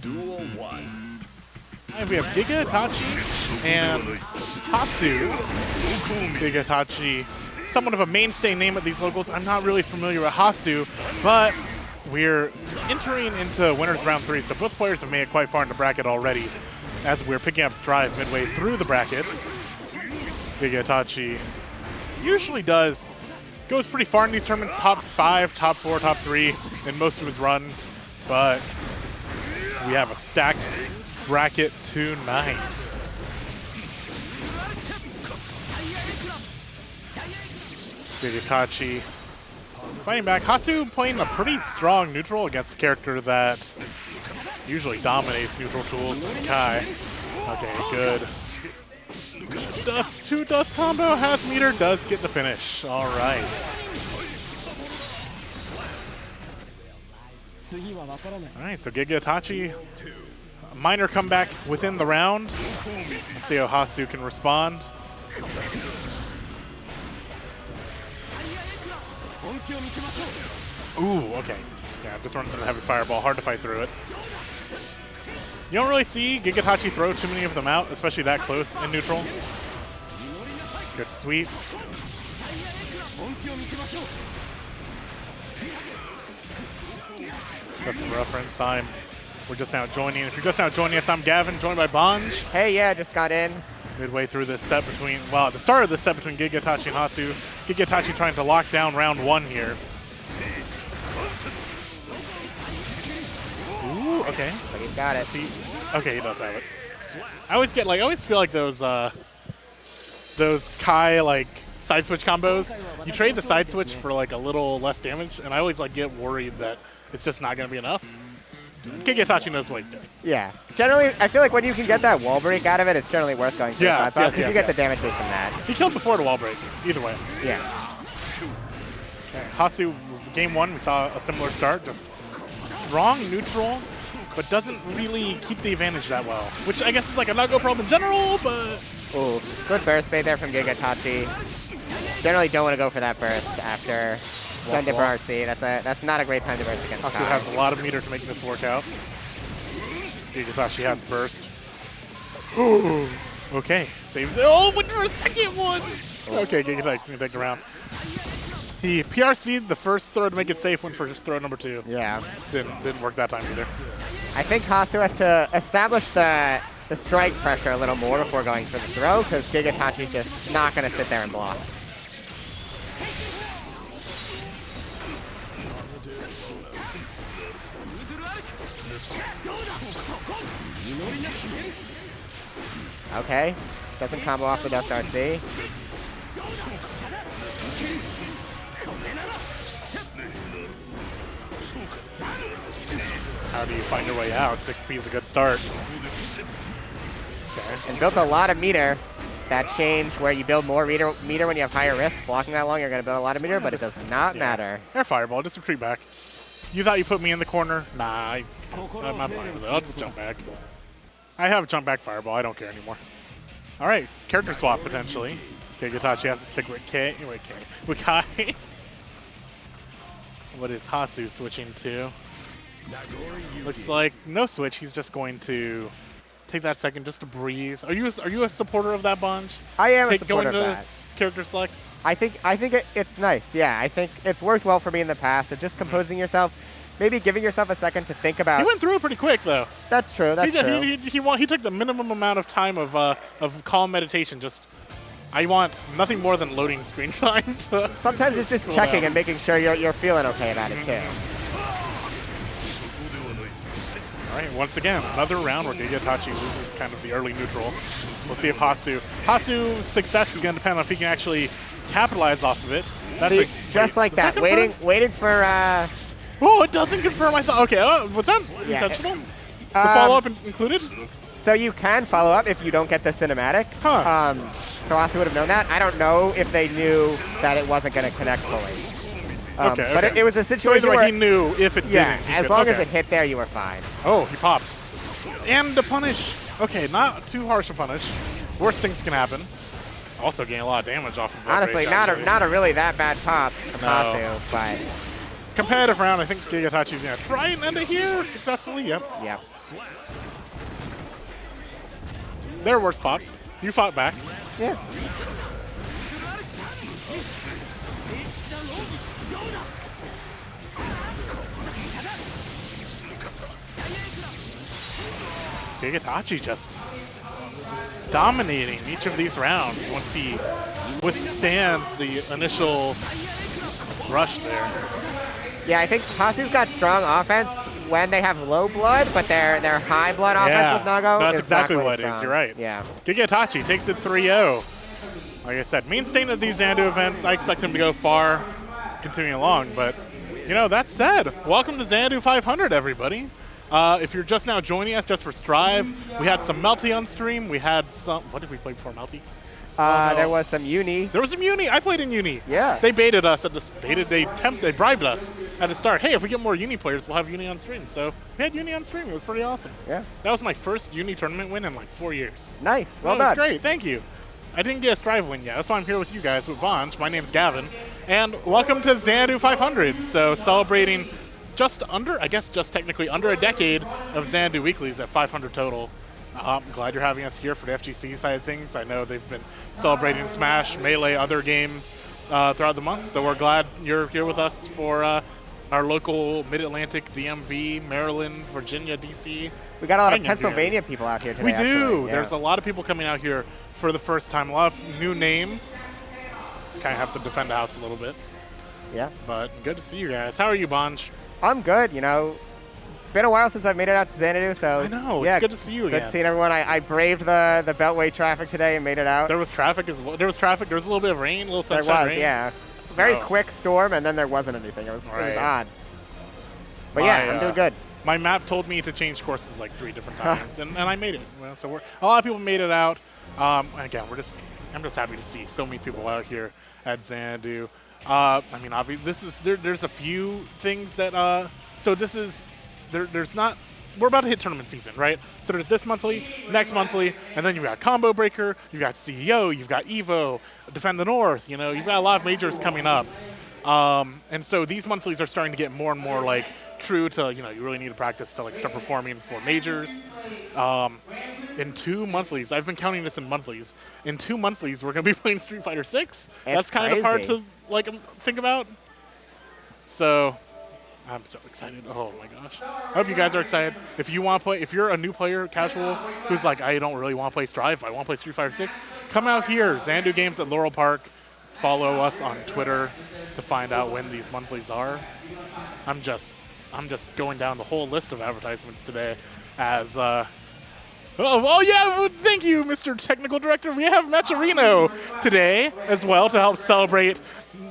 Duel 1. And we have Gigaitachi and Hasu. Gigaitachi, somewhat of a mainstay name at these locals. I'm not really familiar with Hasu, but we're entering into winners round 3, so both players have made it quite far in the bracket already as we're picking up stride midway through the bracket. Gigaitachi usually goes pretty far in these tournaments, top 5, top 4, top 3 in most of his runs, but we have a stacked bracket tonight. Gigaitachi fighting back. Hasu playing a pretty strong neutral against a character that usually dominates neutral tools. Kai. Okay, good. Two dust combo. Has meter, does get the finish. All right. All right, so Gigaitachi, a minor comeback within the round. Let's see how Hasu can respond. Ooh, okay. Yeah, this runs into a heavy fireball. Hard to fight through it. You don't really see Gigaitachi throw too many of them out, especially that close in neutral. Good sweep. Just for reference, we're just now joining. If you're just now joining us, I'm Gavin, joined by Bonj. Hey, yeah, just got in. Midway through this set between, well, at the start of this set between Gigaitachi and Hasu. Gigaitachi trying to lock down round 1 here. Ooh, okay. So he's got it. Okay, he does have it. I always feel like those Kai like side switch combos. You trade the side switch for like a little less damage, and I always like get worried that it's just not going to be enough. Gigaitachi knows what he's doing. Yeah. Generally, I feel like when you can get that wall break out of it, it's generally worth going for the side swap because you get the damage boost from that. He killed before the wall break, either way. Yeah. Okay. Hasu, game 1, we saw a similar start, just strong neutral, but doesn't really keep the advantage that well, which I guess is like a no-go problem in general, but... Ooh, good burst bait there from Gigaitachi. Generally don't want to go for that burst after stun dip for RC. That's not a great time to burst against Hasu has a lot of meter to make this work out. Gigaitachi has burst. Ooh, okay, saves it. Oh, went for a second one! Okay, Gigaitachi's gonna take the round. He PRC'd the first throw to make it safe, went for throw number 2. Yeah. Didn't work that time either. I think Hasu has to establish the strike pressure a little more before going for the throw, because Gigaitachi's just not going to sit there and block. Okay. Doesn't combo off the Dust RC. How do you find your way out? 6P is a good start. Okay. And built a lot of meter. That change where you build more meter when you have higher risk. Blocking that long, you're going to build a lot of meter, but it does not matter. Air fireball, just retreat back. You thought you put me in the corner? Nah, I'm fine with it. I'll just jump back. I have jump back fireball. I don't care anymore. All right, character swap potentially. Gigaitachi has to stick with Kai. What is Hasu switching to? Looks like no switch. He's just going to take that second just to breathe. Are you a supporter of that, Bonj? I am a supporter of that. Character select? I think it's nice. Yeah, I think it's worked well for me in the past of just composing yourself, maybe giving yourself a second to think about. He went through it pretty quick though. That's true. That's true. He took the minimum amount of time of calm meditation. Just I want nothing more than loading screen time. Sometimes it's just checking and making sure you're feeling okay about it too. All right, once again, another round where Gigaitachi loses kind of the early neutral. We'll see if Hasu's success is going to depend on if he can actually capitalize off of it. That's just like that, waiting for... Oh, it doesn't confirm, I thought. Okay, what's that? Yeah, intentional? The follow-up included? So you can follow up if you don't get the cinematic. Huh. So Hasu would have known that. I don't know if they knew that it wasn't going to connect fully. Okay, but it was a situation where he knew if it didn't. Yeah, as long as it hit there, you were fine. Oh, he popped. And the punish. Okay, not too harsh a punish. Worst things can happen. Also gain a lot of damage off of that. Honestly, not a really that bad pop from Hasu, but competitive round. I think Gigaitachi's going to try and end it here successfully. Yep. Yeah. There were worse pops. You fought back. Yeah. Gigaitachi just dominating each of these rounds once he withstands the initial rush there. Yeah, I think Hasu's got strong offense when they have low blood, but their high blood offense with Nago that's is exactly not what strong. it is. You're right. Yeah. Gigaitachi takes it 3-0. Like I said, main stain of these Xanadu events. I expect him to go far, continuing along. But, you know, that said, welcome to Xanadu 500, everybody. If you're just now joining us just for Strive, we had some Melty on stream. We had some, what did we play before Melty? No. There was some Uni. There was some Uni. I played in Uni. Yeah. They baited us at the, they bribed us at the start. Hey, if we get more Uni players, we'll have Uni on stream. So we had Uni on stream. It was pretty awesome. Yeah. That was my first Uni tournament win in like 4 years. Nice. Well That done. was great. Thank you. I didn't get a Strive win yet. That's why I'm here with you guys with Bonch. My name's Gavin. And welcome to Xanadu 500. So celebrating just technically under a decade of Xanadu weeklies at 500 total. I'm glad you're having us here for the FGC side of things. I know they've been celebrating Smash, Melee, other games throughout the month. So we're glad you're here with us for our local Mid-Atlantic, DMV, Maryland, Virginia, DC. We got a lot of Pennsylvania people out here today. We do. Actually. Yeah. There's a lot of people coming out here for the first time. A lot of new names. Kind of have to defend the house a little bit. Yeah. But good to see you guys. How are you, Bonch? I'm good. You know, been a while since I've made it out to Xanadu, so I know. yeah, it's good to see you again. Good seeing everyone. I braved the Beltway traffic today and made it out. There was traffic as well. There was traffic. There was a little bit of rain, a little sunshine. There was, rain. yeah. Very quick storm, and then there wasn't anything. It was odd. But yeah, I'm doing good. My map told me to change courses like 3 different times, and I made it. Well, so a lot of people made it out. Again, I'm just happy to see so many people out here at Xanadu. I mean, obviously, there's a few things that. So this is there's not. We're about to hit tournament season, right? So there's this monthly, next monthly, and then you've got Combo Breaker, you've got CEO, you've got Evo, Defend the North. You know, you've got a lot of majors coming up. And so these monthlies are starting to get more and more like true to, you know, you really need to practice to like start performing for majors. In 2 monthlies, I've been counting this in monthlies. In 2 monthlies, we're going to be playing Street Fighter 6. That's kind of hard to like think about. So I'm so excited. Oh my gosh. I hope you guys are excited. If you want to play, if you're a new player, casual, who's like, I don't really want to play Strive, but I want to play Street Fighter 6, come out here. Xanadu Games at Laurel Park. Follow us on Twitter to find out when these monthlies are. I'm just going down the whole list of advertisements today as oh yeah, thank you, Mr. Technical Director. We have Matcherino today as well to help celebrate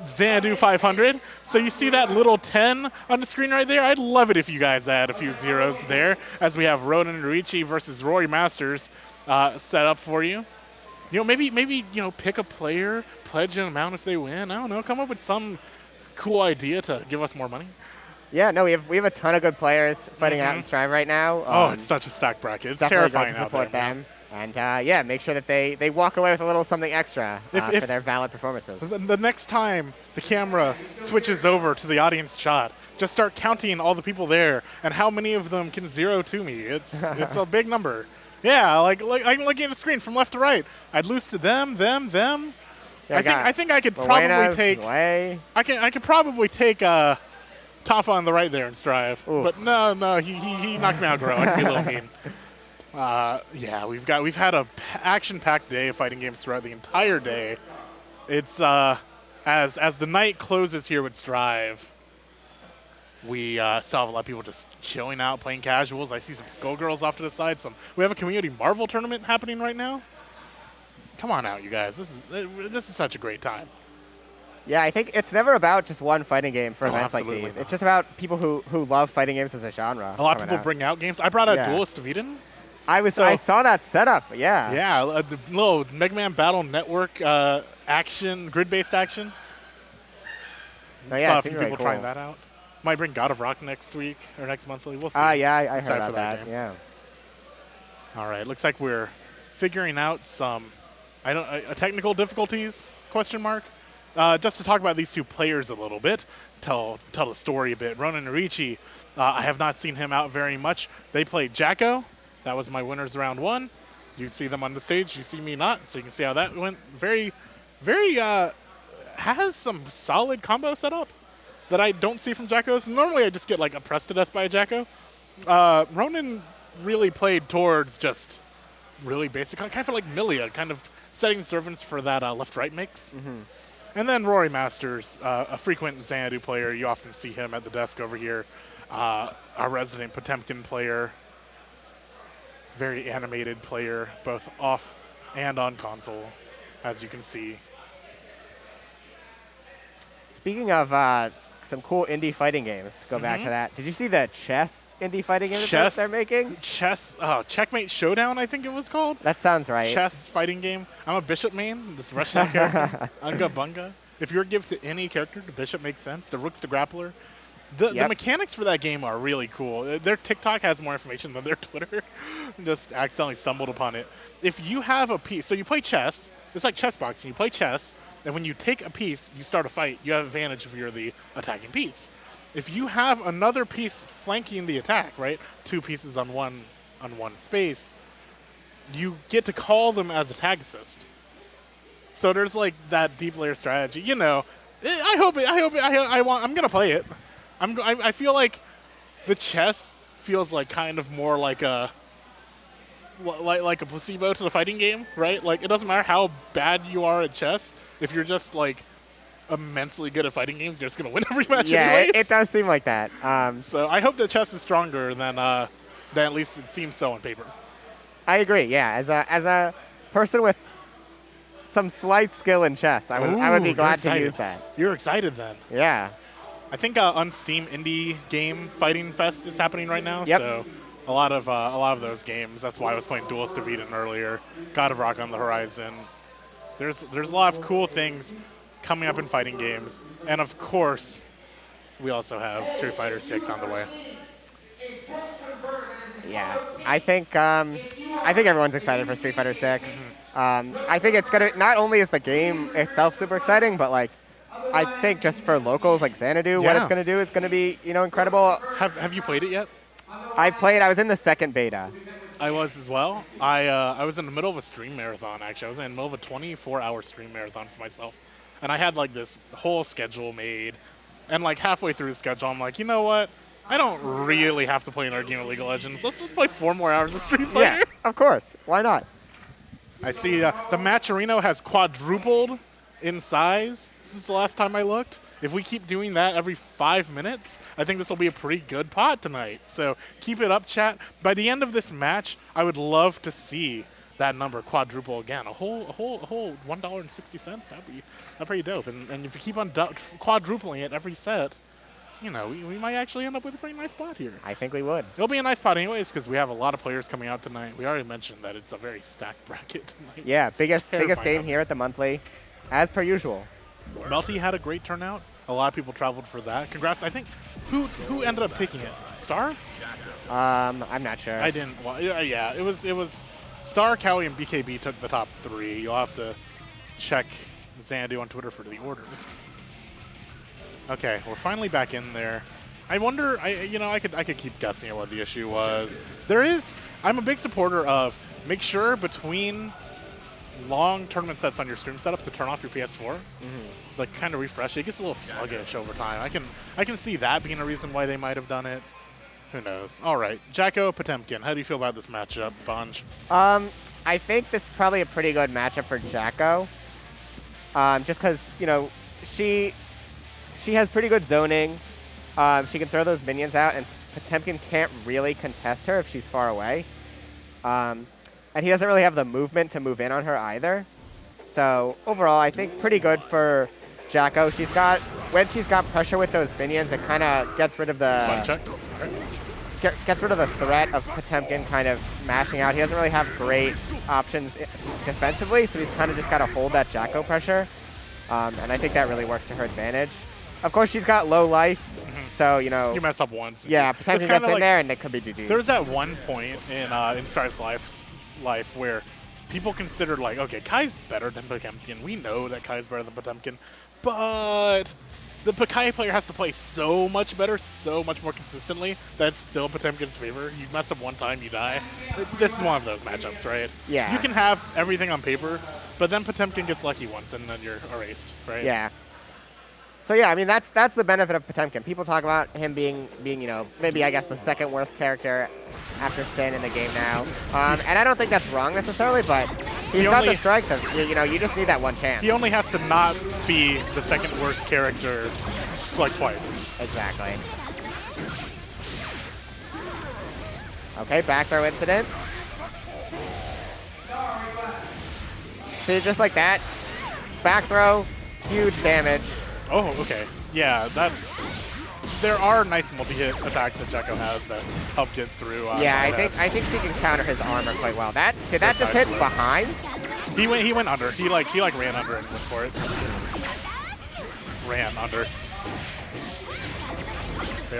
Xanadu 500. So you see that little 10 on the screen right there? I'd love it if you guys add a few zeros there as we have Ronan Rorichi versus Rori Masters set up for you. You know, maybe you know, pick a player, pledge an amount if they win. I don't know, come up with some cool idea to give us more money. Yeah, no, we have a ton of good players fighting out in Strive right now. Oh, it's such a stacked bracket. It's terrifying to support out there, them. And yeah, make sure that they walk away with a little something extra for their valid performances. The next time the camera switches over to the audience shot, just start counting all the people there and how many of them can zero to me. It's a big number. Yeah, like I'm looking at the screen from left to right. I'd lose to them. Yeah, I think I could probably take. I could probably take Toph on the right there in Strive. Ooh. But no, he knocked me out, bro. I can be a little mean. Yeah, we've had a action-packed day of fighting games throughout the entire day. It's as the night closes here with Strive, we still have a lot of people just chilling out, playing casuals. I see some Skullgirls off to the side. We have a community Marvel tournament happening right now. Come on out, you guys. This is such a great time. Yeah, I think it's never about just one fighting game for events like these. It's just about people who love fighting games as a genre. A lot of people bring out games. I brought out Duelist of Eden. I saw that setup, yeah. Yeah, the little Mega Man Battle Network action, grid-based action. Oh, yeah, saw a few people trying that out. Might bring God of Rock next week or next monthly. We'll see. Yeah, I heard about that. Yeah. All right, looks like we're figuring out some technical difficulties, question mark. just to talk about these two players a little bit, tell the story a bit. Ronin Nagoriyuki, I have not seen him out very much. They played Jacko. That was my winners round 1. You see them on the stage. You see me not. So you can see how that went. Very, has some solid combo setup that I don't see from Jacko's. Normally I just get like oppressed to death by a Jacko. Ronin really played towards just really basic, kind of like Milia, kind of setting servants for that left-right mix. And then Rory Masters, a frequent Xanadu player. You often see him at the desk over here. Our resident Potemkin player. Very animated player, both off and on console, as you can see. Speaking of some cool indie fighting games, to go back to that, did you see the chess indie fighting game that they're making? Chess, Checkmate Showdown, I think it was called. That sounds right. Chess fighting game. I'm a Bishop main, this Russian character, Unga Bunga. If you're give to any character, the Bishop makes sense. The Rook's the Grappler. The mechanics for that game are really cool. Their TikTok has more information than their Twitter. Just accidentally stumbled upon it. If you have a piece, so you play chess, it's like chess boxing. You play chess, and when you take a piece, you start a fight. You have advantage if you're the attacking piece. If you have another piece flanking the attack, right, 2 pieces on one space, you get to call them as a tag assist. So there's like that deep layer strategy. You know, I'm gonna play it. I feel like the chess feels like kind of more like a placebo to the fighting game, right? Like it doesn't matter how bad you are at chess, if you're just like immensely good at fighting games, you're just gonna win every match. Yeah, anyways. it does seem like that. So I hope that chess is stronger than at least it seems so on paper. I agree. Yeah, as a person with some slight skill in chess, I would be glad to use that. You're excited then. Yeah. I think on Steam Indie Game Fighting Fest is happening right now. Yep. So a lot of those games. That's why I was playing Duelist of Eden earlier. God of Rock on the horizon. There's a lot of cool things coming up in fighting games, and of course, we also have Street Fighter 6 on the way. Yeah, I think everyone's excited for Street Fighter 6. I think it's gonna, not only is the game itself super exciting, but like I think just for locals like Xanadu, what it's gonna do is gonna be incredible. Have you played it yet? I was in the 2nd beta. I was as well. I was in the middle of a stream marathon actually. I was in the middle of a 24-hour stream marathon for myself, and I had like this whole schedule made, and like halfway through the schedule, I'm like, you know what? I don't really have to play another game of League of Legends. Let's just play 4 more hours of Street Fighter. Yeah, of course. Why not? I see the Matcherino has quadrupled in size since the last time I looked. If we keep doing that every 5 minutes, I think this will be a pretty good pot tonight. So keep it up, chat. By the end of this match, I would love to see that number quadruple again. A whole $1.60. That'd be pretty dope. And if you keep on quadrupling it every set, we might actually end up with a pretty nice pot here. I think we would. It'll be a nice pot anyways because we have a lot of players coming out tonight. We already mentioned that it's a very stacked bracket tonight. Yeah, biggest game here at the monthly, as per usual. Melty had a great turnout. A lot of people traveled for that. Congrats. I think who ended up taking it? Star? I'm not sure. I didn't. Well, yeah, it was Star, Cowie, and BKB took the top 3. You'll have to check Xanadu on Twitter for the order. Okay, we're finally back in there. I wonder. I could keep guessing at what the issue was. I'm a big supporter of make sure between long tournament sets on your stream setup to turn off your PS4. Like kind of refresh it. It gets a little sluggish over time. I can see that being a reason why they might have done it. Who knows? All right, Jacko Potemkin. How do you feel about this matchup, Bonj? I think this is probably a pretty good matchup for Jacko. Just because she has pretty good zoning. She can throw those minions out, and Potemkin can't really contest her if she's far away. And he doesn't really have the movement to move in on her either. So overall, I think pretty good for Jacko. When she's got pressure with those minions, it kind of gets rid of the threat of Potemkin kind of mashing out. He doesn't really have great options defensively, so he's kind of just got to hold that Jacko pressure. And I think that really works to her advantage. Of course, she's got low life, so, You mess up once. Yeah, Potemkin gets in there, and it could be GG's. There's that one point in Stripe's life where people considered, like, okay, Kai's better than Potemkin. We know that Kai's better than Potemkin. but the Pokai player has to play so much better, so much more consistently, that it's still Potemkin's favor. You mess up one time, you die. This is one of those matchups, right? Yeah. You can have everything on paper, but then Potemkin gets lucky once, and then you're erased, right? Yeah. So yeah, I mean that's the benefit of Potemkin. People talk about him being you know, maybe I guess the second worst character after Sin in the game now, and I don't think that's wrong necessarily, but he's got the strike that you know, you just need that one chance. He only has to not be the second worst character like twice. Exactly. Okay, back throw incident. See, just like that, back throw, huge damage. Oh, okay. Yeah, there are nice multi-hit attacks that Jekko has that help get through. Yeah, I think she can counter his armor quite well. Did that just hit behind? He went under. He like ran under and went for it. Ran under.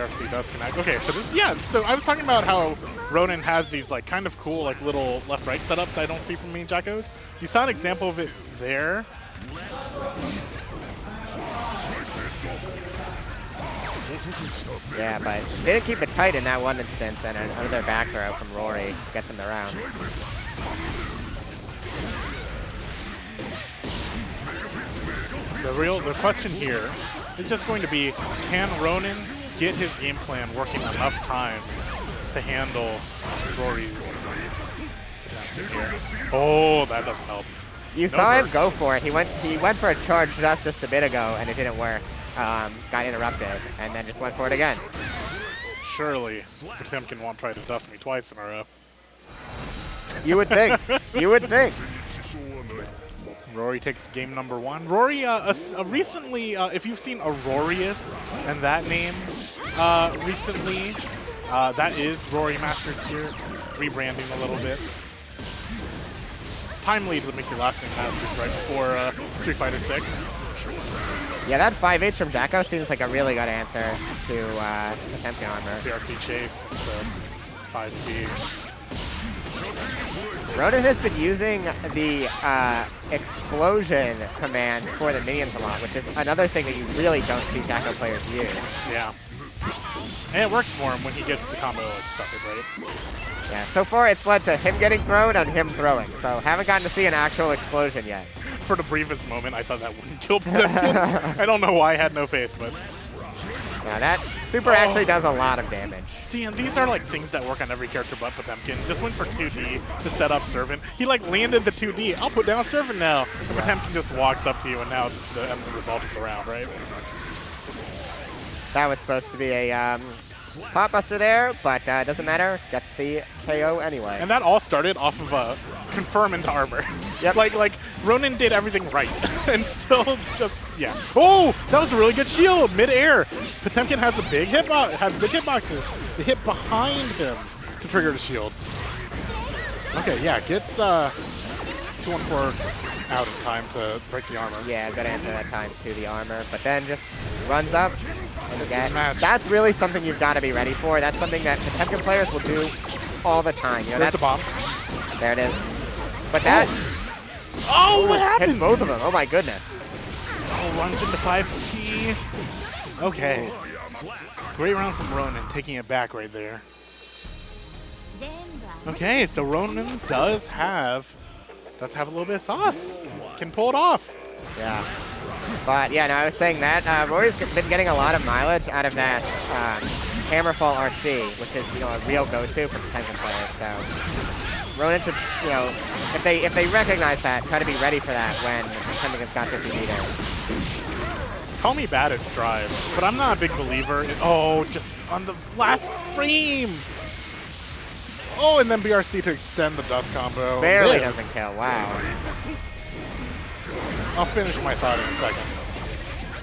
ARC does connect. Okay, so so I was talking about how Ronin has these like kind of cool like little left-right setups I don't see from main Jekkos. You saw an example of it there. Yeah, but didn't keep it tight in that one instance, and another back throw from Rori gets him the round. The question here is just going to be, can Ronin get his game plan working enough times to handle Rory's here? Oh, that doesn't help. You saw him go for it. He went for a charge just a bit ago, and it didn't work. Got interrupted, and then just went for it again. Surely Potemkin won't try to dust me twice in a row. You would think. You would think. Rory takes game number 1. Rory, recently, if you've seen Aurorius and that name recently, that is Rory Masters here, rebranding a little bit. Timely to make your last name Masters right before Street Fighter 6. Yeah, that 5H from Jekko seems like a really good answer to Potemkin armor. BRC chase, so 5P. Ronin has been using the explosion command for the minions a lot, which is another thing that you really don't see Jekko players use. Yeah. And it works for him when he gets the combo started, right? Yeah, so far it's led to him getting thrown and him throwing, so haven't gotten to see an actual explosion yet. For the briefest moment, I thought that wouldn't kill Potemkin. I don't know why I had no faith, but... Now that super actually does a lot of damage. See, and these are like things that work on every character but Potemkin. Just went for 2D to set up Servant. He like landed the 2D. I'll put down Servant now. And Potemkin just walks up to you, and now it's the end result of the round, right? That was supposed to be a pot buster there, but doesn't matter. Gets the KO anyway. And that all started off of a confirm into armor. Yep. like Ronin did everything right, and still just Oh, that was a really good shield mid-air. Potemkin has a big big hitboxes. The hit behind him to trigger the shield. Okay, yeah, gets 2-1-4 out in time to break the armor. Yeah, good answer that time to the armor, but then just runs up and again. Match. That's really something you've got to be ready for. That's something that Potemkin players will do all the time. You know, There's the bomb. There it is. But that what happened? hit both of them. Oh my goodness. Oh, runs into 5P. Okay. Great round from Ronin, taking it back right there. Okay, so Ronin does have a little bit of sauce. Can pull it off. Yeah. But yeah, no, I was saying that Rory's been getting a lot of mileage out of that Hammerfall RC, which is, you know, a real go-to for Potemkin players. So Ronin should, you know, if they recognize that, try to be ready for that when Potemkin's got 50 meters. Call me bad at Strive, but I'm not a big believer in, just on the last frame. Oh, and then BRC to extend the dust combo. Barely doesn't kill, wow. I'll finish my thought in a second.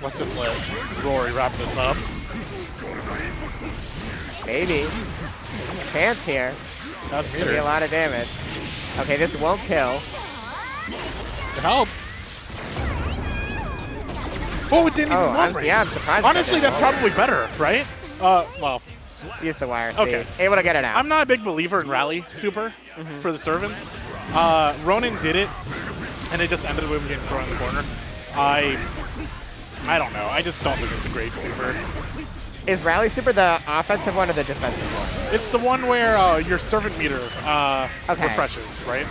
Let's just let Rory wrap this up. Maybe. Chance here. That's This could be a lot of damage. Okay, this won't kill. It helps. Oh, it didn't even one yeah, I'm surprised. Honestly, that's probably better, right? Well. Use the wire speed. Okay. Able to get it out. I'm not a big believer in rally super for the servants. Ronin did it, and it just ended with him getting thrown in the corner. I don't know. I just don't think it's a great super. Is Rally Super the offensive one or the defensive one? It's the one where your servant meter refreshes, right?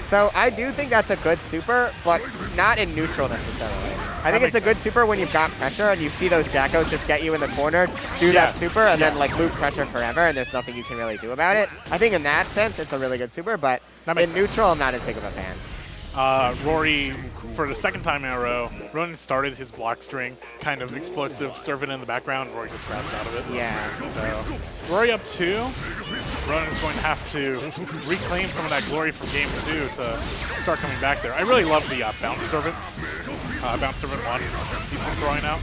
So I do think that's a good super, but not in neutral necessarily. I think it's a good super when you've got pressure and you see those Jackos just get you in the corner, do that super, and then like loop pressure forever, and there's nothing you can really do about it. I think in that sense, it's a really good super, but in neutral, I'm not as big of a fan. Rory, for the second time in a row, Ronan started his block string, kind of explosive, servant in the background. Rory just grabs out of it. Yeah. So Rory up 2. Ronan's going to have to reclaim some of that glory from game 2 to start coming back there. I really love the bounce servant 1 he's been throwing out.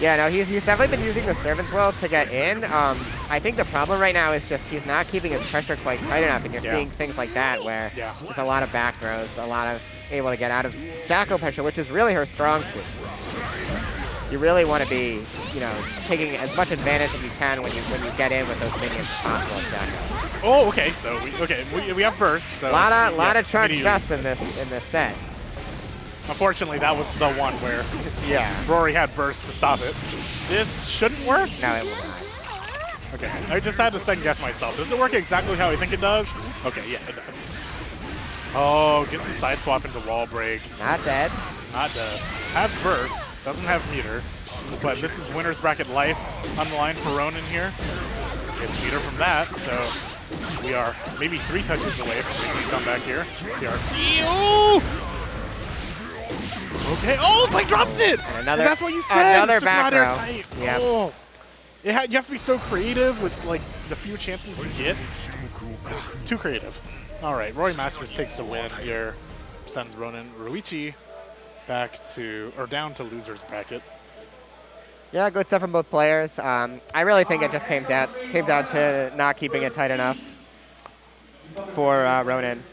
Yeah, no, he's definitely been using the servants well to get in. I think the problem right now is just he's not keeping his pressure quite tight enough, and you're seeing things like that where just a lot of back throws, a lot of able to get out of Jacko pressure, which is really her strong suit. You really want to be, you know, taking as much advantage as you can when you get in with those minions as possible as Jacko. Oh, okay. So we have bursts. So lot of charge shots in this set. Unfortunately, that was the one where Rory had bursts to stop it. This shouldn't work? No, it will not. Okay, I just had to second guess myself. Does it work exactly how I think it does? Okay, yeah, it does. Oh, gets the side swap into wall break. Not dead. Not dead. Has burst, doesn't have meter, but this is winner's bracket life on the line for Ronan here. Gets meter from that, so we are maybe 3 touches away from making a comeback here. Oh! Okay. Oh, Blake drops it. And another. That's what you said. Another back row. Yeah. Oh. You have to be so creative with like the few chances you get. Too creative. All right. Rory Masters takes the win here. Sends Ronan Ruichi back to down to losers bracket. Yeah, good stuff from both players. I really think it just came down to not keeping it tight enough for Ronan.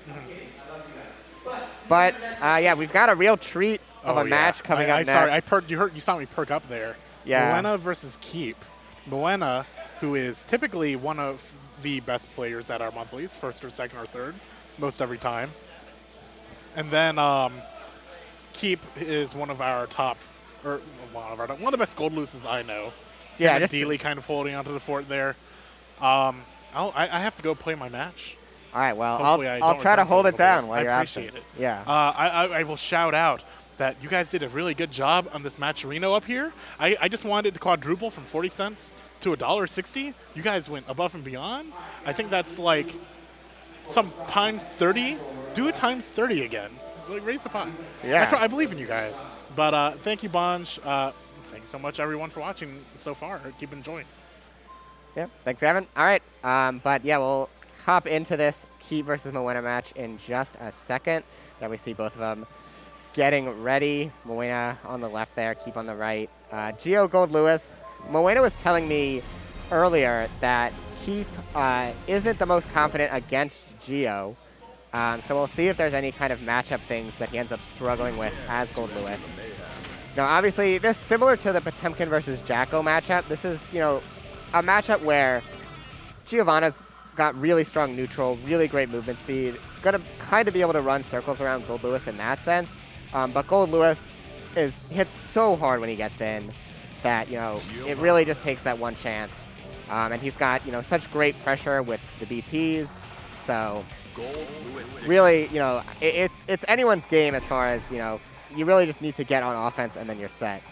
But yeah, we've got a real treat of a match coming up next. Sorry, you saw me perk up there. Yeah. Mawuena versus Keep. Mawuena, who is typically one of the best players at our monthlies, 1st or 2nd or 3rd, most every time. And then Keep is one of our top, or one of the best Goldlewises I know. Yeah, just Dealey kind of holding onto the fort there. I have to go play my match. All right, well, I'll try to hold it down while you're absent. I appreciate it. Yeah. I will shout out that you guys did a really good job on this Matcherino up here. I just wanted to quadruple from 40 cents to $1.60. You guys went above and beyond. I think that's like some times 30. Do it times 30 again. Like, raise the pot. Yeah. I believe in you guys. But thank you, Bonj. Thank you so much, everyone, for watching so far. Keep enjoying. Yeah, thanks, Evan. All right, but yeah, we'll hop into this Keep versus Mawuena match in just a second. Then we see both of them getting ready. Mawuena on the left there, Keep on the right. Gio Goldlewis. Mawuena was telling me earlier that Keep isn't the most confident against Gio. So we'll see if there's any kind of matchup things that he ends up struggling with as Goldlewis. Now, obviously, this is similar to the Potemkin versus Jacko matchup. This is, you know, a matchup where Giovanna's got really strong neutral, really great movement speed, gonna kind of be able to run circles around Goldlewis in that sense. But Goldlewis hits so hard when he gets in that, you know, it really just takes that one chance. And he's got, you know, such great pressure with the BTs. So really, you know, it's anyone's game as far as, you know, you really just need to get on offense and then you're set.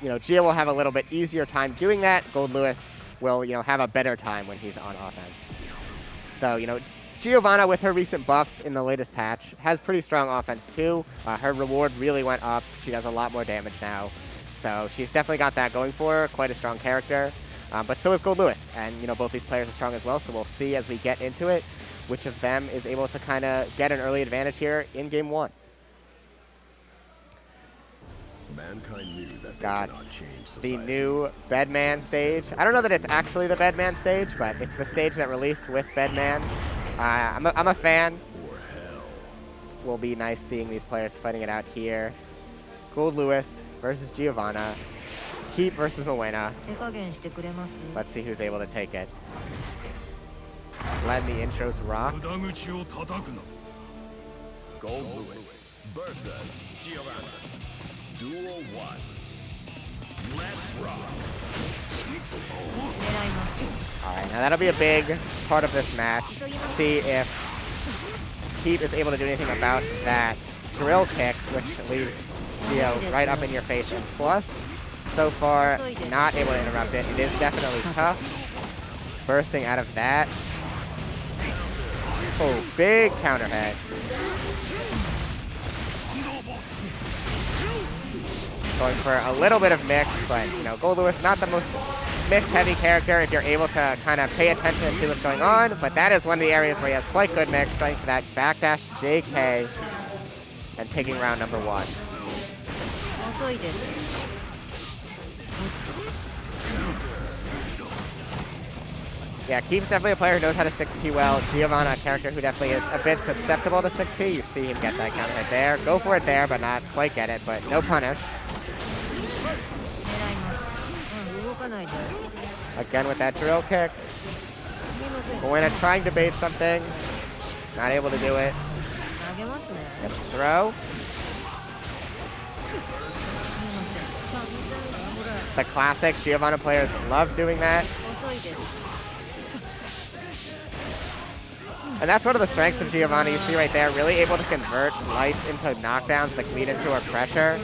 You know, Gia will have a little bit easier time doing that. Goldlewis will, you know, have a better time when he's on offense. So, you know, Giovanna, with her recent buffs in the latest patch, has pretty strong offense too. Her reward really went up. She does a lot more damage now. So she's definitely got that going for her, quite a strong character. But so is Goldlewis, and, you know, both these players are strong as well, so we'll see as we get into it which of them is able to kind of get an early advantage here in Game 1. Got the new Bedman stage. I don't know that it's actually the Bedman stage, but it's the stage that released with Bedman. I'm a fan. Will be nice seeing these players fighting it out here. Goldlewis versus Giovanna. Keep versus Mawuena. Let's see who's able to take it. Letting the intros rock. versus Giovanna. Duel 1. Let's rock. All right, now that'll be a big part of this match. See if Pete is able to do anything about that drill kick, which leaves Gio right up in your face. And plus, so far, not able to interrupt it. It is definitely tough. Bursting out of that. Oh, big counter hit. Going for a little bit of mix, but you know, Goldlewis not the most mix-heavy character if you're able to kind of pay attention and see what's going on, but that is one of the areas where he has quite good mix, going for that backdash JK and taking round number 1. Yeah, Keep's definitely a player who knows how to 6P well. Giovanna, a character who definitely is a bit susceptible to 6P. You see him get that counter hit there. Go for it there, but not quite get it, but no punish. Again with that drill kick. Mawuena trying to bait something. Not able to do it. Gets a throw. The classic Giovanna players love doing that. And that's one of the strengths of Giovanna. You see right there, really able to convert lights into knockdowns that lead into her pressure.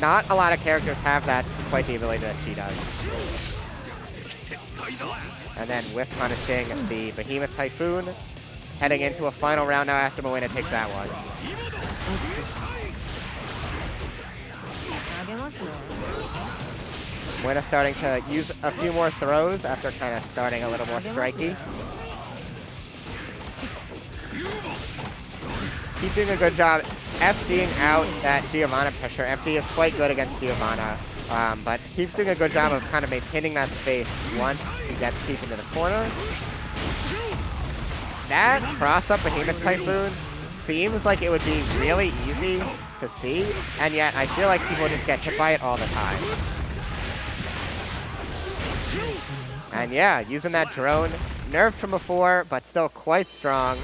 Not a lot of characters have that to quite the ability that she does. And then whiff punishing the Behemoth Typhoon. Heading into a final round now after Mawuena takes that one. Mawuena starting to use a few more throws after kind of starting a little more strikey. Keep doing a good job FDing out that Giovanna pressure. FD is quite good against Giovanna, but keeps doing a good job of kind of maintaining that space once he gets Keep into the corner. That cross-up Behemoth Typhoon seems like it would be really easy to see, and yet I feel like people just get hit by it all the time. And yeah, using that drone, nerfed from before, but still quite strong.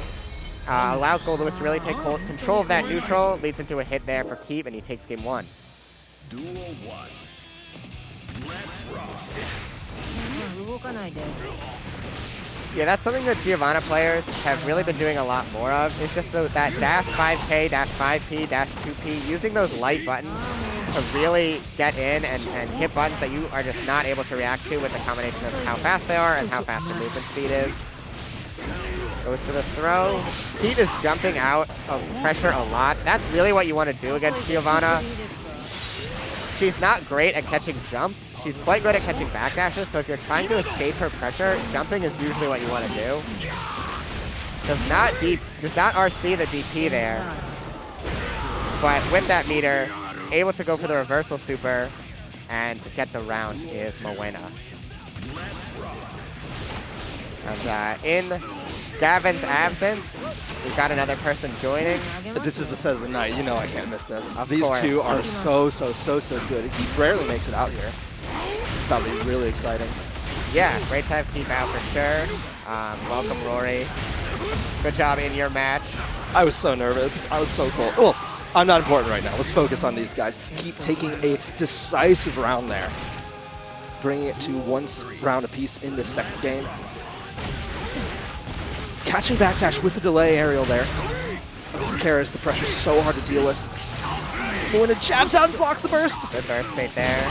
Allows Goldlewis to really take control of that neutral, leads into a hit there for Keep, and he takes game 1. Duel 1. Let's rock. Yeah, that's something that Giovanna players have really been doing a lot more of. It's just that dash 5K, dash 5P, dash 2P, using those light buttons to really get in and hit buttons that you are just not able to react to with the combination of how fast they are and how fast your movement speed is. Goes for the throw. Pete is jumping out of pressure a lot. That's really what you want to do against Giovanna. She's not great at catching jumps. She's quite good at catching backdashes, so if you're trying to escape her pressure, jumping is usually what you want to do. Does not RC the DP there. But with that meter, able to go for the reversal super and to get the round is Mawuena. And in Gavin's absence, we've got another person joining. This is the set of the night. You know I can't miss this. Of These course. two are so good. He rarely makes it out here. It's about to be really exciting. Yeah, great to have Keep out for sure. Welcome, Rori. Good job in your match. I was so nervous. I was so cold. Well, I'm not important right now. Let's focus on these guys. Keep taking a decisive round there. Bringing it to 1 round apiece in this second game. Catching backdash with the delay aerial there. This carries the pressure so hard to deal with. Mawuena jabs out and blocks the burst. Good burst bait there.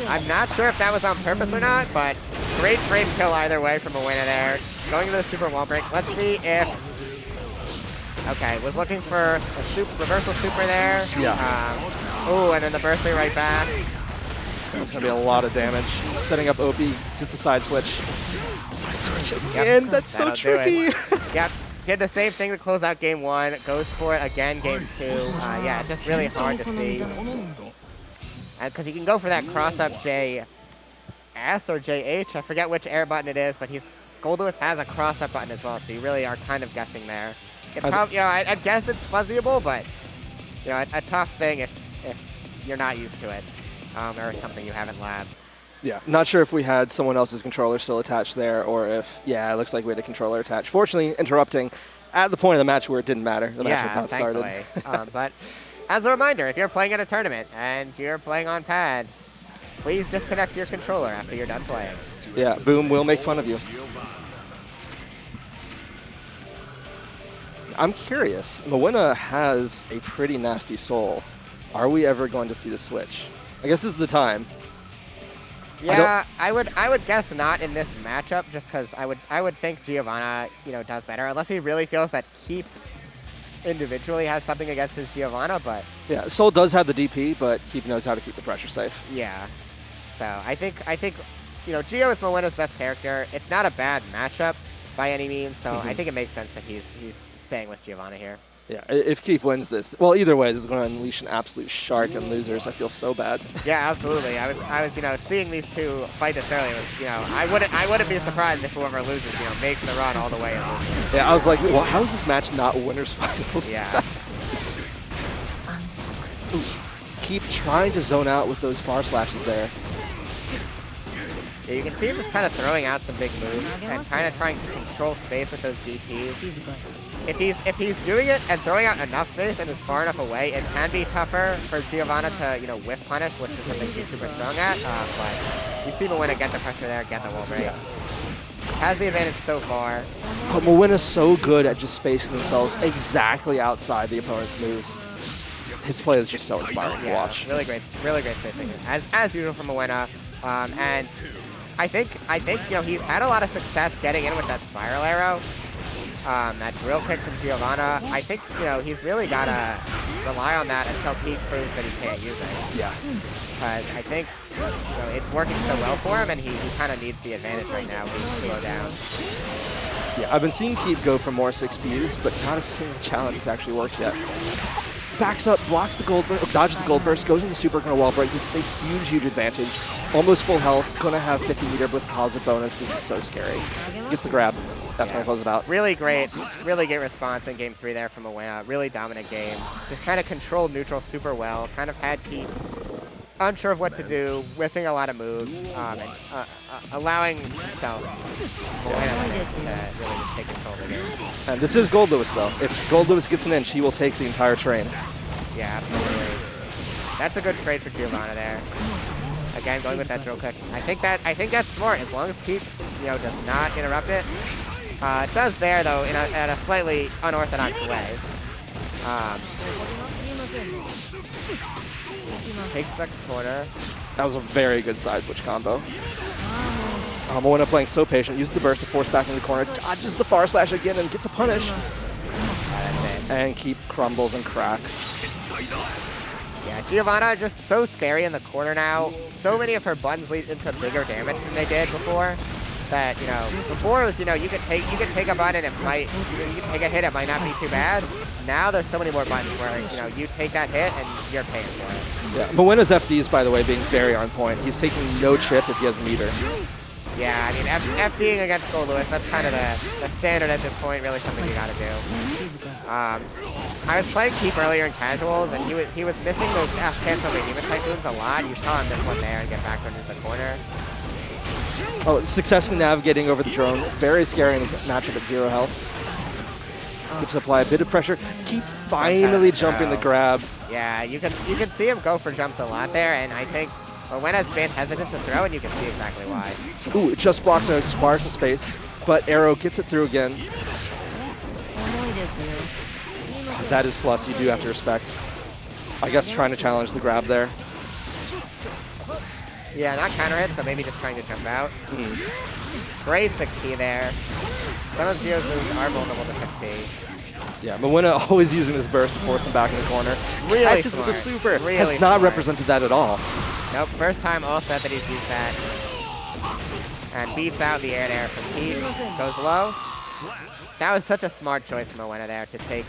I'm not sure if that was on purpose or not, but great frame kill either way from Mawuena there. Going to the super wall break. Let's see if... Okay, was looking for a reversal super there. Yeah. Oh, and then the burst bait right back. That's going to be a lot of damage. Setting up OP, just a side switch. Side switch again. Yep. That's so That'll do tricky. Yep. Did the same thing to close out game 1. Goes for it again game 2. Yeah, it's just really hard to see. Because he can go for that cross-up JS or JH. I forget which air button it is, but Goldlewis has a cross-up button as well, so you really are kind of guessing there. I guess it's fuzzyable, but a tough thing if you're not used to it, or it's something you haven't labbed. Yeah, not sure if we had someone else's controller still attached there, or if, yeah, it looks like we had a controller attached. Fortunately, interrupting at the point of the match where it didn't matter. The match had Yeah, not started. thankfully. But as a reminder, if you're playing at a tournament and you're playing on pad, please disconnect your controller after you're done playing. Yeah, Boom will make fun of you. I'm curious. Mawuena has a pretty nasty soul. Are we ever going to see the switch? I guess this is the time. Yeah, I would guess not in this matchup, just because I would think Giovanna, does better, unless he really feels that Keep individually has something against his Giovanna. But Yeah, Soul does have the DP, but Keep knows how to keep the pressure safe. yeah, so I think Gio is Mawuena's best character. It's not a bad matchup by any means, so I think it makes sense that he's staying with Giovanna here. Yeah, if Keep wins this, well, either way, this is going to unleash an absolute shark and losers. I feel so bad. Yeah, absolutely. I was seeing these two fight this earlier. I wouldn't be surprised if whoever loses, makes the run all the way and loses. Yeah, I was like, well, how is this match not winners finals? Yeah. Ooh, Keep trying to zone out with those far slashes there. Yeah, you can see him just kind of throwing out some big moves and kind of trying to control space with those DPs. If he's doing it and throwing out enough space and is far enough away, it can be tougher for Giovanna to whiff punish, which is something she's super strong at. But you see Mawuena get the pressure there, get the wall break. Has the advantage so far. Oh, Mawuena's so good at just spacing themselves exactly outside the opponent's moves. His play is just so inspiring to watch. Really great spacing as usual from Mawuena. And I think he's had a lot of success getting in with that spiral arrow. That drill kick from Giovanna. I think he's really gotta rely on that until Keith proves that he can't use it. Yeah. Because I think it's working so well for him, and he kind of needs the advantage right now being slowed down. Yeah, I've been seeing Keep go for more 6Bs, but not a single challenge has actually worked yet. Backs up, blocks the gold burst, dodges the gold burst, goes into super, gonna wall break. This is a huge advantage. Almost full health, gonna have 50 meter with positive bonus. This is so scary. Gets the grab. That's gonna close it out. Really great response in game 3 there from Mawuena. Really dominant game. Just kind of controlled neutral super well. Kind of had Keep unsure of what to do, whiffing a lot of moves, and just, allowing himself Mawuena to really just take control of the game. And this is Goldlewis though. If Goldlewis gets an inch, he will take the entire train. Yeah, absolutely. That's a good trade for Giovanna there. Again, going with that drill kick. I think that's smart as long as Keep does not interrupt it. It does there though in a slightly unorthodox way. Takes back the corner. That was a very good side switch combo. Mawuena playing so patient, uses the burst to force back into the corner, dodges the far slash again and gets a punish. That's it. And Keep crumbles and cracks. Yeah, Giovanna just so scary in the corner now. So many of her buttons lead into bigger damage than they did before. That before it was you could take a button and it might you could take a hit, it might not be too bad. Now there's so many more buttons where you take that hit and you're paying for it. Yeah, Mawuena's FDs, by the way, being very on point. He's taking no chip if he has a meter. Yeah, I mean FDing against Goldlewis, that's kind of the standard at this point. Really something you got to do. I was playing Keep earlier in casuals, and he was missing those cancel the human typhoons a lot. You saw him miss one there and get back into the corner. Oh, successfully navigating over the drone. Very scary in this matchup at 0 health. Gets to apply a bit of pressure. Keep finally jumping the grab. Yeah, you can see him go for jumps a lot there, and I think Mawuena's been hesitant to throw, and you can see exactly why. Ooh, it just blocks an acquires some space, but Arrow gets it through again. That is plus, you do have to respect. I guess trying to challenge the grab there. Yeah, not counter hit, so maybe just trying to jump out. Great 6P there. Some of Gio's moves are vulnerable to 6P. Yeah, Mawuena always using this burst to force them back in the corner. Really Catches smart. with a super. Really Has not smart. represented that at all. Nope, first time all set that he's used that. And beats out the air from Keith. Goes low. That was such a smart choice from Mawuena there to take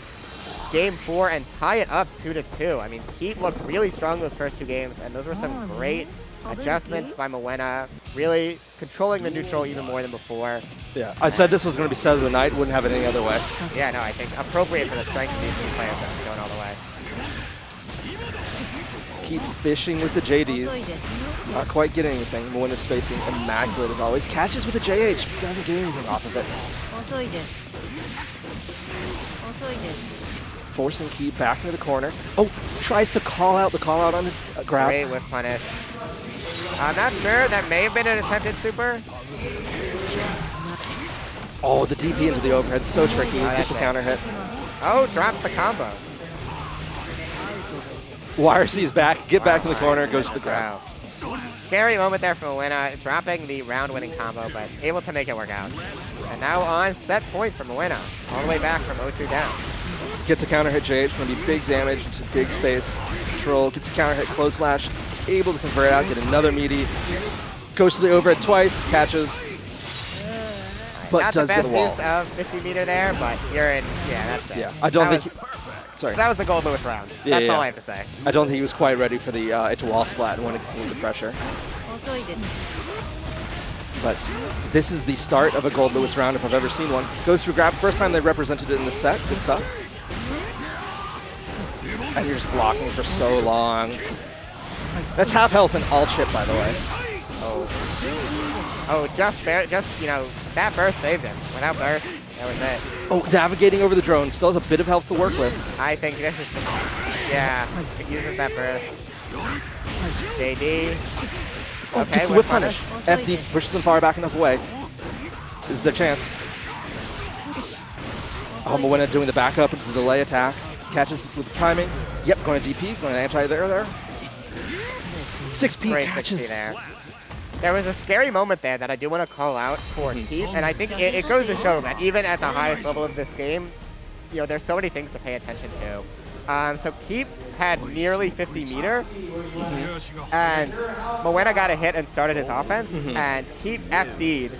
game 4 and tie it up 2-2. I mean, Keith looked really strong those first 2 games, and those were some great adjustments by Mawuena, really controlling the neutral even more than before. Yeah, I said this was going to be set of the night, wouldn't have it any other way. Yeah, no, I think appropriate for the strength of these two players that's going all the way. Keep fishing with the JDs. Not quite getting anything. Mawuena's spacing immaculate as always. Catches with the JH, doesn't do anything off of it. Forcing Keep back into the corner. Oh, tries to call out the call out on the grab. Great whip punish. I'm not sure. That may have been an attempted super. Oh, the DP into the overhead. So tricky. Gets a it. counter hit. Oh, drops the combo. YRC's back. Get back in the corner. Goes to the grab. Wow. Scary moment there for Mawuena, dropping the round-winning combo, but able to make it work out. And now on set point for Mawuena, all the way back from 0-2 down. Gets a counter hit JH. Going to be big damage into big space. Control. Gets a counter hit close slash. Able to convert out. Get another meaty. Goes to the overhead twice. Catches. But Not does the get best a wall. use of 50 meter there, but you're in. Yeah, that's it. Yeah, I don't that think. was, Sorry. that was the Goldlewis round. Yeah, That's all I have to say. I don't think he was quite ready for the it's wall splat when it came to pressure. But this is the start of a Goldlewis round if I've ever seen one. Goes through grab. First time they represented it in the set. Good stuff. And you're just blocking for so long. That's half health and all chip, by the way. Oh, just you know, that burst saved him. Without burst, that was it. Oh, navigating over the drone. Still has a bit of health to work with. I think this is, yeah, it uses that burst. JD. Oh, Okay, gets the whip whip punish. FD pushes them far back enough away. This is their chance. Oh, Mawuena doing the backup into the delay attack. Catches with the timing. Yep, going to DP, going to anti there. 6P Great catches. 60 there. There was a scary moment there that I do want to call out for Keith, and I think it goes to show that even at the highest level of this game, you know, there's so many things to pay attention to. So Keith had nearly 50 meter, and Mawuena got a hit and started his offense, and Keith FD'd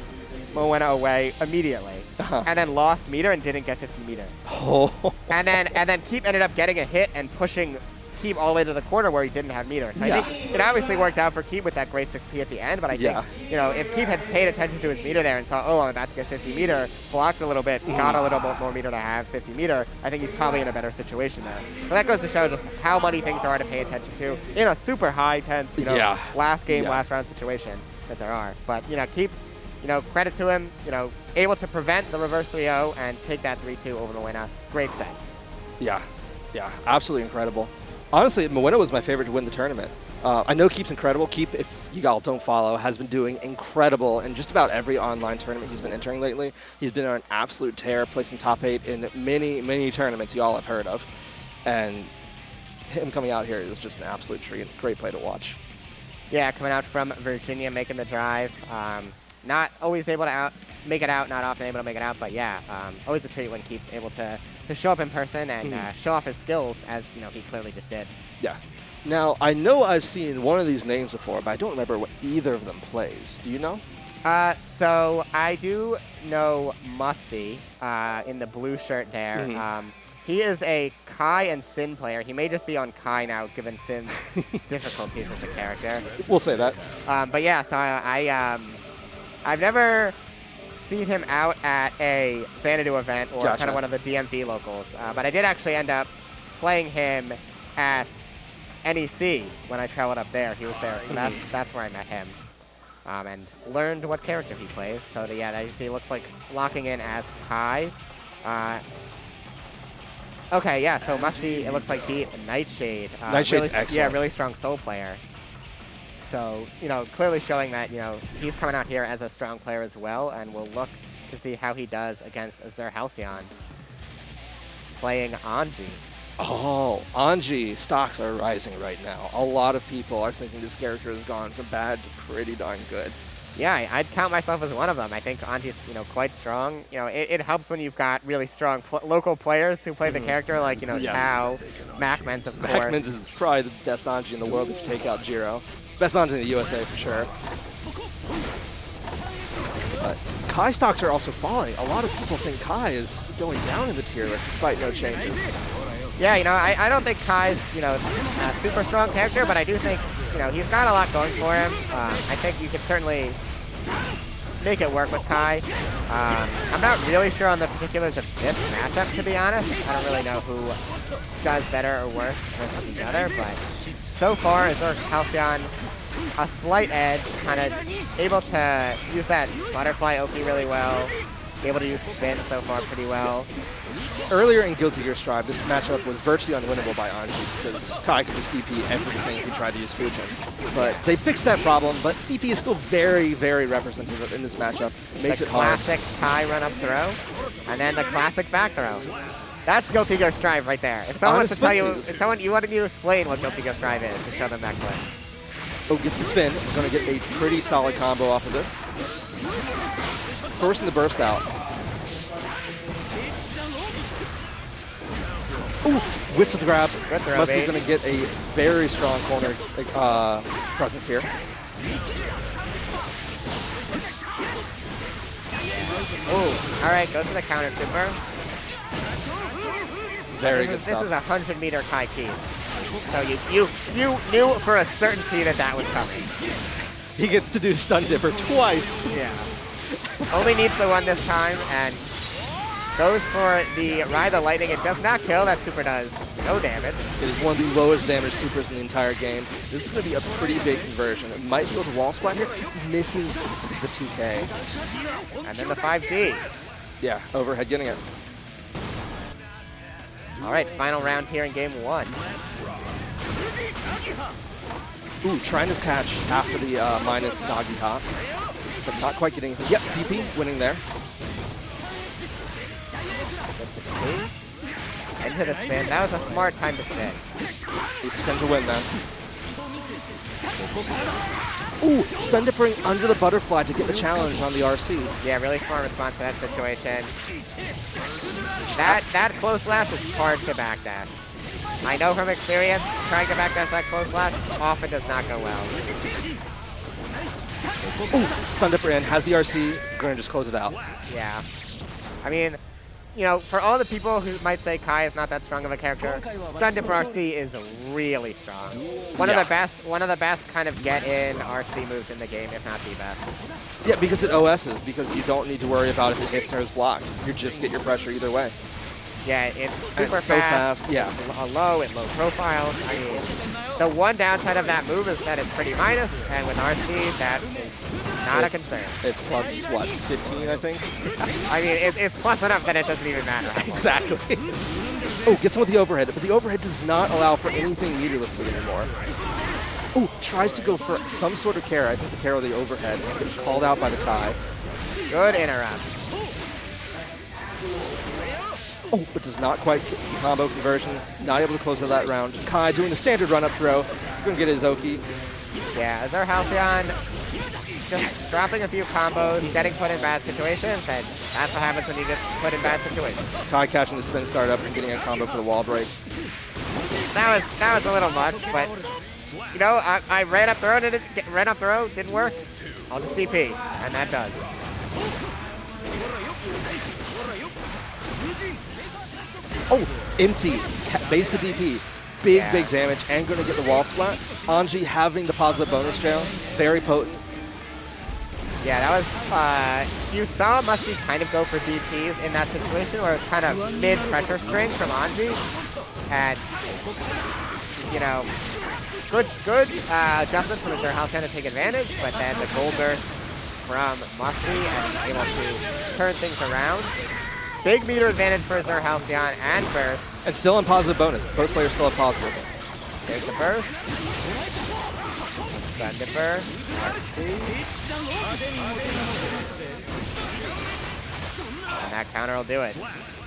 Mawuena away immediately, and then lost meter and didn't get 50 meter. Oh. And then Keep ended up getting a hit and pushing Keep all the way to the corner where he didn't have meter. So I think it obviously worked out for Keep with that great 6P at the end, but I think, you know, if Keep had paid attention to his meter there and saw, oh, I'm about to get 50 meter, blocked a little bit, got a little bit more meter to have 50 meter, I think he's probably in a better situation there. So that goes to show just how many things there are to pay attention to in a super high tense, you know, last game, last round situation that there are. But, you know, Keep, you know, credit to him, you know, able to prevent the reverse 3-0 and take that 3-2 over Mawuena. Great set. Yeah, absolutely incredible. Honestly, Mawuena was my favorite to win the tournament. I know Keep's incredible. Keep, if you all don't follow, has been doing incredible in just about every online tournament he's been entering lately. He's been on an absolute tear, placing top 8 in many, many tournaments you all have heard of. And him coming out here is just an absolute treat. Great play to watch. Yeah, coming out from Virginia, making the drive. Not always able to make it out, not often able to make it out, but yeah, always a treat when Keep's able to show up in person and show off his skills, as you know he clearly just did. Yeah. Now, I know I've seen one of these names before, but I don't remember what either of them plays. Do you know? So I do know Musty in the blue shirt there. He is a Kai and Sin player. He may just be on Kai now, given Sin's difficulties as a character. We'll say that. But yeah, so I've never seen him out at a Xanadu event or kind of one of the DMV locals, but I did actually end up playing him at NEC when I traveled up there. He was there, so that's where I met him and learned what character he plays. So yeah, that usually looks like locking in as Kai. Okay, yeah, so Musty, it looks like beat Nightshade. Nightshade's really, excellent. Yeah, really strong soul player. So, you know, clearly showing that, you know, he's coming out here as a strong player as well, and we'll look to see how he does against AzureHalcyon playing Anji. Oh, Anji stocks are rising right now. A lot of people are thinking this character has gone from bad to pretty darn good. Yeah, I'd count myself as one of them. I think Anji's, you know, quite strong. You know, it helps when you've got really strong local players who play the character, like, you know, Tao, Macmans, of course. Macmans is probably the best Anji in the world if you take out Jiro. Best Anji in the USA for sure. But Kai stocks are also falling. A lot of people think Kai is going down in the tier list despite no changes. Yeah, you know, I don't think Kai's, you know, a super strong character, but I do think, you know, he's got a lot going for him. I think you could certainly make it work with Kai. I'm not really sure on the particulars of this matchup, to be honest. I don't really know who does better or worse versus each other, but so far, AzureHalcyon a slight edge, kind of able to use that butterfly Oki really well. able to use spin so far pretty well. Earlier in Guilty Gear Strive, this matchup was virtually unwinnable by Anji because Kai could just DP everything if he tried to use Fujin. But they fixed that problem, but DP is still very, very representative in this matchup. Makes The it hard. classic Kai run-up throw, and then the classic back throw. That's Guilty Gear Strive right there. If someone wants to tell you, you wanted you to explain what Guilty Gear Strive is, to show them that clip. Oh, gets the spin. We're going to get a pretty solid combo off of this. Forcing the burst out. Ooh, whips with the grab. Good throw, Musty's bait. going to get a very strong corner presence here. Oh, all right, goes for the counter super. Very good This stuff. is a 100-meter Kai key. So you knew for a certainty that was coming. He gets to do Stun Dipper twice. Yeah. Only needs the one this time, and goes for the Ride the Lightning. It does not kill. That super does no damage. It is one of the lowest damage supers in the entire game. This is going to be a pretty big conversion. It might go to wall splat here. Misses the 2K. And then the 5D. Yeah, overhead getting it. All right, final round here in game 1. Ooh, trying to catch after the minus Nagi top, but not quite getting. Yep, DP winning there. Gets a 2. Into the spin. That was a smart time to spin. He spin to win then. Ooh, Stun Dippering under the butterfly to get the challenge on the RC. Yeah, really smart response to that situation. That close slash is hard to backdash. I know from experience, trying to backdash that close slash often does not go well. Ooh, Stun Dipper in, has the RC, gonna just close it out. Yeah. I mean, you know, for all the people who might say Kai is not that strong of a character, Stun Dipper RC is really strong. One of the best kind of get-in RC moves in the game, if not the best. Yeah, because it OSs, because you don't need to worry about if it hits or is blocked. You just get your pressure either way. Yeah, it's super And it's so fast, yeah. It's low and low profiles. I mean, the one downside of that move is that it's pretty minus, and with RC, that is not a concern. It's plus, what, 15, I think? I mean, it's plus enough that it doesn't even matter. Exactly. Oh, gets him with the overhead, but the overhead does not allow for anything meterlessly anymore. Oh, tries to go for some sort of carry. I think the carry or the overhead, and gets called out by the Kai. Good interrupt. Oh, but does not quite get the combo conversion. Not able to close out that round. Kai doing the standard run-up throw. Gonna get his Oki. Yeah, AzureHalcyon just dropping a few combos, getting put in bad situations, and that's what happens when you get put in bad situations. Kai catching the spin startup and getting a combo for the wall break. That was a little much, but you know, I ran up throw, didn't work. I'll just DP, and that does. Oh, empty. Base the DP. Big damage and going to get the wall splat. Anji having the positive bonus jail. Very potent. Yeah, that was, you saw Musty kind of go for DPs in that situation where it was kind of mid-pressure string from Anji. And, you know, good adjustment from AzureHalcyon to take advantage, but then the gold burst from Musty and able to turn things around. Big meter advantage for AzureHalcyon and burst. And still on positive bonus. Both players still have positive. There's the burst. Stun Dipper. RC. And that counter will do it.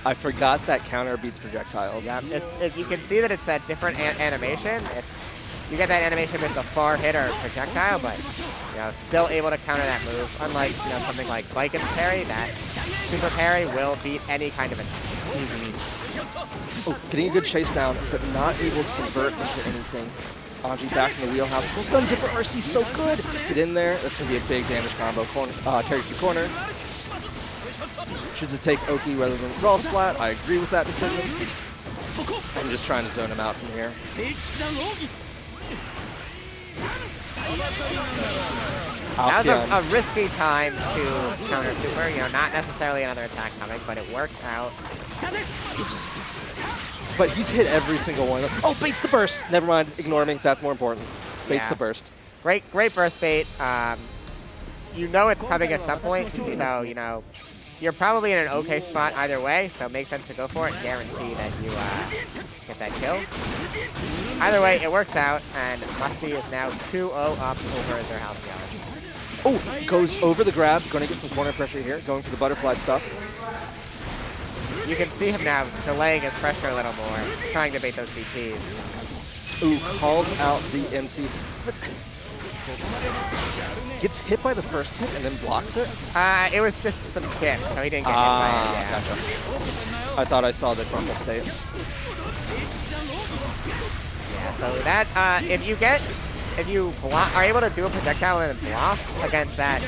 I forgot that counter beats projectiles. Yeah, you can see that it's that different animation. You get that animation if it's a far hit or projectile, but you know, still able to counter that move. Unlike something like Viking's parry, that super parry will beat any kind of attack. Oh, getting a good chase down, but not able to convert into anything. Anji back in the wheelhouse. Stun Dipper RC so good. Get in there. That's going to be a big damage combo. Carry through corner. Choose to take Oki rather than Raw Splat. I agree with that decision. I'm just trying to zone him out from here. That was a risky time to counter super. You know, not necessarily another attack coming, but it works out. But he's hit every single one. Oh, baits the burst. Never mind. Ignore me. That's more important. Baits the burst. Great burst bait. You know it's coming at some point, so, you know, you're probably in an okay spot either way, so it makes sense to go for it. Guarantee that you get that kill. Either way, it works out, and Musty is now 2-0 up over AzureHalcyon. Oh, goes over the grab. Going to get some corner pressure here. Going for the butterfly stuff. You can see him now delaying his pressure a little more, trying to bait those DPs. Ooh, calls out the empty. But gets hit by the first hit and then blocks it? It was just some kick, so he didn't get hit by it. Yeah. Gotcha. I thought I saw the crumble state. Yeah, so that, if you are able to do a projectile and then block against that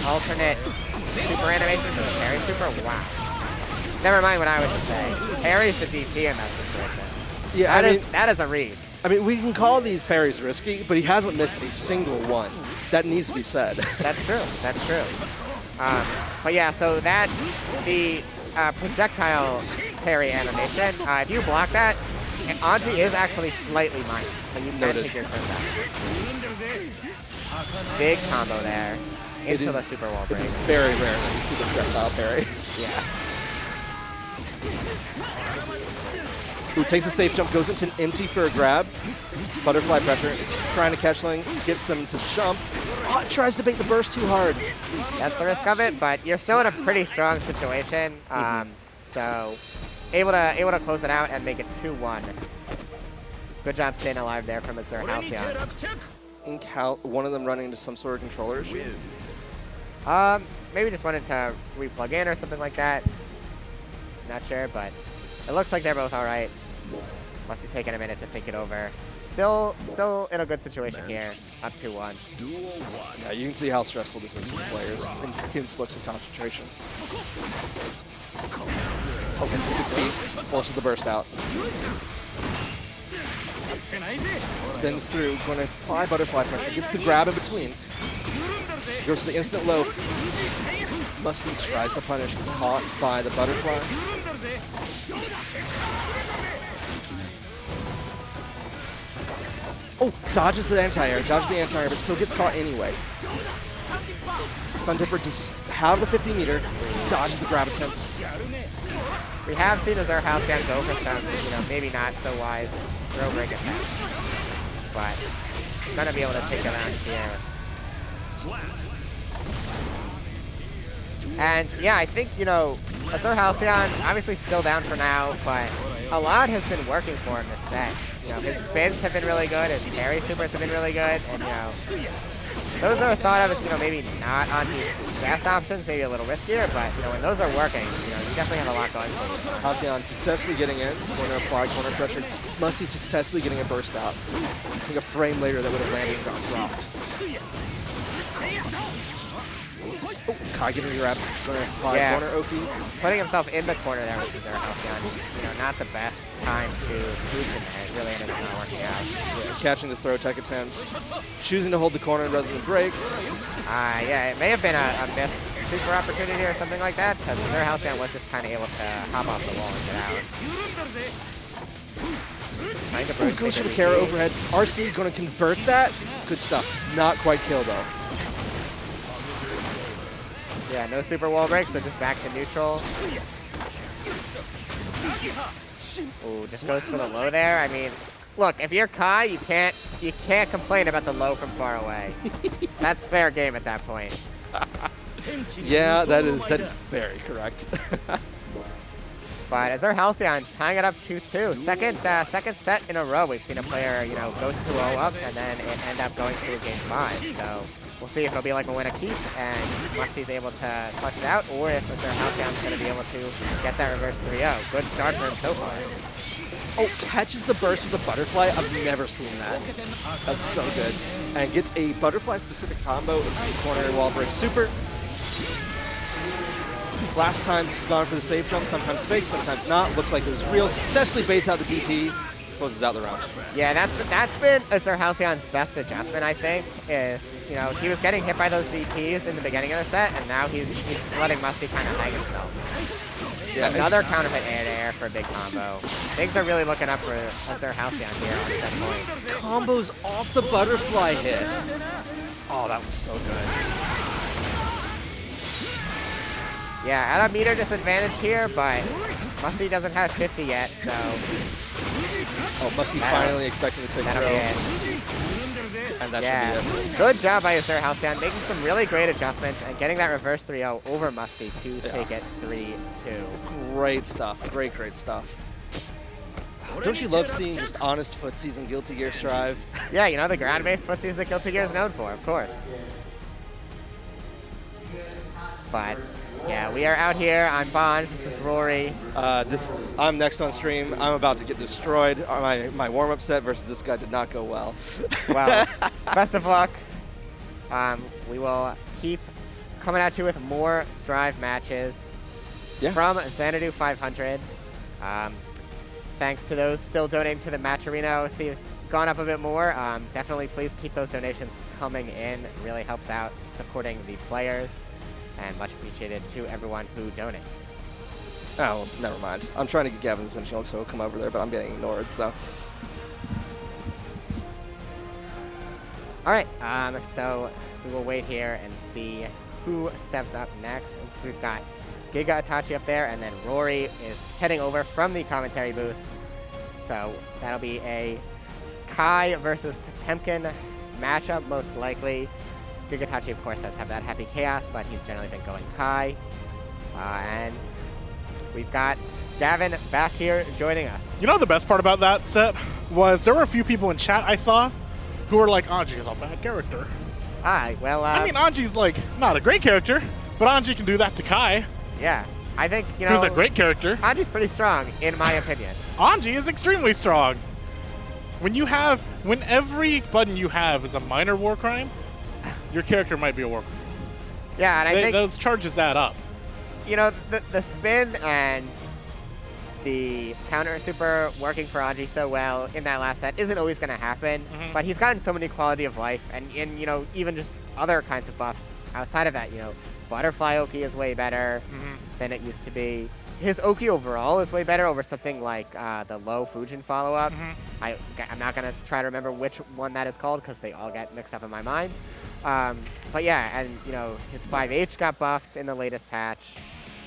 alternate super animation for the parry super, wow. Never mind what I was just saying. Parry's the DP in that situation. Yeah, that is a read. I mean, we can call these parries risky, but he hasn't missed a single one. That needs to be said. That's true. That's true. But yeah, so the projectile parry animation, if you block that, Anji is actually slightly minus, so you can take your turn back. Big combo there into the super wall break. It is very rare that you see the projectile parry. Yeah. Who takes a safe jump, goes into an empty for a grab. Butterfly pressure, trying to catch Ling, gets them to jump. Oh, tries to bait the burst too hard. That's the risk of it, but you're still in a pretty strong situation. So able to close it out and make it 2-1. Good job staying alive there from AzureHalcyon. And one of them running into some sort of controller issue. Maybe just wanted to replug in or something like that. Not sure, but it looks like they're both all right. Must have taken a minute to think it over. Still in a good situation here, up 2-1. Yeah, you can see how stressful this is for the players. Intense looks of concentration. Oh, gets the 6B, forces the burst out. Spins through, going to apply butterfly pressure, gets the grab in between. Goes to the instant low. Musty tries to punish, gets caught by the butterfly. Oh, dodges the anti-air, but still gets caught anyway. Stun Dipper does have the 50 meter, dodges the grab attempt. We have seen AzureHalcyon go for some, maybe not so wise throw break attacks, but gonna be able to take it around here. And yeah, I think, AzureHalcyon obviously still down for now, but a lot has been working for him this set. His spins have been really good, his parry supers have been really good, and those are thought of as, maybe not on his best options, maybe a little riskier, but when those are working, you definitely have a lot going for you. Halcyon successfully getting in, corner apply, corner pressure. Musty successfully getting a burst out. I think a frame later that would have landed and got dropped. Oh, Kai getting a grab. Going to apply corner Oki. Putting himself in the corner there with AzureHalcyon, not the best time to move in there. It really ended up not working out. Yeah, catching the throw tech attempts. Choosing to hold the corner rather than break. Yeah, it may have been a missed super opportunity or something like that, because AzureHalcyon was just kind of able to hop off the wall and get out. Ooh, goes for the Kara overhead. RC going to convert that. Good stuff. It's not quite kill though. Yeah, no super wall break, so just back to neutral. Ooh, just goes for the low there. I mean, look, if you're Kai, you can't complain about the low from far away. That's fair game at that point. Yeah, that is very correct. But AzureHalcyon tying it up 2-2. Second set in a row we've seen a player, go 2-0 up and then it end up going to game 5. So we'll see if it'll be like Mawuena keep and Musty's able to clutch it out, or if AzureHalcyon's going to be able to get that reverse 3-0. Good start for him so far. Oh, catches the burst with a butterfly. I've never seen that. That's so good. And gets a butterfly-specific combo into the corner wall break super. Last time he's gone for the safe jump, sometimes fake, sometimes not. Looks like it was real. Successfully baits out the DP, closes out the round. Yeah, that's been AzureHalcyon's best adjustment, I think, is, he was getting hit by those DPs in the beginning of the set, and now he's letting Musty kind of hang himself. Yeah, another counter hit air for a big combo. Things are really looking up for AzureHalcyon here at that point. Combos off the butterfly hit. Oh, that was so good. Yeah, at a meter disadvantage here, but Musty doesn't have 50 yet, so Oh, Musty finally expecting to take that'll throw. be it. And that Yeah, should be it. good job by AzureHalcyon, making some really great adjustments and getting that reverse 3-0 over Musty to take it 3-2. Great stuff. Great, great stuff. Don't you love seeing just honest footsies and Guilty Gear strive? Yeah, you know, the ground-based footsies that Guilty Gear is known for, of course. But, yeah, we are out here on Bond. This is Rory. I'm next on stream. I'm about to get destroyed. My warm-up set versus this guy did not go well. Well, best of luck. We will keep coming at you with more Strive matches from Xanadu 500. Thanks to those still donating to the Match Arena. See, it's gone up a bit more. Definitely please keep those donations coming in. It really helps out supporting the players. And much appreciated to everyone who donates. Oh, well, never mind. I'm trying to get Gavin's attention, so he'll come over there, but I'm getting ignored, so. All right, so we will wait here and see who steps up next. So we've got Gigaitachi up there, and then Rori is heading over from the commentary booth. So that'll be a Kai versus Potemkin matchup, most likely. Gigaitachi, of course, does have that Happy Chaos, but he's generally been going Kai. And we've got Gavin back here joining us. You know the best part about that set was there were a few people in chat I saw who were like, Anji is a bad character. Well, I mean, Anji's like not a great character, but Anji can do that to Kai. yeah, I think, you know, Who's a great character. Anji's pretty strong, in my opinion. Anji is extremely strong. When every button you have is a minor war crime, your character might be a war crime. Yeah, and I think those charges add up. You know, the spin and the counter super working for Anji so well in that last set isn't always going to happen, but he's gotten so many quality of life and, you know, even just other kinds of buffs outside of that. You know, Butterfly Oki is way better than it used to be. His Oki overall is way better over something like the low Fujin follow-up. I'm not going to try to remember which one that is called because they all get mixed up in my mind. But yeah, and, you know, his 5H got buffed in the latest patch.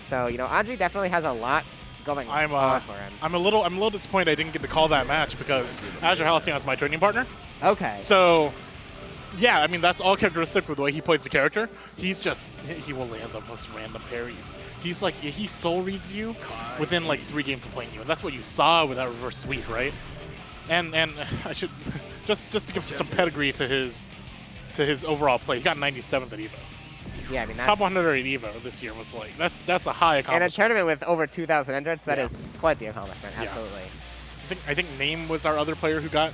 So, you know, Anji definitely has a lot going on for him. I'm a little disappointed I didn't get to call that match because AzureHalcyon is my training partner. Okay. So, yeah, I mean, that's all characteristic with the way he plays the character. He will land the most random parries. He's like, he soul reads you within like 3 games of playing you, and that's what you saw with that reverse sweep, right? And I should just to give some pedigree to his overall play. He got 97th at Evo. Yeah, I mean, that's Top 100 at Evo this year was like that's a high accomplishment. in a tournament with over 2,000 entrants, that is quite the accomplishment. Absolutely. I think Name was our other player who got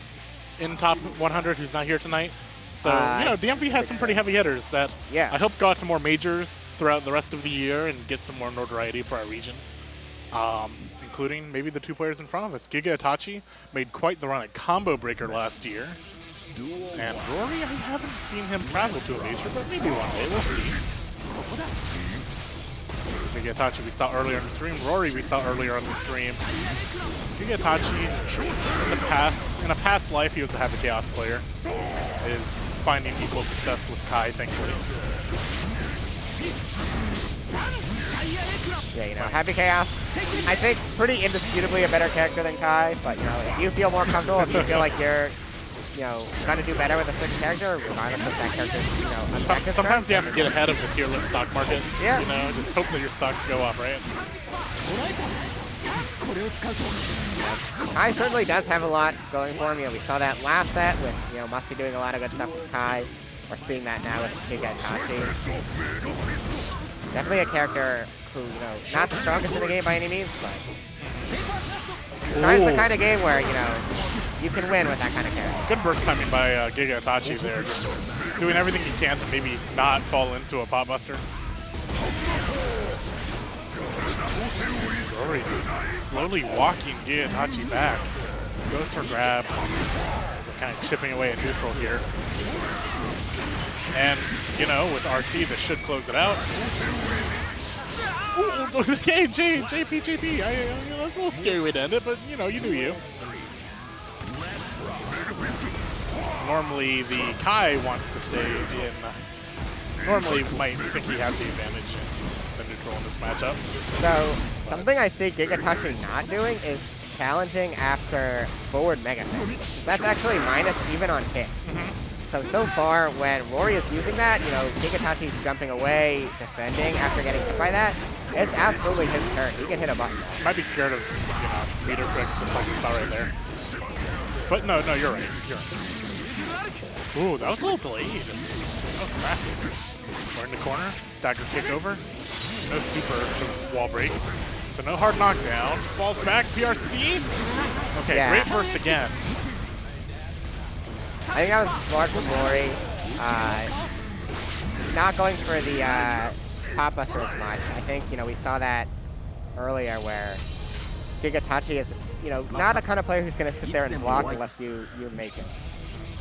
in top 100, who's not here tonight. So you know, DMV has some pretty heavy hitters that I hope got to more majors throughout the rest of the year and get some more notoriety for our region, including maybe the 2 players in front of us. Gigaitachi made quite the run at Combo Breaker last year. And Rori, I haven't seen him travel to a major, but maybe one day, we'll see. Gigaitachi we saw earlier on the stream. Rori we saw earlier on the stream. Gigaitachi, in a past life, he was a Happy Chaos player. Is finding equal success with Kai, thankfully. Yeah, you know, Happy Chaos, I think pretty indisputably a better character than Kai, but, you know, if you feel more comfortable, if you feel like you're, you know, trying to do better with a certain character, regardless of that character's, you know, objective Sometimes strength. you have to get ahead of the tier list stock market. Yeah. You know, just hope that your stocks go up, right? Kai certainly does have a lot going for him. You know, we saw that last set with, you know, Musty doing a lot of good stuff with Kai. We're seeing that now with Gigaitachi. Definitely a character who, you know, not the strongest in the game by any means, but Kai's the kind of game where, you know, you can win with that kind of character. Good burst timing by Gigaitachi there, just doing everything he can to maybe not fall into a pot buster. Rori just slowly walking Gigaitachi back. Goes for grab. Kind of chipping away at neutral here. And, you know, with RC, this should close it out. Ooh, okay, JP. That's a little scary way to end it, but, you know, you do you. Normally, the Kai wants to stay in normally might think he has the advantage in the neutral in this matchup. So something I see Gigaitachi not doing is challenging after forward Mega Fist. That's actually minus even on hit. So far, when Rori is using that, you know, Gigaitachi's jumping away, defending after getting hit by that. It's absolutely his turn. He can hit a button. Might be scared of, meter tricks just like we saw right there. But no, you're right. You're right. Ooh, that was a little delayed. That was crafty. We're in the corner. Stagger kick over. No super wall break. So no hard knockdown. Falls back. PRC. Okay, Yeah. great burst again. I think that was smart from Rori. Not going for the pop buster as much. I think, we saw that earlier where Gigaitachi is, not a kind of player who's going to sit there and block unless you make it.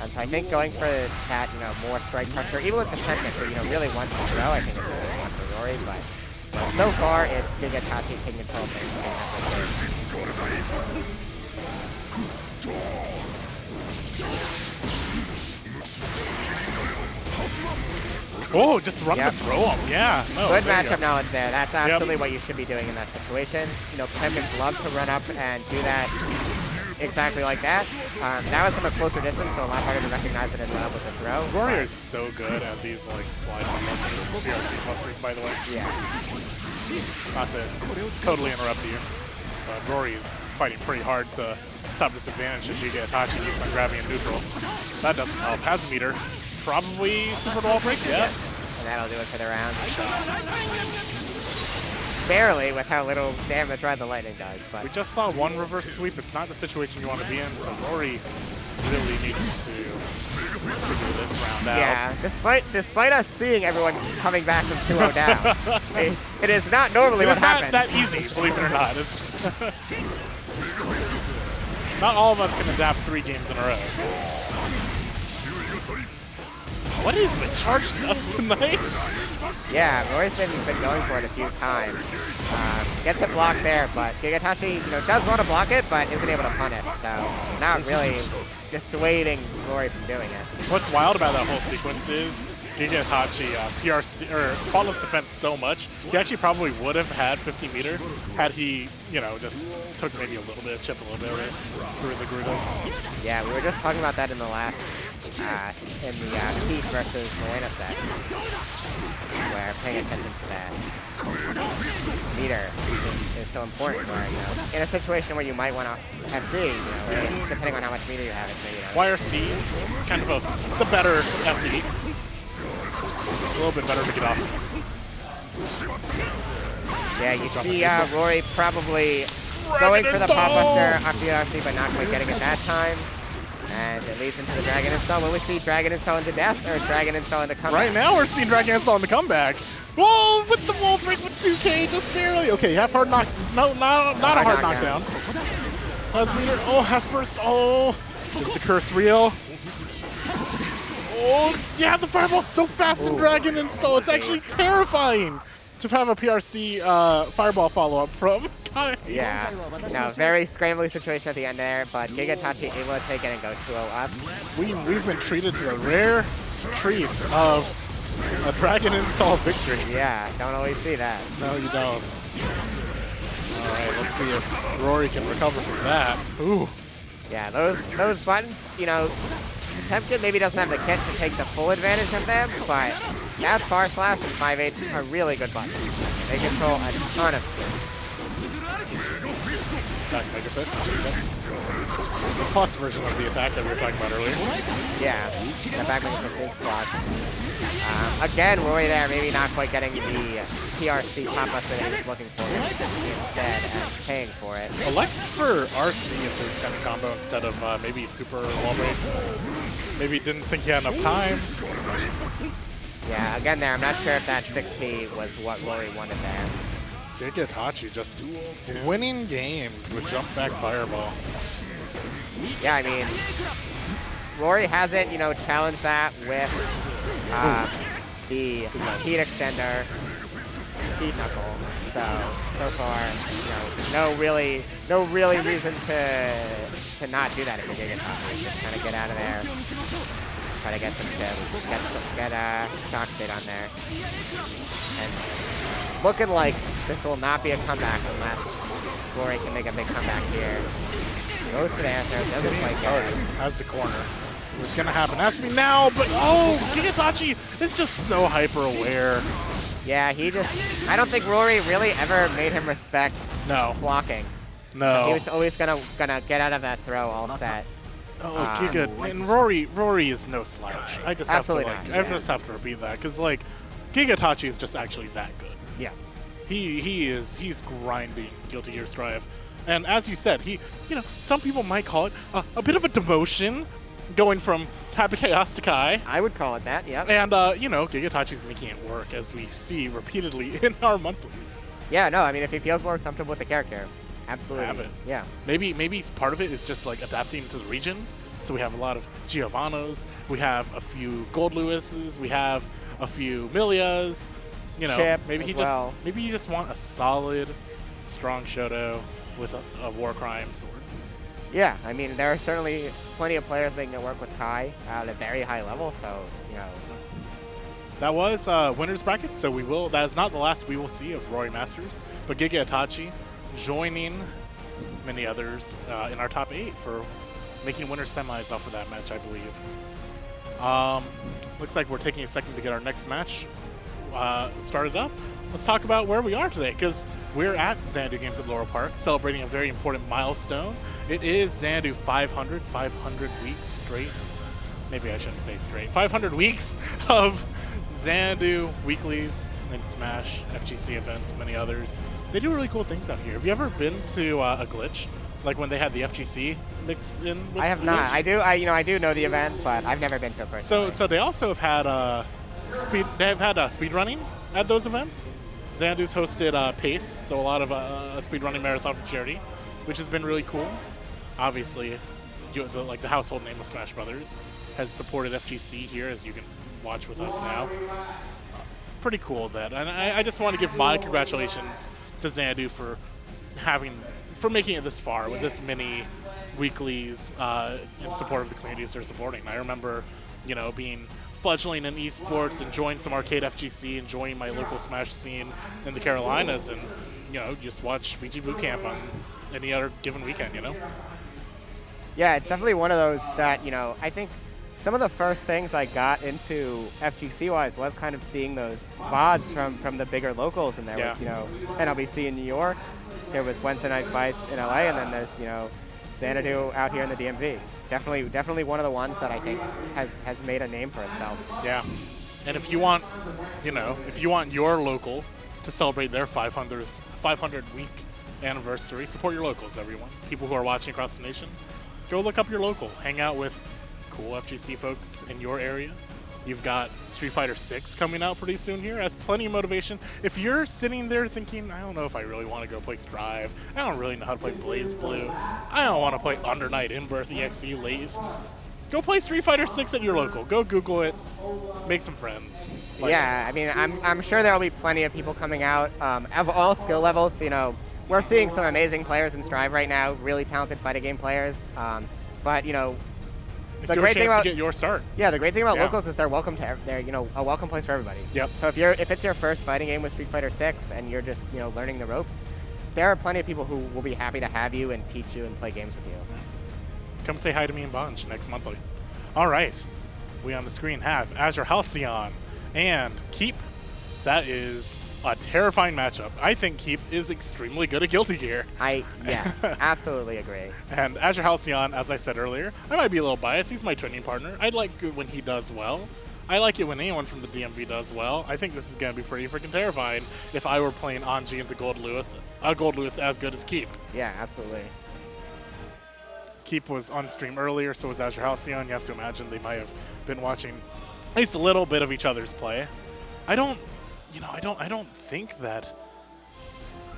And so I think going for that, more strike pressure, even with Potemkin, who, really wants to throw, I think is going to be smart for Rori. But so far, it's Gigaitachi taking control of things. Oh, just run the throw him. Yeah. No, Good there you matchup go. knowledge there. That's absolutely what you should be doing in that situation. Potemkins love to run up and do that exactly like that. That was from a closer distance, so a lot harder to recognize it as well with the throw. Rori is so good at these slide clusters, PRC clusters, by the way. Yeah. Not to totally interrupt you, but Rori is fighting pretty hard to stop this advantage that Gigaitachi keeps on grabbing in neutral. That doesn't help. Has a meter. Probably super wall break, yeah. And that'll do it for the round. Barely, with how little damage Ride the Lightning does. But we just saw one reverse sweep. It's not the situation you want to be in, so Rori really needs to figure this round out. Yeah, despite us seeing everyone coming back from 2-0 down, it is not normally what happens. It's not that easy, believe it or not. Not all of us can adapt 3 games in a row. What is the charge dust tonight? Yeah, Rori's been going for it a few times. Gets it blocked there, but Gigaitachi, does want to block it, but isn't able to punish. So not really dissuading Rori from doing it. What's wild about that whole sequence is Gigaitachi PRC or faultless defense so much. He actually probably would have had 50 meter had he, just took maybe a little bit of chip, a little bit of risk through the Gerudos. Yeah, we were just talking about that in the last, in the Heat versus Mawuena set, where paying attention to that meter is so important. Where in a situation where you might want to FD, depending on how much meter you have, it's YRC, kind of the better FD. A little bit better to get off. Yeah, you see Rori probably going for the pop buster on PRC, but not quite getting it that time. And it leads into the Dragon Install. Will we see Dragon Install into death or Dragon Install into comeback? Right now we're seeing Dragon Install into comeback. Whoa, with the wall break with 2K, just barely. Okay, half hard knock. No, not a hard knockdown. Has meter. Oh, has burst. Oh, is the curse real? Oh, yeah, the fireball's so fast in Dragon Install. It's actually terrifying to have a PRC fireball follow-up from Kai. Yeah, no, very scrambly situation at the end there, but Gigaitachi able to take it and go 2-0 up. We've been treated to a rare treat of a Dragon Install victory. Yeah, don't always see that. No, you don't. All right, let's see if Rori can recover from that. Ooh. Yeah, those buttons, Potemkin maybe doesn't have the kit to take the full advantage of them, but that Far Slash and 5H are really good buttons. They control a ton of skills. Back Mega Fist. The plus version of the attack that we were talking about earlier. Yeah, the back Mega Fist is plus. Again, Rori there, maybe not quite getting the PRC pop buster that he was looking for instead and paying for it. Elects for RC into this kind of combo instead of maybe super wall break. Maybe didn't think he had enough time. Yeah, again there, I'm not sure if that 6P was what Rori wanted there. Gigaitachi just winning games with jump back fireball. Yeah, I mean, Rori hasn't, challenged that with the heat extender, heat knuckle. So far, no really reason to not do that if you're Gigaitachi. Just kind of get out of there Try to get some chip. Get Shock State on there. And looking like this will not be a comeback unless Rori can make a big comeback here. Goes for the answer. Doesn't quite get it. Has the corner. What's going to happen? Ask me now, but oh, Gigaitachi is just so hyper aware. Yeah, he just... I don't think Rori really ever made him respect blocking. No. So he was always gonna get out of that throw all set. Oh, Giga, and Rori is no slouch. I just have to just have to repeat that because like Gigaitachi is just actually that good. Yeah. He's grinding Guilty Gear Strive, and as you said, some people might call it a bit of a demotion, going from Happy Chaos to Kai. I would call it that. Yeah. And Gigaitachi's making it work as we see repeatedly in our monthlies. Yeah. No, I mean if he feels more comfortable with the character. Absolutely. Have it. Yeah. Maybe part of it is just like adapting to the region. So we have a lot of Giovannas, we have a few Goldlewises, we have a few Milias. Chip maybe you just want a solid, strong Shoto with a war crime sword. Yeah, I mean there are certainly plenty of players making it work with Kai at a very high level. So That was winners bracket. So that is not the last we will see of Rori Masters, but Gigaitachi joining many others in our top 8 for making winner semis off of that match, I believe. Looks like we're taking a second to get our next match started up. Let's talk about where we are today, because we're at Xanadu Games at Laurel Park, celebrating a very important milestone. It is Xanadu 500 weeks straight. Maybe I shouldn't say straight. 500 weeks of Xanadu weeklies and Smash, FGC events, many others. They do really cool things out here. Have you ever been to a glitch, like when they had the FGC mixed in with I have not. I do know the event, but I've never been to it personally. So they also have had speed running at those events. Xanadu's hosted Pace, so a lot of a speed running marathon for charity, which has been really cool. Obviously, the household name of Smash Brothers has supported FGC here, as you can watch with us now. It's pretty cool that, and I just want to give my congratulations to Xanadu for making it this far with this many weeklies in support of the communities they're supporting. I remember, being fledgling in esports, enjoying some arcade FGC, enjoying my local Smash scene in the Carolinas, and just watch VGBootCamp on any other given weekend. Yeah, it's definitely one of those that I think some of the first things I got into FGC-wise was kind of seeing those VODs from the bigger locals, and there was NLBC in New York, there was Wednesday Night Fights in LA, and then there's Xanadu out here in the DMV. Definitely one of the ones that I think has made a name for itself. Yeah, and if you want your local to celebrate their 500 week anniversary, support your locals, everyone. People who are watching across the nation, go look up your local, hang out with cool FGC folks in your area. You've got Street Fighter 6 coming out pretty soon here. Has plenty of motivation. If you're sitting there thinking, I don't know if I really want to go play Strive, I don't really know how to play Blaze Blue, I don't want to play Under Night In-Birth EXE late, go play Street Fighter 6 at your local. Go Google it, make some friends. Yeah, I mean, I'm sure there'll be plenty of people coming out of all skill levels. We're seeing some amazing players in Strive right now, really talented fighting game players. But it's the your great chance thing about, to get your start. Yeah, the great thing about locals is they're welcome to. They're a welcome place for everybody. Yep. So if it's your first fighting game with Street Fighter 6 and you're just learning the ropes, there are plenty of people who will be happy to have you and teach you and play games with you. Come say hi to me in Bunch next monthly. All right, we on the screen have AzureHalcyon and Keep. That is a terrifying matchup. I think Keep is extremely good at Guilty Gear. Absolutely agree. And AzureHalcyon, as I said earlier, I might be a little biased. He's my training partner. I like it when he does well. I like it when anyone from the DMV does well. I think this is going to be pretty freaking terrifying if I were playing Anji into Goldlewis as good as Keep. Yeah, absolutely. Keep was on stream earlier, so was AzureHalcyon. You have to imagine they might have been watching at least a little bit of each other's play. I don't think that,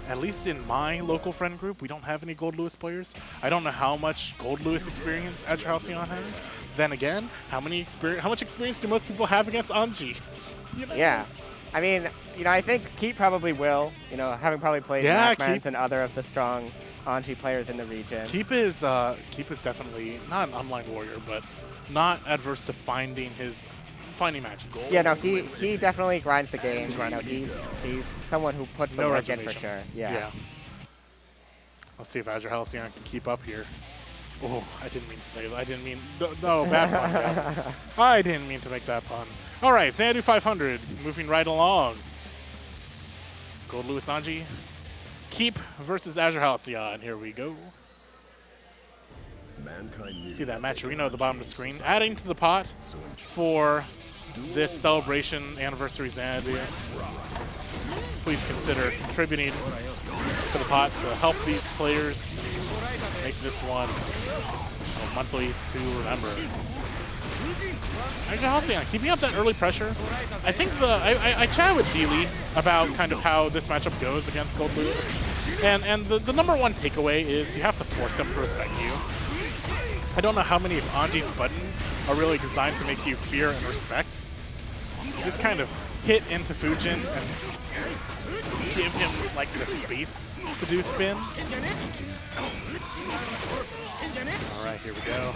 at least in my local friend group, we don't have any Goldlewis players. I don't know how much Goldlewis experience AzureHalcyon has. Then again, how much experience do most people have against Anji? Yeah. I mean, I think Keep probably will, having probably played Macmans and other of the strong Anji players in the region. Keep is definitely not an online warrior, but not adverse to finding matches. Yeah, no, he definitely grinds the game. You know, he's someone who puts the work in for sure. Yeah. Let's see if AzureHalcyon can keep up here. Oh, I didn't mean to say that. I didn't mean... No, bad pun. Bad. I didn't mean to make that pun. All right, Xanadu 500, moving right along. Goldlewis Anji. Keep versus AzureHalcyon. Here we go. See that Maturino at the bottom of the screen. Adding to the pot for this celebration anniversary Xanadu. Please consider contributing to the pot to help these players make this one a monthly to remember. AzureHalcyon keeping up that early pressure. I think I chatted with D-Lee about kind of how this matchup goes against Goldlewis. And the number one takeaway is you have to force him to respect you. I don't know how many of Anji's buttons are really designed to make you fear and respect. Just kind of hit into Fujin and give him like the space to do spin. All right, here we go.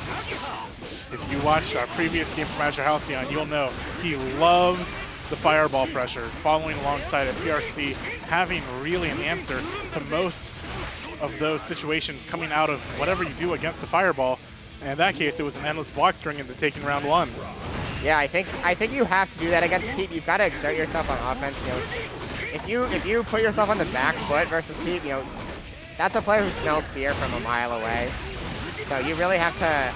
If you watched our previous game from AzureHalcyon, you'll know he loves the fireball pressure, following alongside a PRC, having really an answer to most of those situations coming out of whatever you do against the fireball. And in that case, it was an endless block string into taking round one. Yeah, I think you have to do that against Keep. You've got to exert yourself on offense. You know, if you put yourself on the back foot versus Keep, you know, that's a player who smells fear from a mile away. So you really have to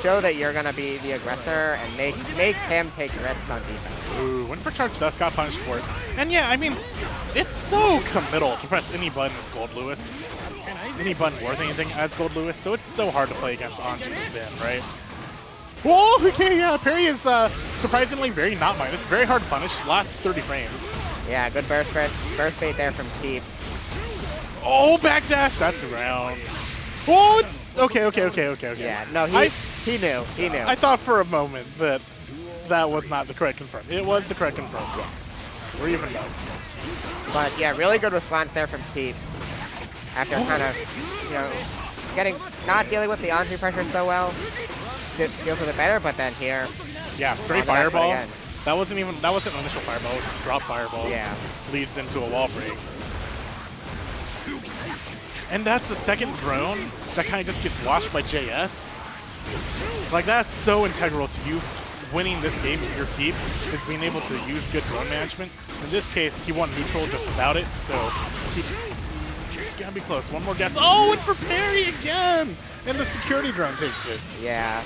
show that you're going to be the aggressor and make him take risks on defense. Ooh, went for charge dust, got punished for it. And yeah, I mean, it's so committal to press any button as Goldlewis. Any button worth anything as Goldlewis, so it's so hard to play against Anji's spin, right? Whoa, okay, yeah, parry is surprisingly very not minus. Very hard to punish, last 30 frames. Yeah, good burst bait there from Keep. Oh, backdash, that's around. Oh, it's okay. Yeah, no, he knew. I thought for a moment that that was not the correct confirm. It was the correct confirm. Yeah. We're even though. But yeah, really good response there from Keep. After kind of, you know, not dealing with the Anji pressure so well, feels a bit better, but then here. Yeah, straight fireball. That wasn't an initial fireball, it was drop fireball. Yeah. Leads into a wall break. And that's the second drone that kind of just gets washed by JS. Like, that's so integral to you winning this game with your Keep, is being able to use good drone management. In this case, he won neutral just without it, so it's gotta be close. One more guess. Oh, and for parry again! And the security drone takes it. Yeah.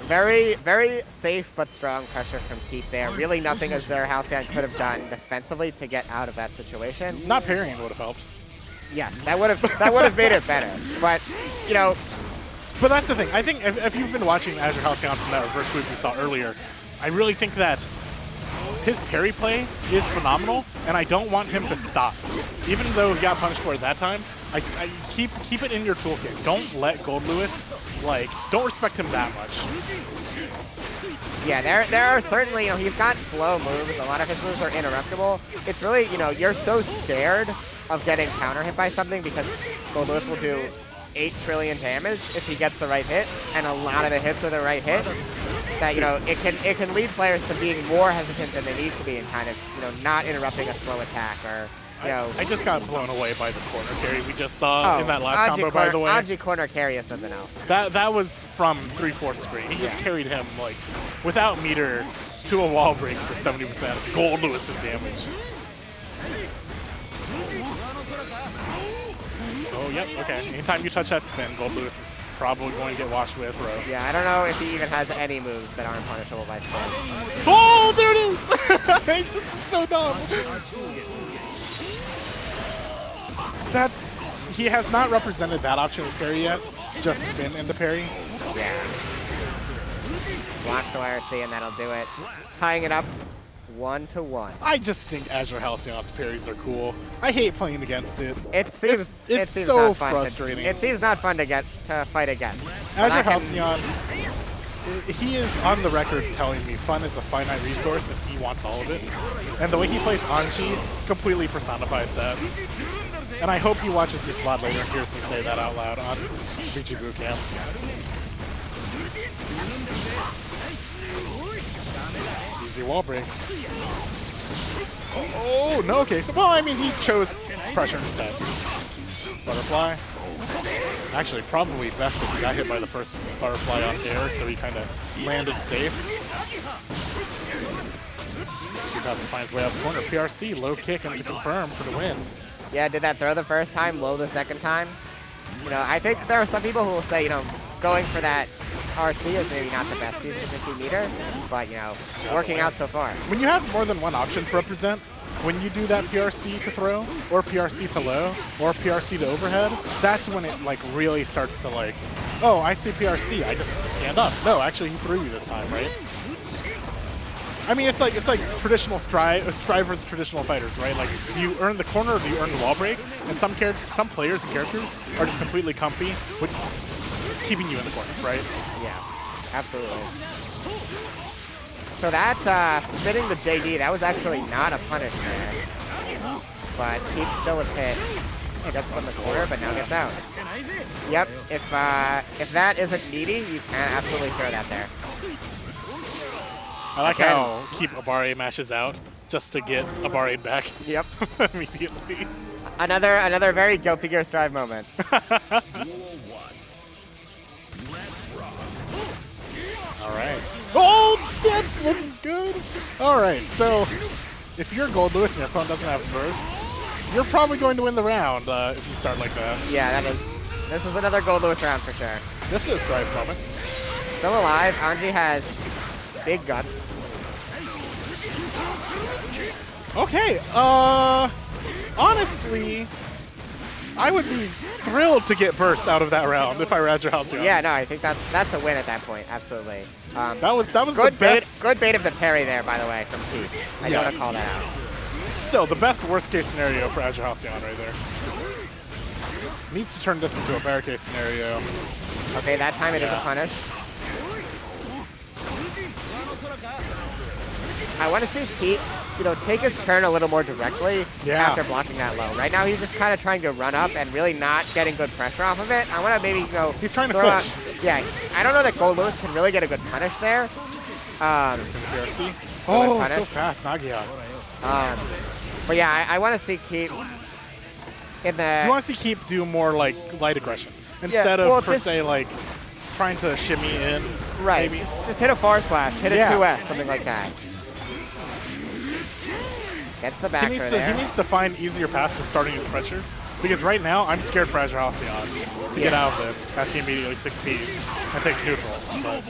Very, very safe but strong pressure from Keep there. Really nothing AzureHalcyon could have done defensively to get out of that situation. Not parrying would have helped. Yes, that would have made it better. But, you know. But that's the thing. I think if you've been watching AzureHalcyon from that reverse sweep we saw earlier, I really think that his parry play is phenomenal, and I don't want him to stop. Even though he got punished for it that time, I keep it in your toolkit. Don't let Goldlewis, don't respect him that much. Yeah, there are certainly, you know, he's got slow moves. A lot of his moves are interruptible. It's really, you know, you're so scared of getting counter hit by something because Goldlewis will do 8 trillion damage if he gets the right hit, and a lot of the hits are the right hit. That, you know, it can lead players to being more hesitant than they need to be and kind of, you know, not interrupting a slow attack or, you know. I just got blown away by the corner carry we just saw in that last combo, by the way. Anji corner carry is something else. That was from 3/4 screen. He just carried him, like, without meter to a wall break for 70% of Goldlewis's damage. Oh, yep, okay. Anytime you touch that spin, Goldlewis is probably going to get washed with a throw. Yeah, I don't know if he even has any moves that aren't punishable by spin. Oh, there it is! It's just so dumb. He has not represented that option with parry yet, just spin into parry. Yeah. Blocks the YRC and that'll do it. Tying it up 1-1. I just think AzureHalcyon's parries are cool. I hate playing against it. It seems so frustrating. It seems not fun to fight against. AzureHalcyon, he is on the record telling me fun is a finite resource and he wants all of it. And the way he plays Anji completely personifies that. And I hope he watches this VOD later and hears me say that out loud on VGBootCamp. Easy wall break. Oh, no, okay. So, well, I mean, he chose pressure instead. Butterfly. Actually, probably best if he got hit by the first butterfly on air, so he kind of landed safe. Gigaitachi finds way out the corner. PRC, low kick, and to confirm for the win. Yeah, did that throw the first time, low the second time. You know, I think there are some people who will say, you know, going for that RC is maybe not the best piece of 50 meter, but, you know, working out so far. When you have more than one option to represent, when you do that PRC to throw, or PRC to low, or PRC to overhead, that's when it like really starts to like, oh, I see PRC, I just stand up. No, actually he threw you this time, right? I mean, it's like traditional strive versus traditional fighters, right? Like, do you earn the corner or do you earn the wall break? And some players and characters are just completely comfy with keeping you in the corner, right? Yeah, absolutely. So that spinning the JD, that was actually not a punish there. But Keep still was hit. Gets put in the corner, but now gets out. Yep, if that isn't needy, you can absolutely throw that there. I like how Keep Abare mashes out just to get Abare back. Yep. Immediately. Another very Guilty Gear Strive moment. All right. Oh, that wasn't good. All right, so if you're Goldlewis and your opponent doesn't have burst, you're probably going to win the round if you start like that. Yeah, this is another Goldlewis round for sure. This is a Strive moment. Still alive. Anji has big guts. Okay, honestly, I would be thrilled to get burst out of that round if I were AzureHalcyon. Yeah, no, I think that's a win at that point. Absolutely. That was good the best. Good bait of the parry there, by the way, from Keith. I do want to call that out. Still, the best worst case scenario for AzureHalcyon right there. Needs to turn this into a bear case scenario. Okay, that time it is a punish. I want to see Pete, you know, take his turn a little more directly after blocking that low. Right now, he's just kind of trying to run up and really not getting good pressure off of it. I want to maybe, you know, he's trying to fish. Yeah, I don't know that Goldlewis can really get a good punish there. Oh, so fast, Nagia. But yeah, I want to see Keep in the. You want to see Keep do more like light aggression instead of per se like trying to shimmy in. Right. Maybe. Just hit a far slash, hit a 2S, something like that. Gets the back he needs to find easier paths to starting his pressure. Because right now, I'm scared for AzureHalcyon to get out of this as he immediately 6Ps and takes neutral. But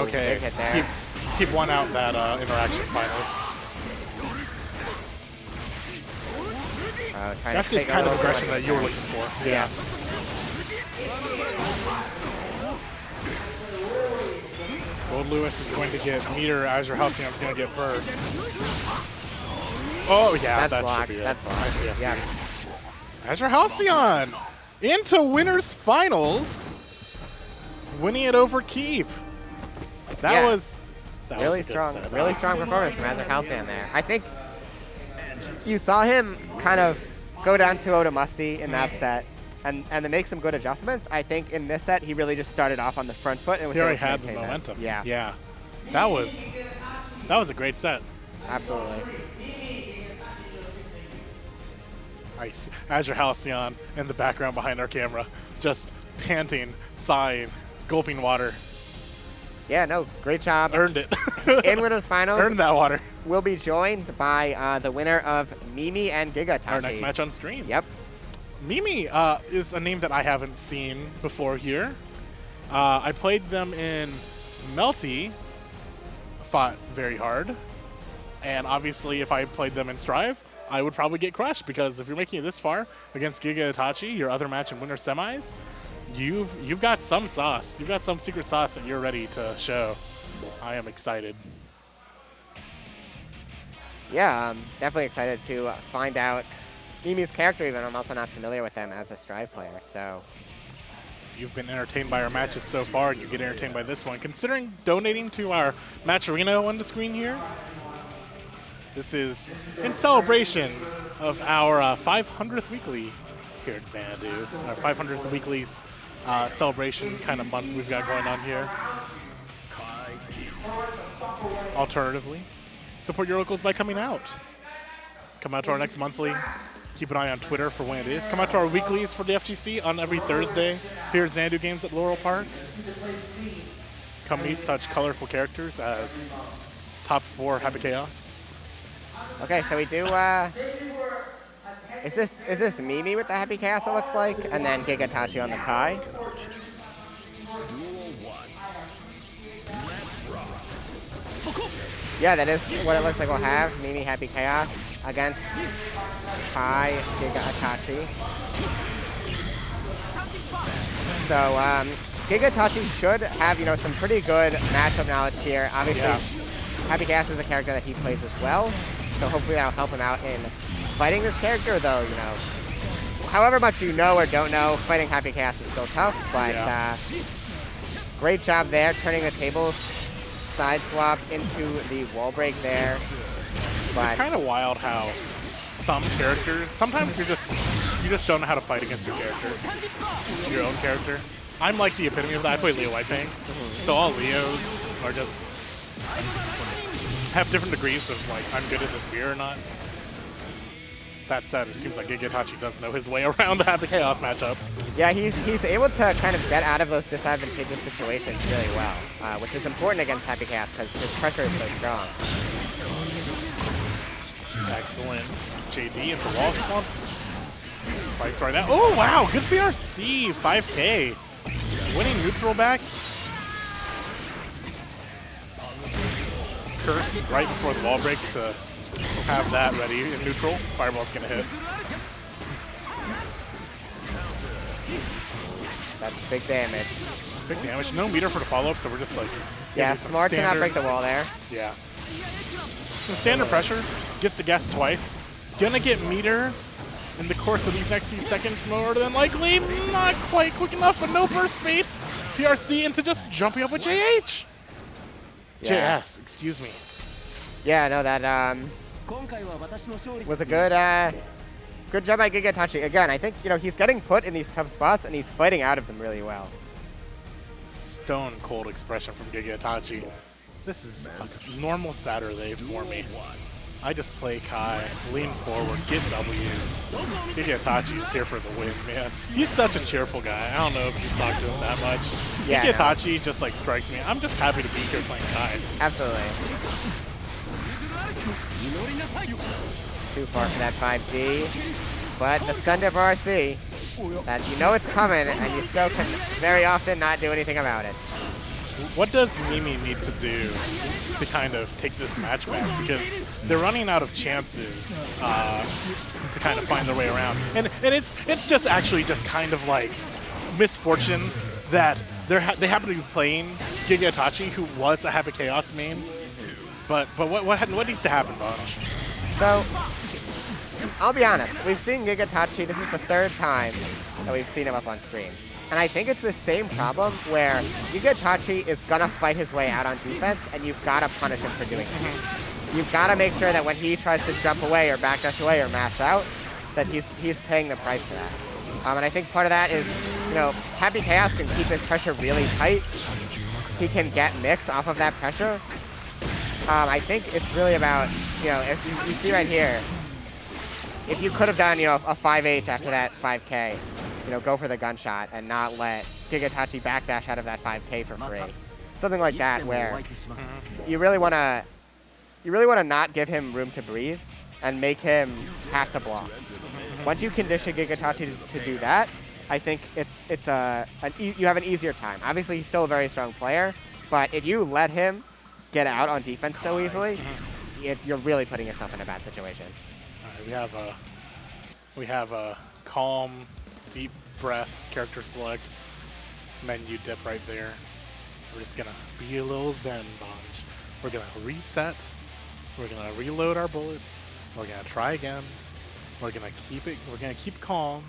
okay, keep one out that interaction finally. That's the kind of aggression that you were looking for. Yeah. Goldlewis is going to get meter, AzureHalcyon is going to get burst. Oh, yeah, that should be it. That's blocked. Yeah. AzureHalcyon into winners finals, winning it over Keep. That was really strong. Really strong performance from AzureHalcyon there. I think you saw him kind of go down 2-0 to Musty in that set, and to make some good adjustments. I think in this set he really just started off on the front foot and was able to had the maintain momentum. That. Yeah. That was a great set. Absolutely. Nice. AzureHalcyon in the background behind our camera, just panting, sighing, gulping water. Yeah, no, great job. Earned it. In winners finals, earned that water. We'll be joined by the winner of Mimi and Gigaitachi. Our next match on stream. Yep. Mimi is a name that I haven't seen before here. I played them in Melty, fought very hard, and obviously if I played them in Strive, I would probably get crushed because if you're making it this far against Gigaitachi, your other match in winner semis, you've got some sauce. You've got some secret sauce that you're ready to show. I am excited. Yeah, I'm definitely excited to find out Mimi's character, even. I'm also not familiar with them as a Strive player, so. If you've been entertained by our matches so far and you get entertained by this one, considering donating to our match arena on the screen here, this is in celebration of our 500th weekly here at Xanadu. Our 500th weekly celebration kind of month we've got going on here. Alternatively, support your locals by coming out. Come out to our next monthly. Keep an eye on Twitter for when it is. Come out to our weeklies for the FGC on every Thursday here at Xanadu Games at Laurel Park. Come meet such colorful characters as Top 4 Happy Chaos. Okay, so we do. Is this Mimi with the Happy Chaos? It looks like, and then Gigaitachi on the Kai. Duel 1. Let's rock. Yeah, that is what it looks like we'll have. Mimi Happy Chaos against Kai Gigaitachi. So Gigaitachi should have, you know, some pretty good matchup knowledge here. Obviously, Happy Chaos is a character that he plays as well, so hopefully that'll help him out in fighting this character, though, you know, however much you know or don't know, fighting Happy Chaos is still tough, but great job there, turning the tables, side swap into the wall break there. But it's kind of wild how some characters, sometimes you just don't know how to fight against your character, your own character. I'm like the epitome of that. I play Leo, I think. So all Leos are just have different degrees of like, I'm good at this beer or not. That said, it seems like Gigaitachi does know his way around the Happy Chaos matchup. Yeah, he's able to kind of get out of those disadvantageous situations really well, which is important against Happy Chaos because his pressure is so strong. Excellent. JD into wall slump. Fights right now. Oh, wow. Good BRC. 5K. Winning neutral back. Curse right before the wall break to have that ready in neutral. Fireball's going to hit. That's big damage. Big damage. No meter for the follow-up, so we're just like... Yeah, smart to not break the wall there. Yeah. Some standard pressure. Gets to guess twice. Gonna get meter in the course of these next few seconds, more than likely. Not quite quick enough, but no burst speed. PRC into just jumping up with JH. Yeah. JS, excuse me. Yeah, no, that was a good good job by Gigaitachi. Again, I think, you know, he's getting put in these tough spots and he's fighting out of them really well. Stone cold expression from Gigaitachi. This is a normal Saturday for me. I just play Kai, lean forward, get W's. Gigaitachi is here for the win, man. He's such a cheerful guy. I don't know if you've talked to him that much. Yeah, Gigaitachi just like strikes me. I'm just happy to be here playing Kai. Absolutely. Too far for that 5D, but the stun dip RC, that you know it's coming and you still can very often not do anything about it. What does Mimi need to do to kind of take this match back? Because they're running out of chances to kind of find their way around. And it's just actually just kind of like misfortune that they happen to be playing Gigaitachi, who was a Happy Chaos main. But what needs to happen, Bunch? So, I'll be honest, we've seen Gigaitachi, this is the third time that we've seen him up on stream. And I think it's the same problem where Gigaitachi is gonna fight his way out on defense and you've gotta punish him for doing it. You've gotta make sure that when he tries to jump away or backdash away or mash out, that he's paying the price for that. And I think part of that is, you know, Happy Chaos can keep his pressure really tight. He can get mix off of that pressure. I think it's really about, you know, as you see right here, if you could have done, you know, a 5H after that 5K, you know, go for the gunshot and not let Gigaitachi backdash out of that 5K for free. Something like that where you really want to not give him room to breathe and make him have to block. Once you condition Gigaitachi to do that, I think you have an easier time. Obviously, he's still a very strong player, but if you let him get out on defense so easily, you're really putting yourself in a bad situation. All right, we have a calm, deep breath, character select, menu dip right there. We're just gonna be a little zen bunch. We're gonna reset. We're gonna reload our bullets. We're gonna try again. We're gonna keep calm.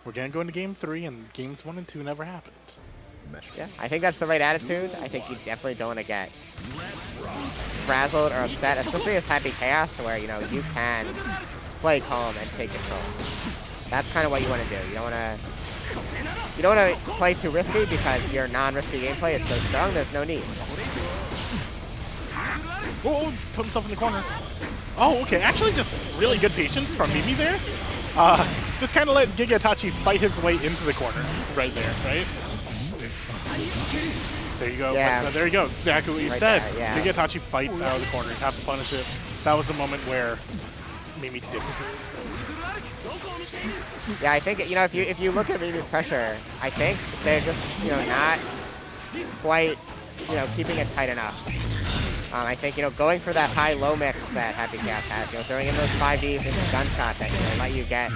We're gonna go into game 3, and games 1 and 2 never happened. Yeah, I think that's the right attitude. I think you definitely don't want to get frazzled or upset, especially as Happy Chaos, where, you know, you can play calm and take control. That's kind of what you want to do. You don't want to play too risky because your non-risky gameplay is so strong. There's no need. Oh, put himself in the corner. Oh, okay. Actually, just really good patience from Mimi there. Just kind of let Gigaitachi fight his way into the corner right there, right? There you go. Yeah. There you go. Exactly what you Right said. there, yeah. Gigaitachi fights out of the corner. You have to punish it. That was the moment where Mimi didn't. Yeah, I think, if you look at Mimi's pressure, I think they're just, not quite, keeping it tight enough. I think, going for that high-low mix that Happy Chaos has, throwing in those 5Ds into gunshot that, let you get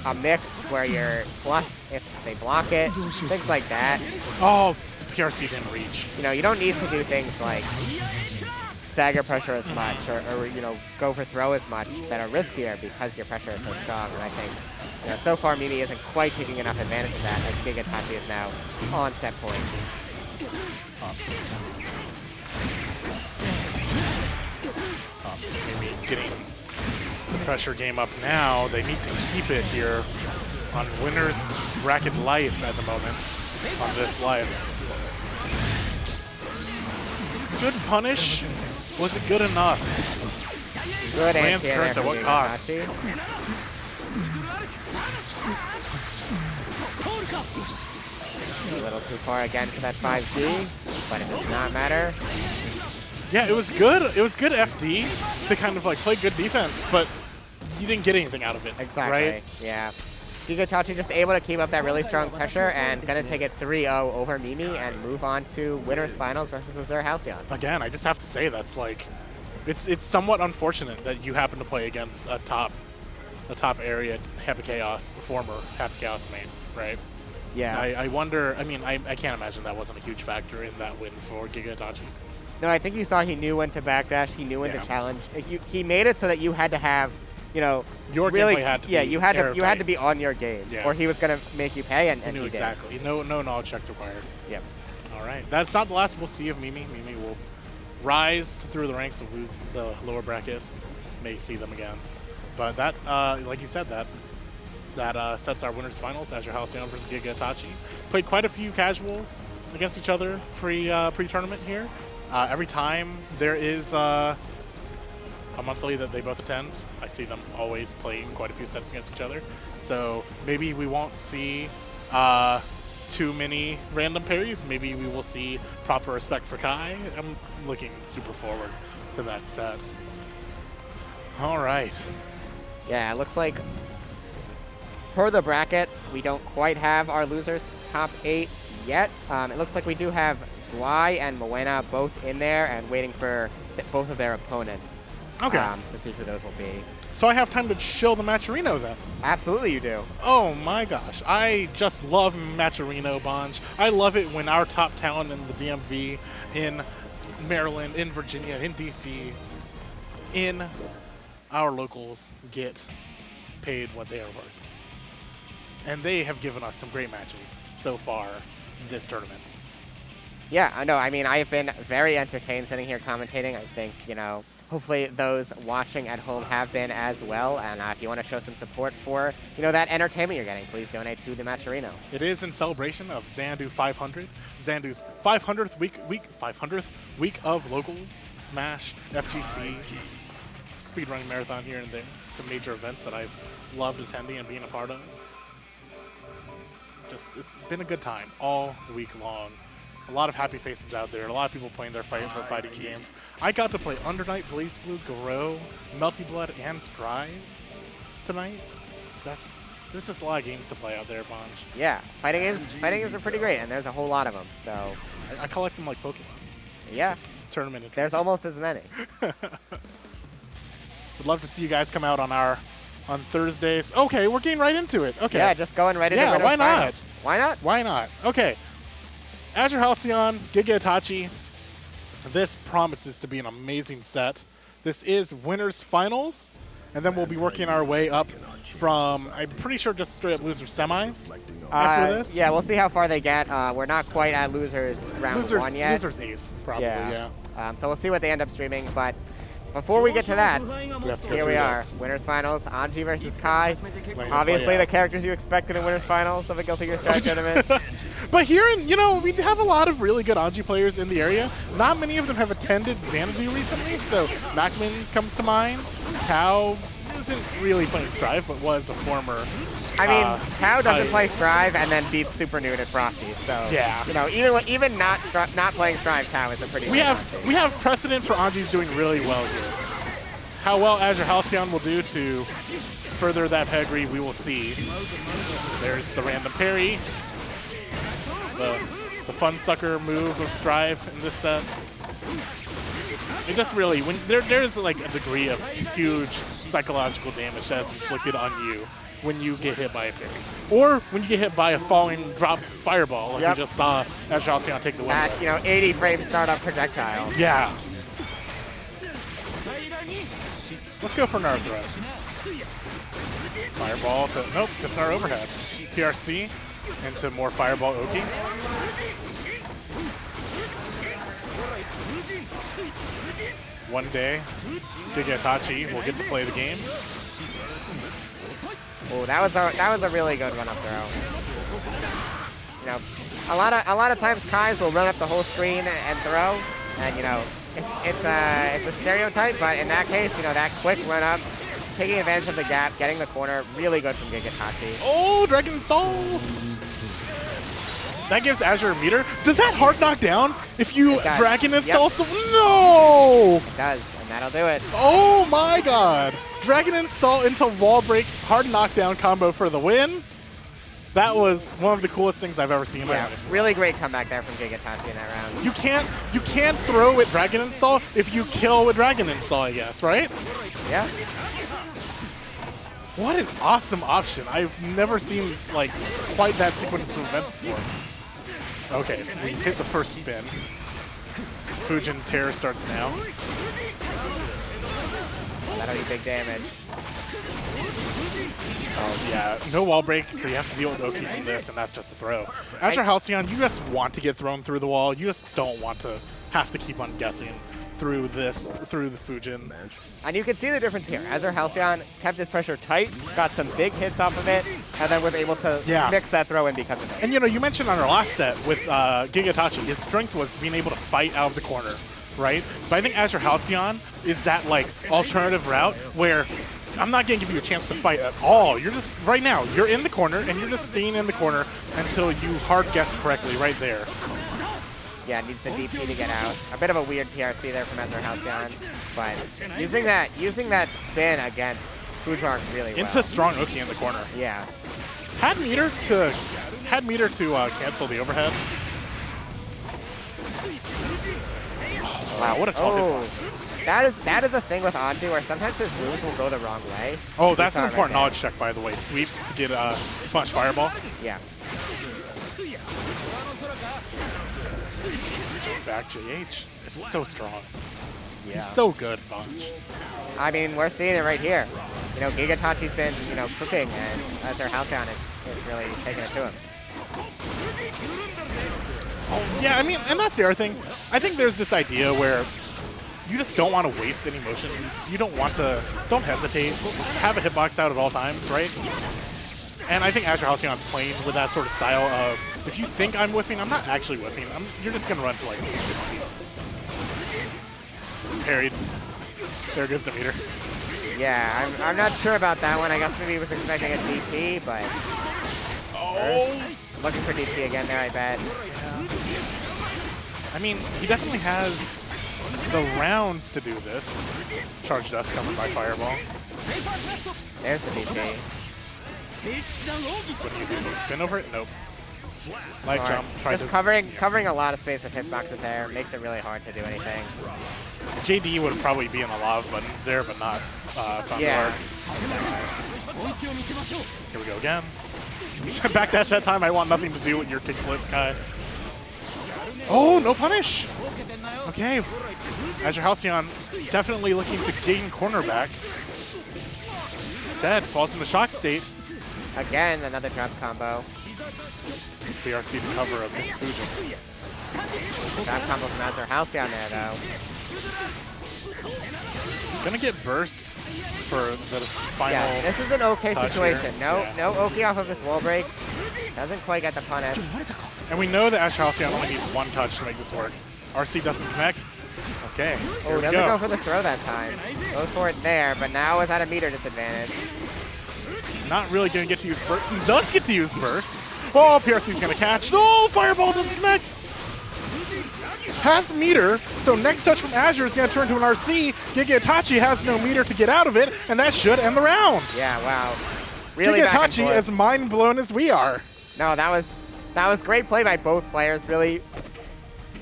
a mix where you're plus if they block it, things like that. Oh, the PRC didn't reach. You don't need to do things like stagger pressure as much or go for throw as much that are riskier because your pressure is so strong. And I think, so far Mimi isn't quite taking enough advantage of that as Gigaitachi is now on set point. Mimi getting the pressure game up now. They need to keep it here on winner's bracket life at the moment on this life. Good punish. Was it good enough? Good Land's anti-air curse from at what cost? Gigaitachi. A little too far again for that 5G, but it does not matter. Yeah, it was good. It was good FD to kind of like play good defense, but you didn't get anything out of it. Exactly. Right? Yeah. Gigaitachi just able to keep up that really strong pressure and gonna take it 3-0 over Mimi and move on to winners finals versus AzureHalcyon. Again, I just have to say that's like, it's somewhat unfortunate that you happen to play against a top area Happy Chaos, former Happy Chaos main, right? Yeah. I wonder. I mean, I can't imagine that wasn't a huge factor in that win for Gigaitachi. No, I think you saw he knew when to backdash. He knew when to challenge. He made it so that you had to have, your really, gameplay had to yeah, be you had to be on your game, Yeah. or he was gonna make you pay, and I knew he exactly. No knowledge checks required. did. Yep. All right, that's not the last we'll see of Mimi. Mimi will rise through the ranks of the lower bracket. May see them again, but that, like you said, that sets our winners finals. AzureHalcyon versus Gigaitachi. Played quite a few casuals against each other pre-tournament here. Every time there is a monthly that they both attend, I see them always playing quite a few sets against each other. So maybe we won't see too many random parries. Maybe we will see proper respect for Kai. I'm looking super forward to that set. All right. Yeah, it looks like per the bracket, we don't quite have our losers top 8 yet. It looks like we do have Zwei and Mawuena both in there and waiting for both of their opponents. Okay. To see who those will be. So I have time to chill the Matcherino then. Absolutely you do. Oh my gosh, I just love Matcherino, Bonj. I love it when our top talent in the DMV, in Maryland, in Virginia, in DC, in our locals get paid what they are worth. And they have given us some great matches so far this tournament. Yeah, I know. I mean, I have been very entertained sitting here commentating. I think, hopefully those watching at home have been as well. And if you want to show some support for, that entertainment you're getting, please donate to the Matcherino. It is in celebration of Xanadu 500, Xanadu's 500th week of locals, Smash, FGC, speedrunning marathon here and there. Some major events that I've loved attending and being a part of. It's been a good time all week long. A lot of happy faces out there. A lot of people playing their fighting games. I got to play Undernight, Blaze Blue, Garou, Melty Blood, and Strive tonight. There's just a lot of games to play out there, Bonj. Yeah, fighting games are pretty great, and there's a whole lot of them. So I collect them like Pokemon. Yeah, just tournament interest. There's almost as many. Would love to see you guys come out on Thursdays. Okay, we're getting right into it. Okay. Yeah, just going right into winners why not? finals. Why not? Why not? Okay. AzureHalcyon, Gigaitachi. This promises to be an amazing set. This is winners finals, and then we'll be working our way up from, I'm pretty sure, just straight up losers semis after this. Yeah, we'll see how far they get. We're not quite at losers round 1 yet. Losers A's, probably, yeah. So we'll see what they end up streaming, but before we get to that, We have to go here through we are. this. Winners finals, Anji versus Kai. Playing Obviously, yeah. the characters you expected in winners finals of a Guilty Gear Strive tournament. But here, we have a lot of really good Anji players in the area. Not many of them have attended Xanadu recently, so Macmins comes to mind. Tao isn't really playing Strive, but was a former. I mean, Tao doesn't play Strive and then beats Super Noon at Frosty, so Yeah. Even not playing Strive, Tao is a pretty. We have precedent for Anji's doing really well here. How well AzureHalcyon will do to further that pedigree, we will see. There's the random parry, the fun sucker move of Strive in this set. It just really, when there's like a degree of huge psychological damage that's inflicted on you when you get hit by a parry, or when you get hit by a falling drop fireball, like we just saw AzureHalcyon take the win. At 80 frame startup projectile. Yeah. Let's go for an throw. Fireball to, nope, that's not our overhead. PRC into more fireball Oki. One day, Gigaitachi will get to play the game. Oh, that was a really good run up throw. A lot of times Kais will run up the whole screen and throw, and it's a stereotype, but in that case, that quick run up, taking advantage of the gap, getting the corner, really good from Gigaitachi. Oh, Dragon Install! That gives Azure a meter. Does that hard knock down if you Dragon Install? Yep. So no! It does, and that'll do it. Oh my god! Dragon Install into wall break, hard knockdown combo for the win. That was one of the coolest things I've ever seen in my life. Really great comeback there from Gigaitachi in that round. You can't throw with Dragon Install if you kill with Dragon Install, I guess, right? Yeah. What an awesome option. I've never seen like quite that sequence of events before. Okay, we hit the first spin. Fujin Terror starts now. That'll be big damage. Oh yeah, no wall break, so you have to deal with Oki from this, and that's just a throw. AzureHalcyon, you just want to get thrown through the wall. You just don't want to have to keep on guessing through the Fujin. And you can see the difference here. AzureHalcyon kept his pressure tight, got some big hits off of it, and then was able to mix that throw in because of it. And you mentioned on our last set with Gigaitachi, his strength was being able to fight out of the corner, right? But I think AzureHalcyon is that like alternative route where I'm not going to give you a chance to fight at all. You're just, right now, you're in the corner, and you're just staying in the corner until you hard guess correctly right there. Yeah, needs the DP to get out. A bit of a weird PRC there from AzureHalcyon, but using that spin against Fujark really well. Into strong Oki in the corner. Yeah. Had meter to cancel the overhead. Oh, wow, what a tall hit. That is a thing with Anji where sometimes his moves will go the wrong way. Oh, that's an important knowledge check, by the way. Sweep to get punch fireball. Yeah. Back JH. It's so strong. Yeah. He's so good, Bunch. I mean, we're seeing it right here. Gigaitachi's been, cooking, and AzureHalcyon is really taking it to him. Oh, yeah, I mean, and that's the other thing. I think there's this idea where you just don't want to waste any motions. You don't hesitate. Have a hitbox out at all times, right? And I think AzureHalcyon's playing with that sort of style of, if you think I'm whiffing, I'm not actually whiffing. You're just going to run to like 60. Parried. There goes the meter. Yeah, I'm not sure about that one. I guess maybe he was expecting a DP, but... Oh! Looking for DP again there, I bet. I mean, he definitely has the rounds to do this. Charge Dust coming by Fireball. There's the DP. What do you do? Spin over it? Nope. Light jump. Just covering a lot of space with hitboxes there makes it really hard to do anything. JD would probably be in a lot of buttons there, but not yeah. Here we go again. Backdash that time. I want nothing to do with your kickflip, Kai. Oh, no punish. Okay. AzureHalcyon definitely looking to gain cornerback. Instead, falls into shock state. Again, another drop combo. BRC to cover a missed Fujin. That combo from AzureHalcyon there, though. Gonna get burst for the final. Yeah, this is an okay touch situation. here. No Oki off of this wall break. Doesn't quite get the punish. And we know that AzureHalcyon only needs one touch to make this work. RC doesn't connect. Okay. Oh, doesn't go for the throw that time. Goes for it there, but now is at a meter disadvantage. Not really going to get to use burst. He does get to use burst. Oh, PRC's going to catch. No, Fireball doesn't connect. Has meter, so next touch from Azure is going to turn to an RC. Gigaitachi has no meter to get out of it, and that should end the round. Yeah, wow. Really Gigaitachi as mind blown as we are. No, that was great play by both players. Really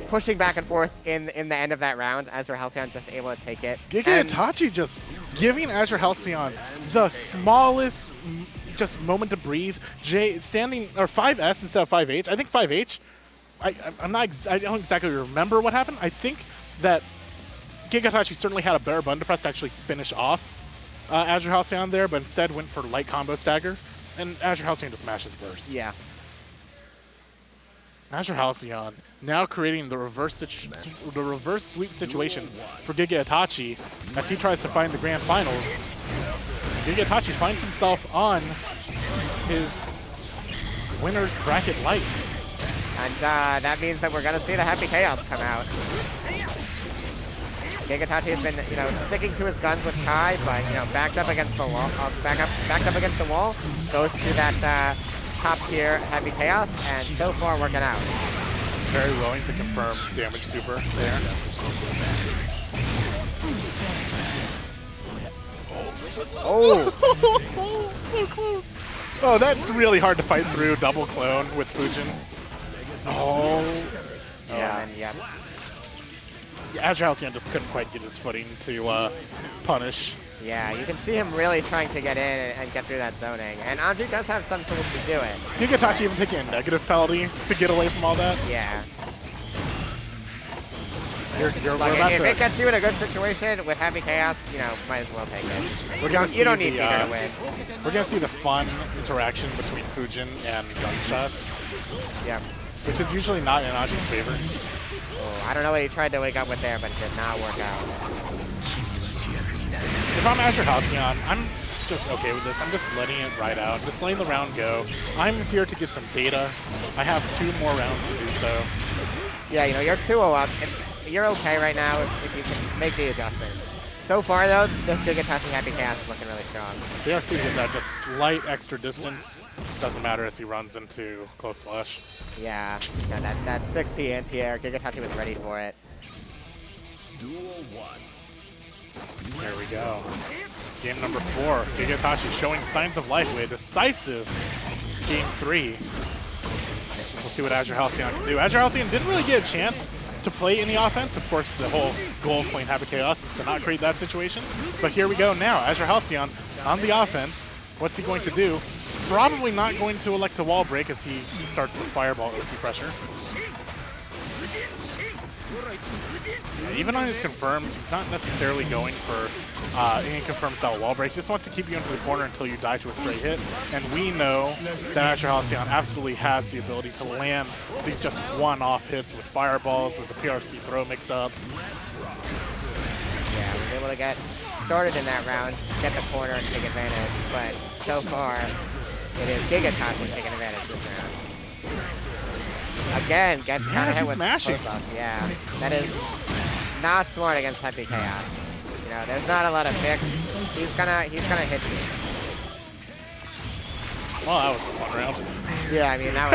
pushing back and forth in the end of that round. AzureHalcyon just able to take it. Gigaitachi just giving AzureHalcyon the smallest just moment to breathe. Standing or 5S instead of 5H. I think 5H. I don't exactly remember what happened. I think that Gigaitachi certainly had a better button to press to actually finish off AzureHalcyon there, but instead went for light combo stagger, and AzureHalcyon just mashes burst. Yeah. AzureHalcyon now creating the reverse sweep situation for Gigaitachi as he tries to find the grand finals. Gigaitachi finds himself on his winner's bracket life. And that means that we're going to see the Happy Chaos come out. Gigaitachi has been, sticking to his guns with Kai, but, backed up against the wall. Backed up against the wall, goes to that top tier Happy Chaos, and so far working out. Very willing to confirm damage super there. Oh! So close. Oh, that's really hard to fight through double clone with Fujin. Oh. Yeah, and yeah. AzureHalcyon just couldn't quite get his footing to punish. Yeah, you can see him really trying to get in and get through that zoning. And Anji does have some tools to do it. Gigaitachi even taking a negative penalty to get away from all that. Yeah. You're Like, about if to, it gets you in a good situation with Happy Chaos, might as well take it. You don't need meter to win. We're going to see the fun interaction between Fujin and Gunshots, Yeah. which is usually not in Anji's favor. Oh, I don't know what he tried to wake up with there, but it did not work out. If I'm AzureHalcyon, I'm just okay with this. I'm just letting it ride out, just letting the round go. I'm here to get some data. I have 2 more rounds to do so. Yeah, you're 2-0 up. You're okay right now if you can make the adjustment. So far, though, this Gigaitachi Happy Chaos is looking really strong. BRC with that just slight extra distance. Doesn't matter as he runs into close slash. Yeah, that 6P anti-air, Gigaitachi was ready for it. Duel 1. There we go. Game number 4. Gigaitachi showing signs of life with a decisive game 3. We'll see what AzureHalcyon can do. AzureHalcyon didn't really get a chance to play any offense. Of course, the whole goal of playing Happy Chaos is to not create that situation. But here we go now. AzureHalcyon on the offense. What's he going to do? Probably not going to elect a wall break as he starts the fireball OP pressure. Yeah, even on his confirms, he's not necessarily going for any confirmed style wall break. He just wants to keep you into the corner until you die to a straight hit. And we know that AzureHalcyon absolutely has the ability to land these just one-off hits with fireballs, with the PRC throw mix-up. Yeah, we were able to get started in that round, get the corner and take advantage, but so far, it is Gigaitachi taking advantage this round. Again, get kind of hit with close-up. Yeah, that is not smart against Happy Chaos. There's not a lot of picks. He's gonna hit you. Well, that was a fun round. Yeah, I mean that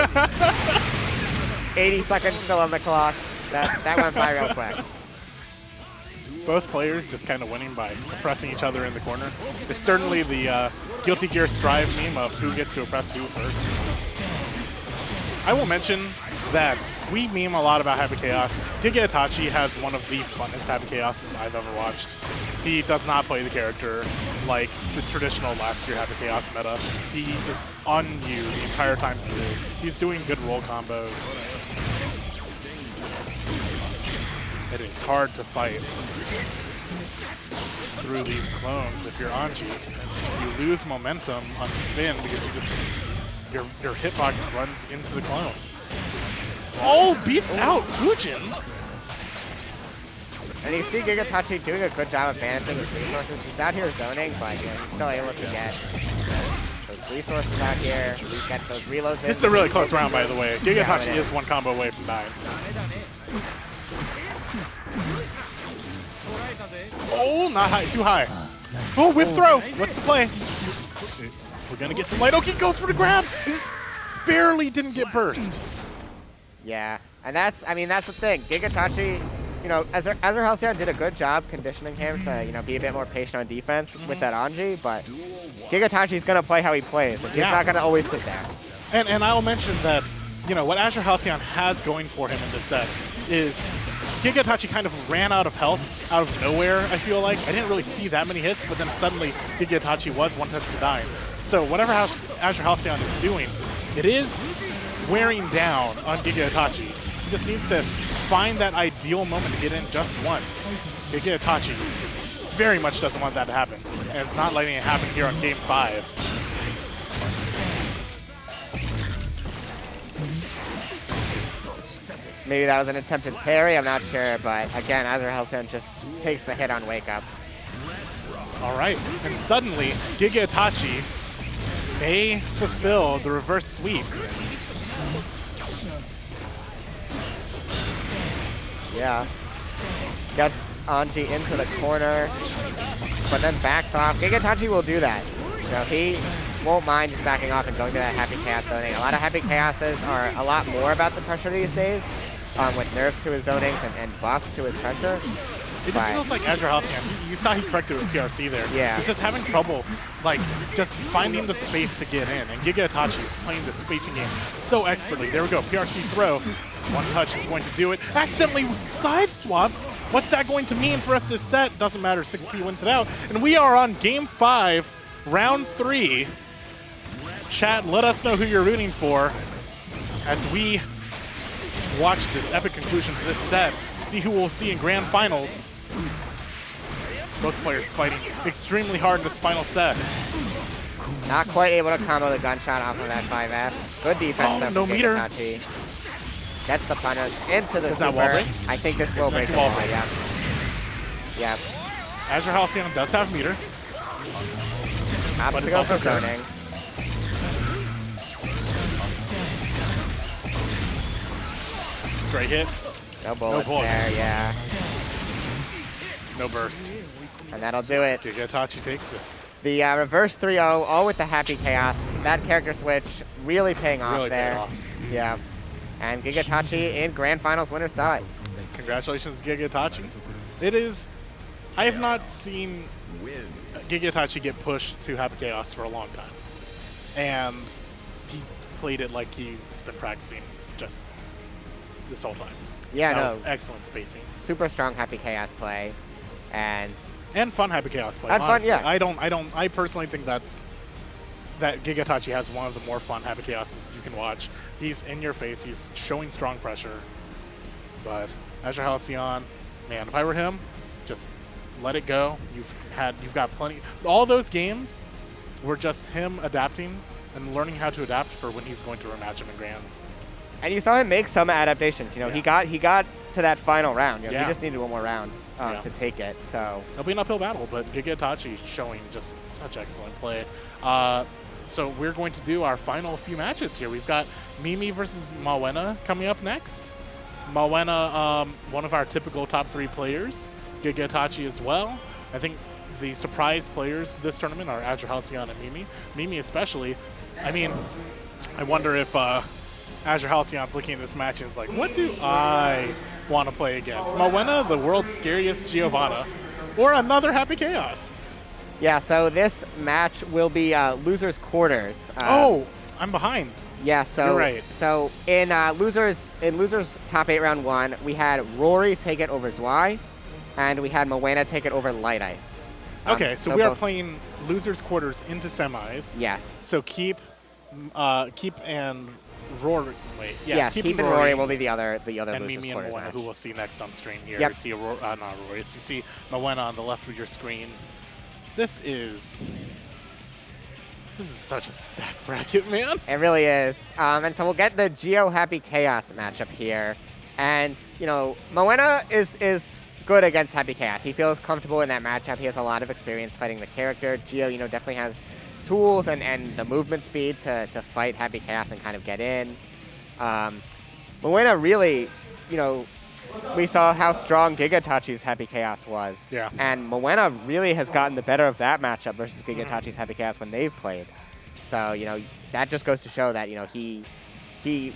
was 80 seconds still on the clock. That went by real quick. Both players just kind of winning by oppressing each other in the corner. It's certainly the Guilty Gear Strive meme of who gets to oppress who first. I will mention that we meme a lot about Happy Chaos. Gigaitachi has one of the funnest Happy Chaoses I've ever watched. He does not play the character like the traditional last year Happy Chaos meta. He is on you the entire time through. He's doing good roll combos. It is hard to fight through these clones if you're Anji. You lose momentum on spin because your hitbox runs into the clone. Oh, beats out Fujin. And you see Gigaitachi doing a good job of managing his resources. He's out here zoning, but you know, he's still able to get those resources out here. He's got those reloads in. This is a really close round, by the way. Gigaitachi is one combo away from dying. Oh, not high, too high. Oh, whiff throw. What's the play? We're going to get some light. Okay, goes for the grab. Just barely didn't get burst. Yeah, and that's the thing. Gigaitachi, you know, AzureHalcyon did a good job conditioning him to, you know, be a bit more patient on defense with that Anji, but Gigaitachi's going to play how he plays. Like, he's not going to always sit there. And I'll mention that, you know, what AzureHalcyon has going for him in this set is Gigaitachi kind of ran out of health out of nowhere, I feel like. I didn't really see that many hits, but then suddenly Gigaitachi was one touch to dying. So whatever AzureHalcyon is doing, it is wearing down on Gigaitachi. He just needs to find that ideal moment to get in just once. Gigaitachi very much doesn't want that to happen, and it's not letting it happen here on Game 5. Maybe that was an attempted parry, I'm not sure, but again, AzureHalcyon just takes the hit on Wake Up. All right, and suddenly Gigaitachi may fulfill the reverse sweep. Yeah. Gets Anji into the corner, but then backs off. Gigaitachi will do that. You know, he won't mind just backing off and going to that Happy Chaos zoning. A lot of Happy Chaoses are a lot more about the pressure these days, with nerfs to his zonings and buffs to his pressure. It just feels like AzureHalcyon. You saw he corrected with PRC there. Yeah. He's just having trouble, like, just finding the space to get in. And Gigaitachi is playing the spacing game so expertly. There we go. PRC throw. One touch is going to do it. Accidentally side swaps. What's that going to mean for us this set? Doesn't matter. 6P wins it out. And we are on Game 5, Round 3. Chat, let us know who you're rooting for as we watch this epic conclusion to this set. See who we'll see in Grand Finals. Both players fighting extremely hard in this final set. Not quite able to combo the gunshot off of that 5S. Good defense though no from meter. Gigaitachi. Gets the punish into the Does super. that wall break? I think this will break the wall wall, break. yeah. Yep. AzureHalcyon does have meter. Opts But to it's go also for cursed. zoning. Straight hit. No bullets bullets. there, yeah. No burst. And that'll do it. Gigaitachi takes it. The reverse 3-0, all with the Happy Chaos. That character switch really paying off Really there. paying off. Yeah. And Gigaitachi in Grand Finals winner's side. Congratulations, Gigaitachi. It is... I have not seen Gigaitachi get pushed to Happy Chaos for a long time. And he played it like he's been practicing just this whole time. Yeah, that no. was excellent spacing. Super strong Happy Chaos play. And fun Happy Chaos play. And fun, honestly. yeah. I personally think that Gigaitachi has one of the more fun Happy Chaoses you can watch. He's in your face, he's showing strong pressure. But AzureHalcyon, man, if I were him, just let it go. You've got plenty. All those games were just him adapting and learning how to adapt for when he's going to rematch him in Grands. And you saw him make some adaptations. You know, Yeah. he got to that final round. You know, Yeah. he just needed one more round Yeah. to take it. So It'll be an uphill battle, but Gigaitachi showing just such excellent play. So we're going to do our final few matches here. We've got Mimi versus Mawuena coming up next. Mawuena, one of our typical top 3 players. Gigaitachi as well. I think the surprise players this tournament are AzureHalcyon and Mimi. Mimi especially. I mean, I wonder if AzureHalcyon's looking at this match and is like, what do I want to play against? Mawuena, the world's scariest Giovanna, or another Happy Chaos? yeah, so this match will be losers quarters. Oh, I'm behind. Yeah, so You're right. So in losers top 8 round 1, we had Rory take it over Zwei, and we had Mawuena take it over Light Ice. Okay, so we are both- playing losers quarters into semis. Yes. So keep and Rory. Wait, Yeah, keep and Rory will be the other and losers Mimi and quarters Mawuena, match. who we'll see next on stream here. Yep. You see not Rory. So you see Mawuena on the left of your screen. This is This is such a stacked bracket, man. It really is. And so we'll get the Geo Happy Chaos matchup here. And, you know, Mawuena is good against Happy Chaos. He feels comfortable in that matchup. He has a lot of experience fighting the character. Geo, you know, definitely has tools and the movement speed to fight Happy Chaos and kind of get in. Mawuena really, you know, we saw how strong Gigaitachi's Happy Chaos was. Yeah. And Mawuena really has gotten the better of that matchup versus Gigaitachi's Happy Chaos when they've played. So, you know, that just goes to show that, you know, he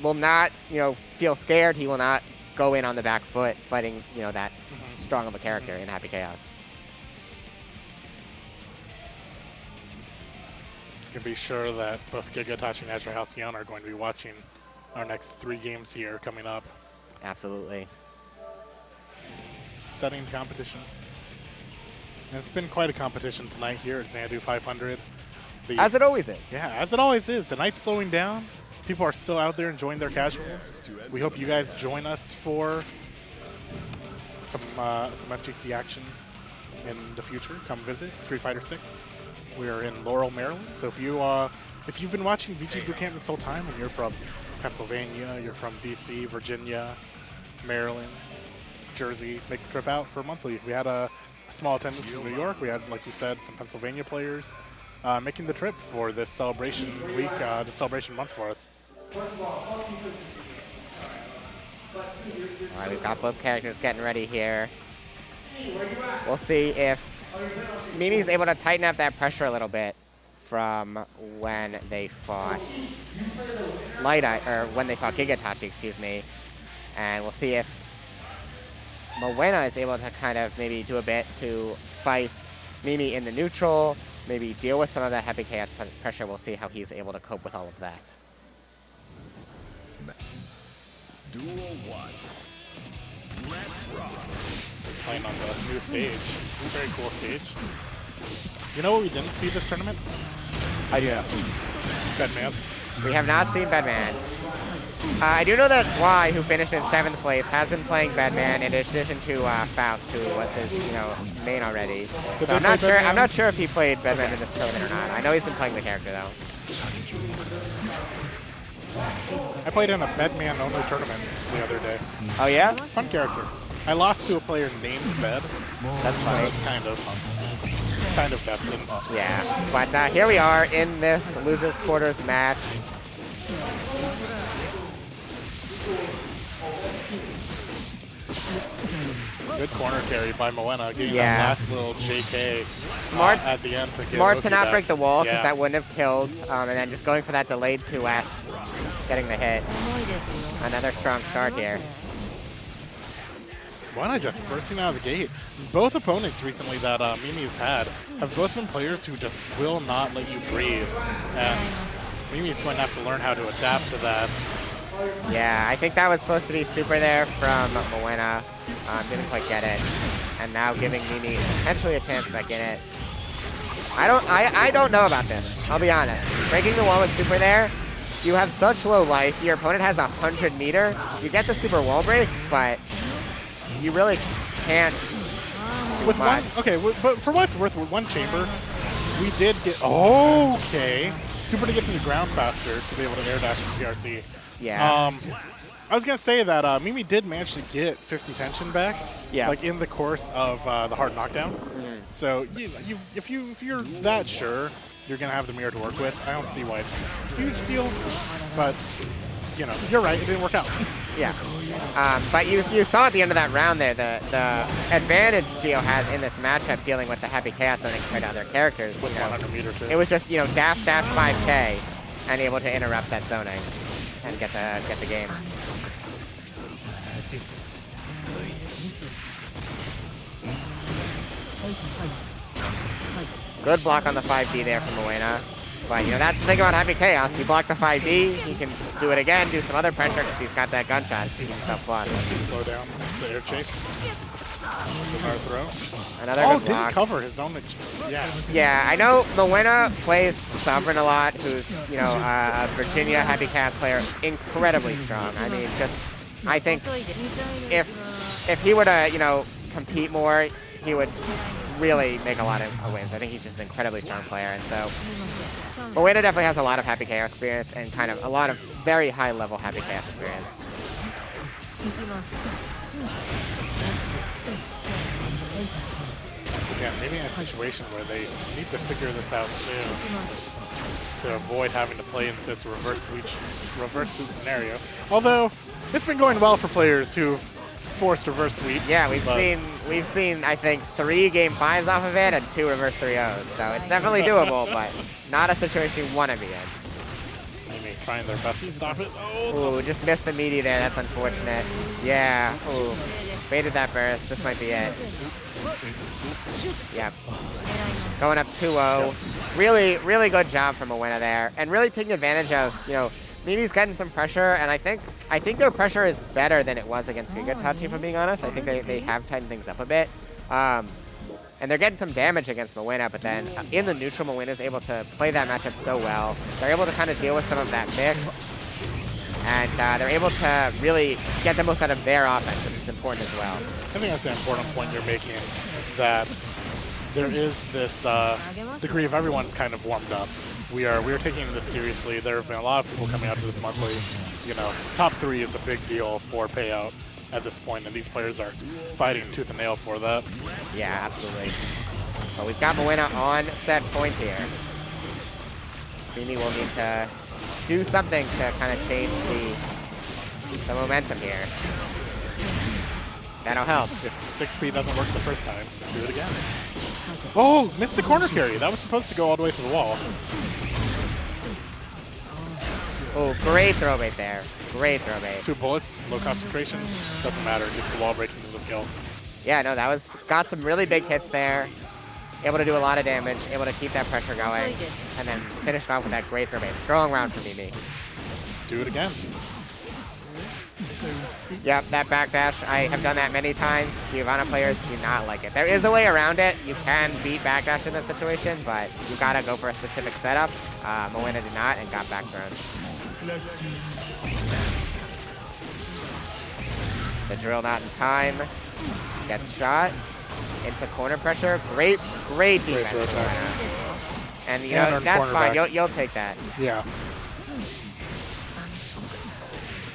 will not, you know, feel scared. He will not go in on the back foot fighting, you know, that strong of a character in Happy Chaos. You can be sure that both Gigaitachi and AzureHalcyon are going to be watching our next 3 games here coming up. Absolutely. Stunning competition. And it's been quite a competition tonight here at Xanadu 500. As it always is. Yeah, as it always is. Tonight's slowing down. People are still out there enjoying their casuals. We hope you guys join us for some FGC action in the future. Come visit Street Fighter 6. We are in Laurel, Maryland. So if you've been watching VGBootCamp this whole time and you're from Pennsylvania, you're from DC, Virginia, Maryland, Jersey, make the trip out for monthly. We had a small attendance from New York. We had, like you said, some Pennsylvania players making the trip for this celebration week, this celebration month for us. All right, we've got both characters getting ready here. We'll see if Mimi's able to tighten up that pressure a little bit from when they fought when they fought Gigaitachi, excuse me. And we'll see if Mawuena is able to kind of maybe do a bit to fight Mimi in the neutral, maybe deal with some of that Happy Chaos pressure. We'll see how he's able to cope with all of that. Duel 1. Let's rock. Playing on the new stage. Very cool stage. You know what we didn't see this tournament? I do know. Bedman. We have not seen Bedman. I do know that Sly, who finished in 7th place, has been playing Bedman in addition to Faust, who was his, you know, main already. So I'm not sure. I'm not sure if he played Bedman in this tournament or not. I know he's been playing the character though. I played in a Bedman only tournament the other day. Oh yeah? Fun character. I lost to a player named Bed. That's funny. It's kind of destined. Yeah, but here we are in this losers quarters match. Good corner carry by Mawuena, getting that last little JK smart at the end. Smart to not back. break the wall, because that wouldn't have killed. And then just going for that delayed 2S, getting the hit. Another strong start here. Mawuena just bursting out of the gate. Both opponents recently that Mimi has had have both been players who just will not let you breathe. And Mimi's going to have to learn how to adapt to that. Yeah, I think that was supposed to be super there from Mawuena. Didn't quite get it. And now giving Mimi potentially a chance back in it. I don't know about this, I'll be honest. Breaking the wall with super there, you have such low life. Your opponent has 100 meter. You get the super wall break, but you really can't do with much. But for what it's worth, with one chamber, we did get, okay. Super to get to the ground faster to be able to air dash from PRC. Yeah. I was gonna say that Mimi did manage to get 50 tension back, like in the course of the hard knockdown. So if you're that sure you're gonna have the mirror to work with, I don't see why it's a huge deal. But you know, you're right, it didn't work out. Yeah. But you saw at the end of that round there the advantage Geo has in this matchup dealing with the Happy Chaos zoning compared to other characters. With 100 meter too. It was just, you know, dash 5K and able to interrupt that zoning and get the game. Good block on the 5D there from Mawuena. But, you know, that's the thing about Happy Chaos. He blocked the 5D, he can just do it again, do some other pressure because he's got that gunshot to keep himself plus. Slow down the air chase. Hard throw. Another good block. Didn't cover his own. Yeah, I know Mawuena plays Sovereign a lot, who's, you know, a Virginia Happy Chaos player, incredibly strong. I mean, just, I think if he were to, you know, compete more, he would really make a lot of wins. I think he's just an incredibly strong player, and so Mawuena definitely has a lot of Happy Chaos experience and kind of a lot of very high-level Happy Chaos experience. Again, maybe in a situation where they need to figure this out soon to avoid having to play into this reverse sweep scenario. Although it's been going well for players who've forced reverse sweep. Yeah, we've seen I think 3 game 5s off of it and 2 reverse 3-0s. So it's definitely doable, but not a situation you want to be in. Maybe trying their best to stop it. Ooh, just missed the meaty there. That's unfortunate. Yeah. Ooh, baited that burst. This might be it. Yep. Going up 2-0. Really, really good job from Mawuena there, and really taking advantage of, you know, Mimi's getting some pressure, and I think their pressure is better than it was against Gigaitachi, if I'm being honest. I think they have tightened things up a bit. And they're getting some damage against Mawuena, but then in the neutral, Mawuena is able to play that matchup so well. They're able to kind of deal with some of that mix, and they're able to really get the most out of their offense, which is important as well. I think that's an important point you're making, that there is this degree of everyone's kind of warmed up. We are taking this seriously. There have been a lot of people coming out to this monthly. You know, top 3 is a big deal for payout at this point, and these players are fighting tooth and nail for that. Yeah, absolutely. But we've got Mawuena on set point here. Mimi will need to do something to kind of change the momentum here. That'll help. If 6P doesn't work the first time, do it again. Oh, missed the corner carry. That was supposed to go all the way to the wall. Oh, great throw bait there. Great throw bait. 2 bullets, low concentration. Doesn't matter. Gets the wall breaking to the kill. Yeah, no, got some really big hits there. Able to do a lot of damage. Able to keep that pressure going. And then finished off with that great throw bait. Strong round for Mimi. Do it again. Yep, that backdash, I have done that many times. Giovanna players do not like it. There is a way around it. You can beat backdash in this situation, but you gotta go for a specific setup. Mawuena did not and got back thrown. The drill not in time. Gets shot into corner pressure. Great defense from Mawuena. And you know, that's fine. You'll take that. Yeah.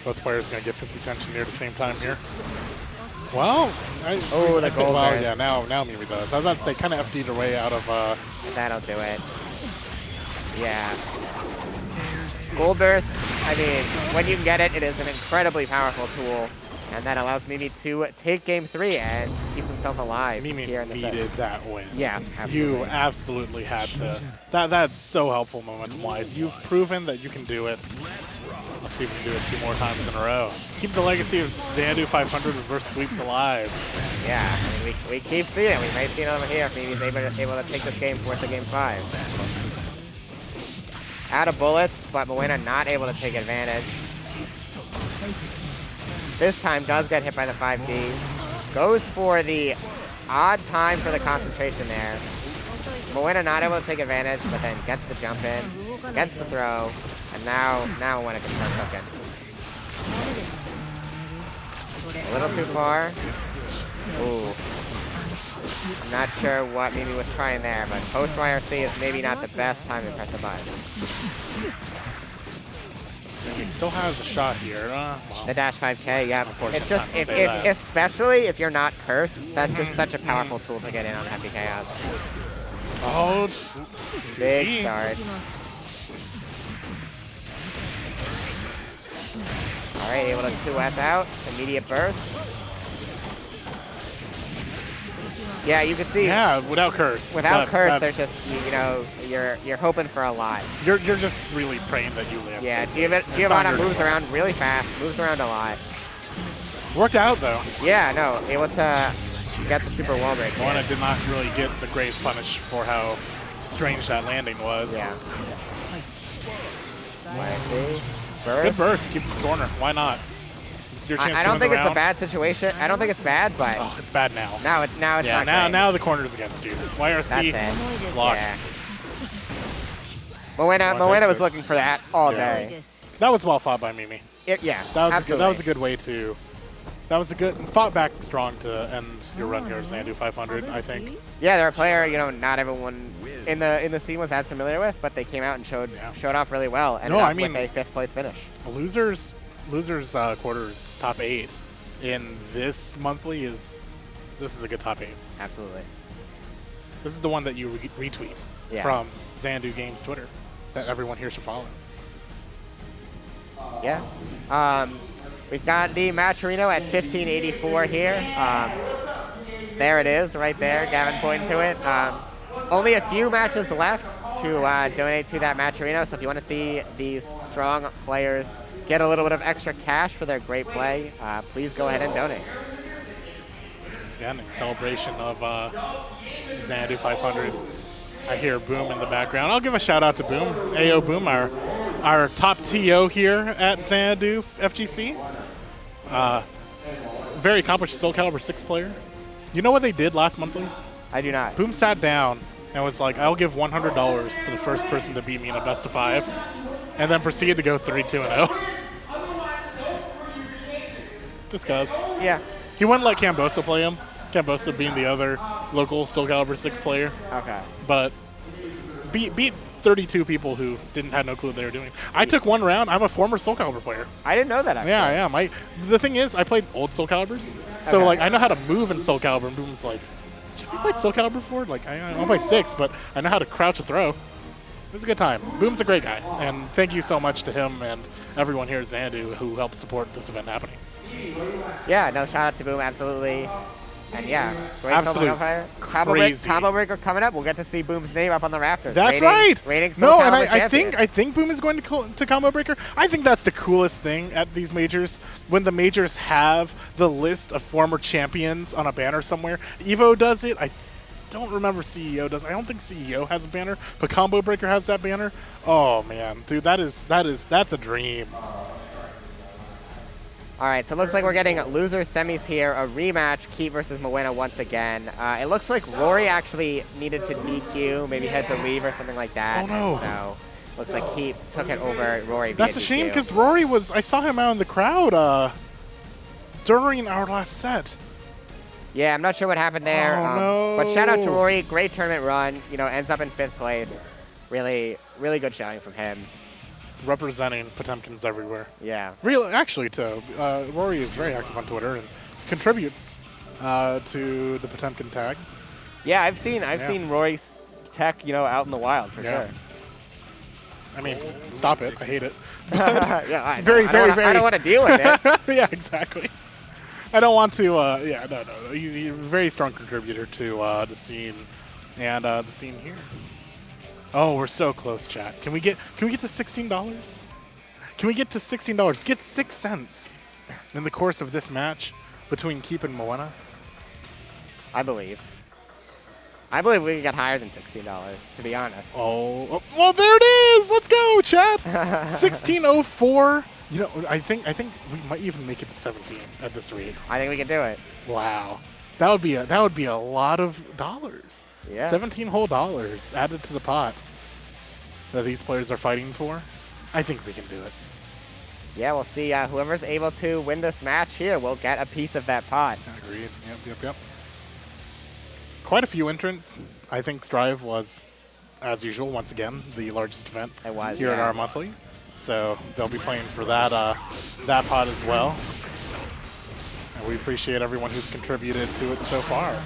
Both players going to get 50 tension near the same time here. Well, the gold well, burst. yeah, now Mimi does. I was about to say, kind of FD'd her way out of... That'll do it. Yeah. Gold burst, I mean, when you can get it, it is an incredibly powerful tool. And that allows Mimi to take game 3 and keep himself alive Mimi here in the set. needed that win. Yeah, absolutely. You absolutely had to. That's so helpful momentum-wise. You've proven that you can do it. Let's see if we can do it 2 more times in a row. Keep the legacy of Xanadu 500 reverse sweeps alive. Yeah, I mean, we keep seeing it. We may see it over here if Mimi's able to take this game forward to game 5. Out of bullets, but Mawuena not able to take advantage. This time does get hit by the 5D. Goes for the odd time for the concentration there. Mawuena not able to take advantage, but then gets the jump in, gets the throw, and now Mawuena can start cooking. A little too far. Ooh. I'm not sure what Mimi was trying there, but post YRC is maybe not the best time to press a button. Mimi still has a shot here. Well, The dash 5K, yeah. It's just, that. especially if you're not cursed, that's just such a powerful tool to get in on Happy Chaos. Oh, Big start. All right, able to 2S out, immediate burst. Yeah, you can see. yeah, without curse. Without curse, they're just, you know, you're hoping for a lot. You're just really praying that you land. Yeah, safely. Giovanna It's not moves your around really fast, moves around a lot. Worked out though. Yeah, no, able to get the super wall break. Mawuena did not really get the grave punish for how strange that landing was. Yeah. YC. Burst. Good burst. Keep the corner. Why not? It's your chance I to don't win think the it's a round. bad situation. I don't think it's bad, but Oh, it's bad now. now it's yeah, not now great. now the corner's against you. YRC That's it. locked. Yeah. Mawuena was looking for that all Yeah. day. That was well fought by Mimi. Yeah, That was absolutely. that was a good way to. That was a good fought back strong to end your run here at Xanadu 500, I think. Yeah, they're a player, you know, not everyone in the scene was as familiar with, but they came out and showed off really well. Ended up with a 5th place finish. Losers quarters top 8 in this monthly this is a good top 8. Absolutely. This is the one that you retweet from Xanadu Games Twitter that everyone here should follow. Yeah. We've got the Matcherino at 1584 here. There it is, right there. Gavin pointing to it. Only a few matches left to donate to that Matcherino, so if you want to see these strong players get a little bit of extra cash for their great play, please go ahead and donate. Again, in celebration of Xanadu 500. I hear Boom in the background. I'll give a shout out to Boom. AO Boom, our top TO here at Xanadu FGC. Very accomplished Soul Calibur 6 player. You know what they did last monthly? I do not. Boom sat down and was like, I'll give $100 to the first person to beat me in a best of 5, and then proceeded to go 3-2-0. Just cause. Yeah. He wouldn't let Cambosa play him. Cambosa being the other local Soul Calibur 6 player. Okay. But beat 32 people who have no clue what they were doing. I took one round. I'm a former Soul Calibur player. I didn't know that, actually. Yeah, I am. The thing is, I played old Soul Caliburs, so like I know how to move in Soul Calibur. And Boom's like, have you played Soul Calibur before? Like, I don't play 6, but I know how to crouch a throw. It was a good time. Boom's a great guy, and thank you so much to him and everyone here at Xanadu who helped support this event happening. Yeah, no, shout out to Boom, absolutely. And yeah, great Absolute Soul Calibur. crazy. Combo Breaker coming up. We'll get to see Boom's name up on the rafters. That's right. Rating Soul No, and Calibur I think Boom is going to Combo Breaker. I think that's the coolest thing at these majors, when the majors have the list of former champions on a banner somewhere. Evo does it. I don't remember CEO does. I don't think CEO has a banner, but Combo Breaker has that banner. Oh man, dude, that's a dream. All right, so it looks like we're getting losers semis here, a rematch, Keep versus Mawuena once again. It looks like Rori actually needed to DQ, maybe had to leave or something like that. Oh, no. And so looks like Keep took it over Rori via That's a shame, DQ. because Rory I saw him out in the crowd during our last set. Yeah, I'm not sure what happened there. Oh, no. But shout out to Rori, great tournament run, you know, ends up in 5th place. Really, really good showing from him. Representing Potemkins everywhere. Yeah. Actually, too. Rory is very active on Twitter and contributes to the Potemkin tag. Yeah, I've seen Rory's tech, you know, out in the wild for sure. I mean, stop it. I hate it. Yeah, I don't want to deal with it. Yeah, exactly. I don't want to. Yeah, no. He's a very strong contributor to the scene and the scene here. Oh, we're so close, chat. Can we get to $16? Can we get to $16? Get 6 cents in the course of this match between Keep and Mawuena. I believe we can get higher than $16, to be honest. Oh, well, there it is. Let's go, chat. 1604. You know, I think we might even make it to 17 at this rate. I think we can do it. Wow, that would be a lot of dollars. Yeah. 17 whole dollars added to the pot that these players are fighting for. I think we can do it. Yeah, we'll see. Whoever's able to win this match here will get a piece of that pot. Agreed. Yep. Quite a few entrants. I think Strive was, as usual, once again, the largest event here at our monthly. So they'll be playing for that pot as well. And we appreciate everyone who's contributed to it so far.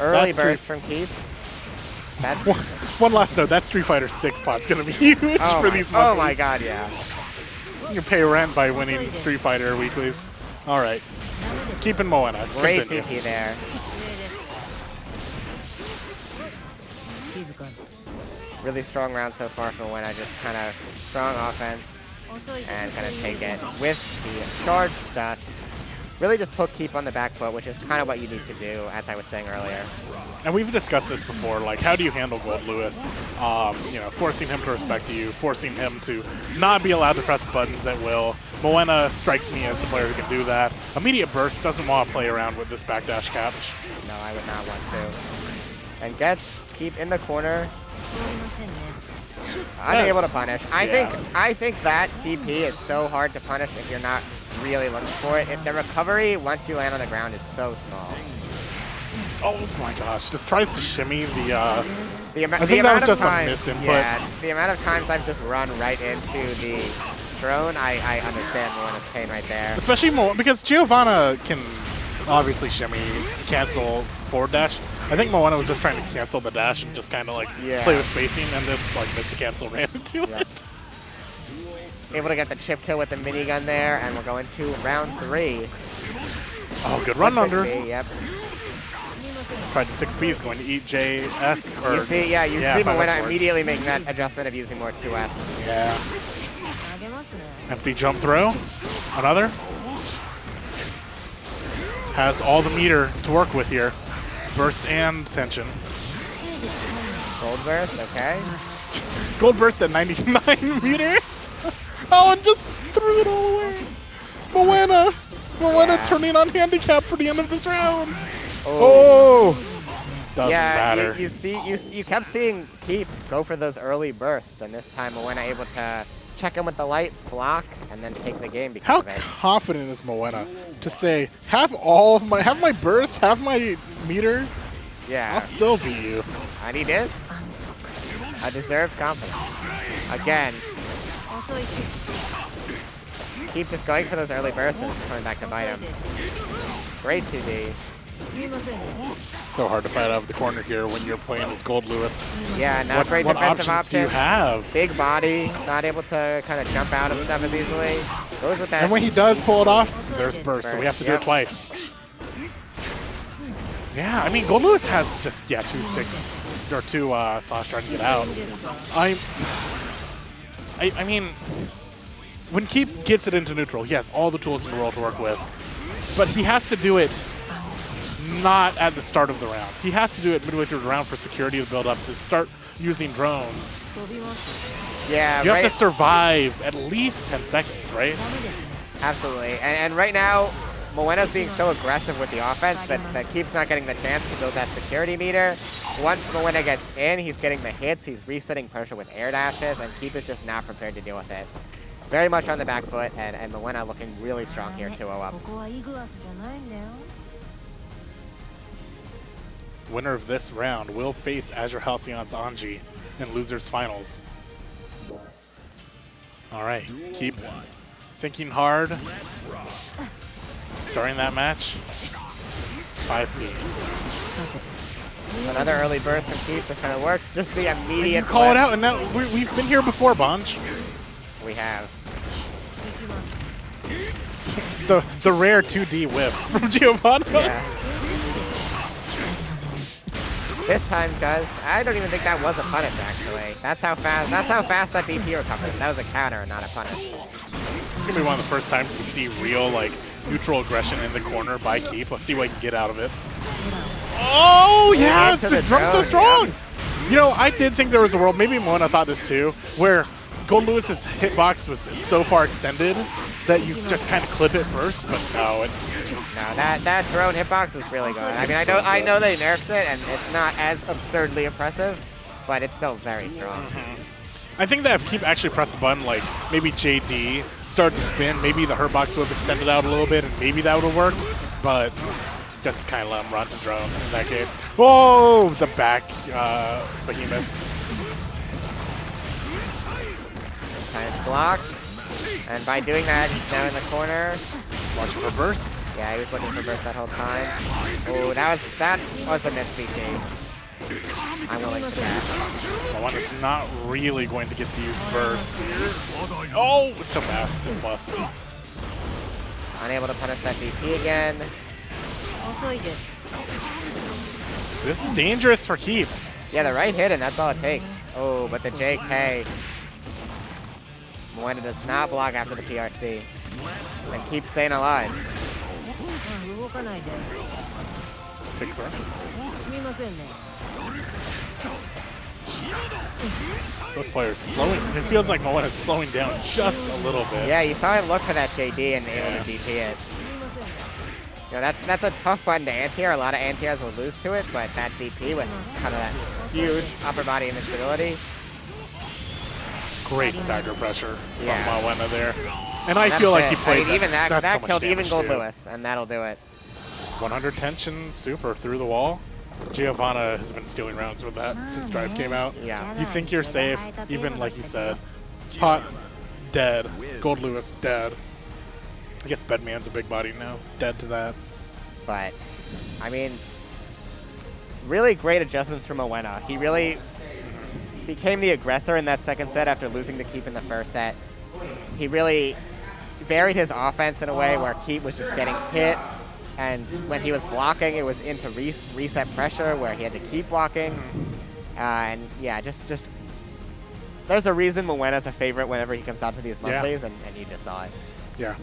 Early burst from Keith. That's one last note. That Street Fighter 6 pot's going to be huge for these monthlies. Oh my god, yeah. You can pay rent by winning Street Fighter weeklies. All right. Keeping Mawuena. Great DP there. Really strong round so far from Mawuena. Just kind of strong offense and kind of take it with the charged dust. Really just put Keep on the back foot, which is kind of what you need to do, as I was saying earlier. And we've discussed this before, like, how do you handle Goldlewis? You know, forcing him to respect you, forcing him to not be allowed to press buttons at will. Mawuena strikes me as the player who can do that. Immediate Burst doesn't want to play around with this backdash couch. No, I would not want to. And gets Keep in the corner. Unable to punish. Yeah. I think that DP is so hard to punish if you're not really looking for it. If the recovery once you land on the ground is so small. Oh my gosh, just tries to shimmy the I think that was just a misinput. Yeah, the amount of times I've just run right into the drone, I understand Mawuena's pain right there. Especially more because Giovanna can obviously shimmy, cancel forward dash. I think Mawuena was just trying to cancel the dash and just kind of like play with spacing, and this like missed cancel ran into it. Able to get the chip kill with the minigun there, and we're going to round 3. Oh, good run under. Yep. Tried to 6P is going to eat JS. Or, You see yeah, Mawuena immediately making that adjustment of using more 2S. Yeah. Empty jump throw. Another. Has all the meter to work with here. Burst and tension. Gold burst, okay. Gold burst at 99 meter. Oh, and just threw it all away. Mawuena turning on handicap for the end of this round. Oh. Doesn't matter. You kept seeing Keep go for those early bursts, and this time Mawuena able to check him with the light, block, and then take the game because How of it. confident is Mawuena to say, have my burst, have my meter, Yeah. I'll still beat you. And he did. A deserved confidence. Again. Keep just going for those early bursts and it's coming back to bite him. Great 2D. So hard to fight out of the corner here when you're playing as Goldlewis. Yeah, not great what defensive options do you have? Big body, not able to kind of jump out of stuff as easily. Goes with that. And when he does pull it off, there's burst, so we have to do it Yep. twice. Yeah, I mean, Goldlewis has just, 2-6, or 2 sauce trying to get out. I mean, when Keep gets it into neutral, he has all the tools in the world to work with, but he has to do it not at the start of the round. He has to do it midway through the round for security to build up, to start using drones. Yeah, You have to survive at least 10 seconds, right? Absolutely. And right now, Mawuena's being so aggressive with the offense that Keep's not getting the chance to build that security meter. Once Mawuena gets in, he's getting the hits, he's resetting pressure with air dashes, and Keep is just not prepared to deal with it. Very much on the back foot, and Mawuena looking really strong here, 2-0 up. Winner of this round will face AzureHalcyon's Anji in losers finals. All right, Keep thinking hard. Starting that match, 5P. Another early burst from Keep, this kind of works. Just the immediate You call it flip. out, and now we've been here before, Bonch. We have. The rare 2D whiff from Giovanna. Yeah. This time I don't even think that was a punish actually. That's how fast that DP recovers. That was a counter and not a punish. It's gonna be one of the first times we see real neutral aggression in the corner by Keep. Let's see what he can get out of it. Oh yeah, Into the drum's so drone, strong. yeah. You know, I did think there was a world, maybe Mawuena thought this too, where Goldlewis's hitbox was so far extended that you just kind of clip it first, but no. No, that drone hitbox is really good. I mean, I know they nerfed it, and it's not as absurdly impressive, but it's still very strong. I think that if Keep actually pressed a button, like maybe JD started to spin, maybe the hitbox would have extended out a little bit, and maybe that would have worked, but just kind of let him run the drone in that case. Oh, the back behemoth. This time it's blocked, and by doing that, he's now in the corner. Watching for burst. Yeah, he was looking for burst that whole time. Oh, that was a miss BT. I'm willing to bet. Mawuena's not really going to get to use burst. Oh, it's so fast. It's plus. Unable to punish that DP again. This is dangerous for Keep. Yeah, the right hit, and that's all it takes. Oh, but the JK. Mawuena does not block after the PRC. And keeps staying alive. Take throw. Both players slowing. It feels like Mawuena's slowing down just a little bit. Yeah, you saw him look for that JD and able to DP it. You know, that's a tough button to anti-air. A lot of anti-airs will lose to it, but that DP with kind of that huge upper body invincibility. Great stagger pressure from Yeah. Mawuena there. And I That's feel like it. he played even that that's so much killed even damage, too. Goldlewis, and that'll do it. 100 tension super through the wall. Giovanna has been stealing rounds with that since Drive came out. Yeah. You think you're safe, even like you said. Pot dead, Goldlewis dead. I guess Bedman's a big body now, dead to that. But, I mean, really great adjustments from Mawuena. He really became the aggressor in that second set after losing to Keep in the first set. He really varied his offense in a way where Keep was just getting hit, and when he was blocking, it was into reset pressure where he had to keep blocking. And yeah, just there's a reason Mawuena's a favorite whenever he comes out to these monthlies, and you just saw it. Yeah.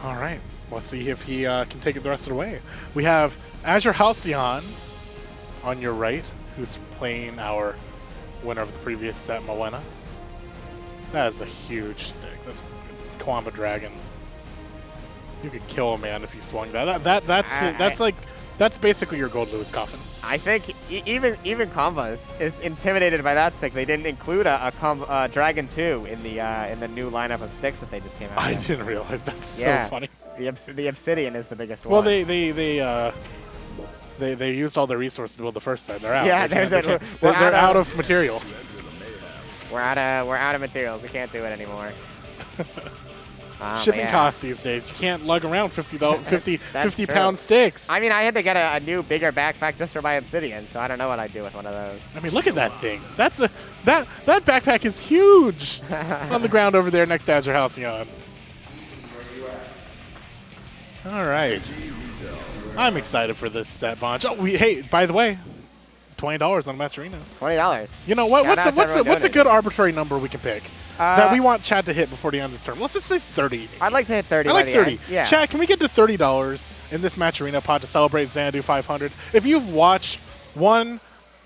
All right. Let's see if he can take it the rest of the way. We have AzureHalcyon on your right, who's playing our winner of the previous set, Mawuena. That is a huge stick. That's Kawamba Dragon. You could kill a man if you swung that. That's basically your Goldlewis coffin. I think even Kamba is intimidated by that stick. They didn't include a Dragon 2 in the new lineup of sticks that they just came out I with. didn't realize. That's so funny. The Obsidian is the biggest Well, one. they used all their resources to build the first set. They're out. Yeah, they're out of material. We're out of materials. We can't do it anymore. Shipping costs these days. You can't lug around 50 That's pound true. sticks. I mean, I had to get a new, bigger backpack just for my Obsidian, so I don't know what I'd do with one of those. I mean, look at that thing. That backpack is huge on the ground over there next to AzureHalcyon. All right. I'm excited for this set bunch. Oh, hey, by the way, $20 on Match Arena. $20. You know what? Shout out to everyone What's a good donating. arbitrary number we can pick that we want Chad to hit before the end of this term? Let's just say 30. I'd like to hit 30. I like by the 30. end. Yeah. Chad, can we get to $30 in this Match Arena pod to celebrate Xanadu 500? If you've watched one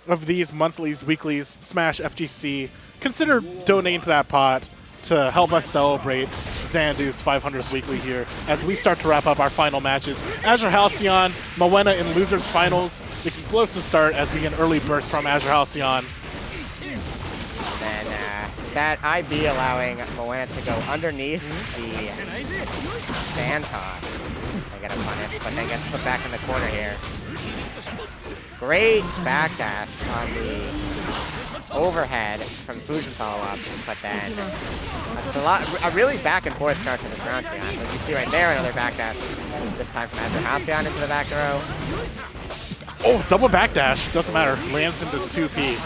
of these monthlies, weeklies, Smash, FGC, consider donating to that pot to help us celebrate Xanadu's 500th weekly here as we start to wrap up our final matches. AzureHalcyon, Mawuena in losers finals. Explosive start as we get an early burst from AzureHalcyon. And that IB allowing Mawuena to go underneath the fan toss. They get a punish, but then gets put back in the corner here. Great backdash on the overhead from Fusion follow-up, but then just a really back and forth start to this round, to be honest. As you see right there, another backdash, this time from AzureHalcyon into the back row. Oh, double backdash. Doesn't matter. Lands into 2P.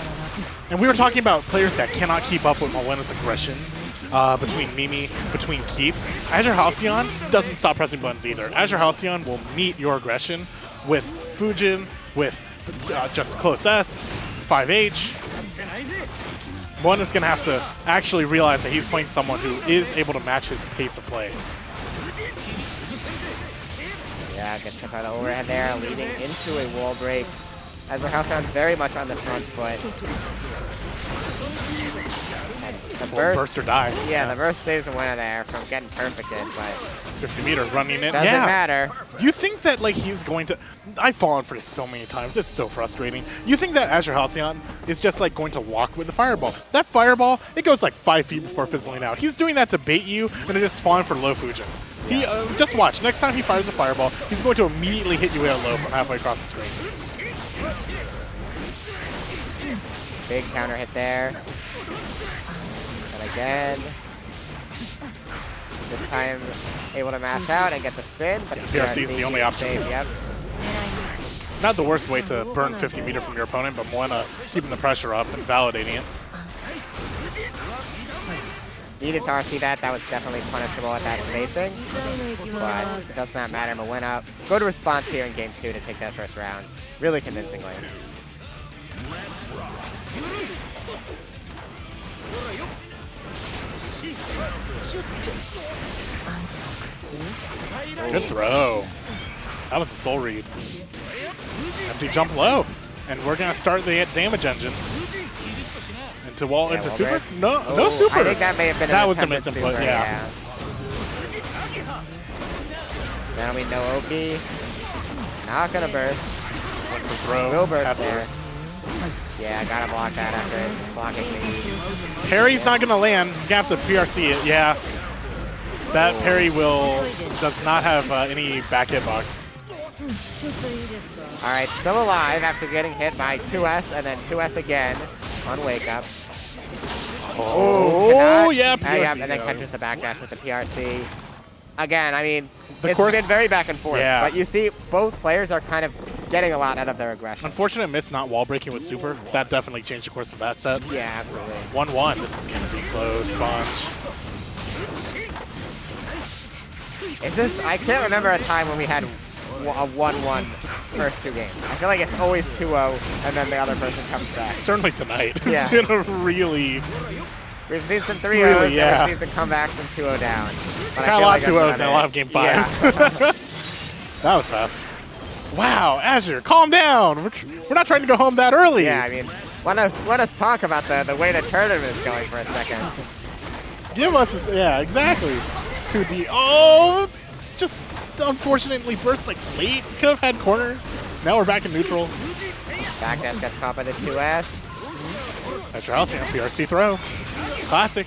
And we were talking about players that cannot keep up with Mawuena's aggression between Mimi, between Keep. AzureHalcyon doesn't stop pressing buttons either. AzureHalcyon will meet your aggression with Fujin, with just close S, 5H. One is going to have to actually realize that he's playing someone who is able to match his pace of play. Yeah, gets hit by the overhead there, leading into a wall break. AzureHalcyon very much on the front foot. The Burst or die. Yeah, the burst saves Mawuena there from getting perfected, but 50 meter running in. doesn't matter. You think that like he's going to... I've fallen for this so many times. It's so frustrating. You think that AzureHalcyon is just like going to walk with the fireball. That fireball, it goes like 5 feet before fizzling out. He's doing that to bait you and then just falling for low Fujin. He just watch. Next time he fires a fireball, he's going to immediately hit you with a low from halfway across the screen. Big counter hit there. And again. This time able to mash out and get the spin, but PRC is the only option. Save, yep. Not the worst way to burn 50 meter from your opponent, but Mawuena keeping the pressure up and validating it. Needed to RC that. That was definitely punishable at that spacing. But it does not matter. Mawuena go to response here in game 2 to take that first round. Really convincingly. Good throw. That was a soul read. Empty jump low. And we're going to start the damage engine. Into wall, into super? No, no super. I think that may have been that was a misinput, misinput, yeah. Now we know Oki. Not gonna burst. What's the throw? Will burst At there. burst. Yeah, gotta block that after blocking the... Parry's not going to land. He's going to have to PRC it. Yeah. That parry does not have any back hitbox. All right, still alive after getting hit by 2S and then 2S again on wake up. Oh, yeah, PRC. Yeah, and then catches the backdash with the PRC. Again, I mean, it's course, been very back and forth, yeah. but you see both players are kind of getting a lot out of their aggression. Unfortunate miss not wall breaking with super. That definitely changed the course of that set. Yeah, absolutely. 1-1. This is going to be close, Sponge. Is this? I can't remember a time when we had a 1-1 first two games. I feel like it's always 2-0, and then the other person comes back. Certainly tonight. It's Yeah. been a really... We've seen some 3-0s, Really, yeah. and we've seen some comebacks from 2-0 down. But I Got a feel lot like of 2-0s that's and a lot of game 5s. Yeah. That was fast. Wow, Azure, calm down. We're not trying to go home that early. Yeah, I mean, let us talk about the way the tournament is going for a second. Give us this. Yeah, exactly. 2D. Oh, just unfortunately burst like late. Could have had corner. Now we're back in neutral. Backdash gets caught by the 2S. AzureHalcyon, PRC throw. Classic.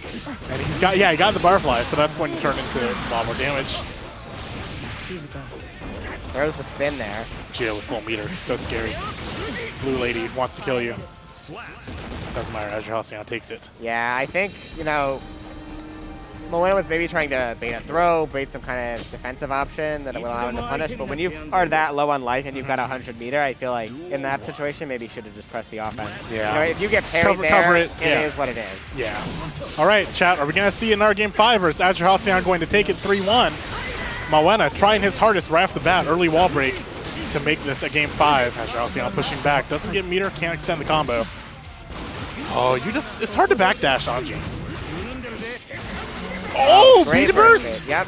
And he got the butterfly, so that's going to turn into a lot more damage. Throws the spin there. Gio with full meter. So scary. Blue lady wants to kill you. Doesn't matter. AzureHalcyon takes it. Yeah, I think, you know, Mawuena was maybe trying to bait a throw, bait some kind of defensive option that would allow him to punish, but when you are that low on life and you've got a 100 meter, I feel like in that situation, maybe you should have just pressed the offense. Yeah. You know, if you get parried Cover it yeah. is what it is. Yeah. All right, chat. Are we going to see another game 5, or is AzureHalcyon going to take it 3-1? Mawuena trying his hardest right off the bat, early wall break to make this a game 5. AzureHalcyon pushing back. Doesn't get meter, can't extend the combo. Oh, it's hard to backdash Anji. Oh, great beat burst! bait. Yep.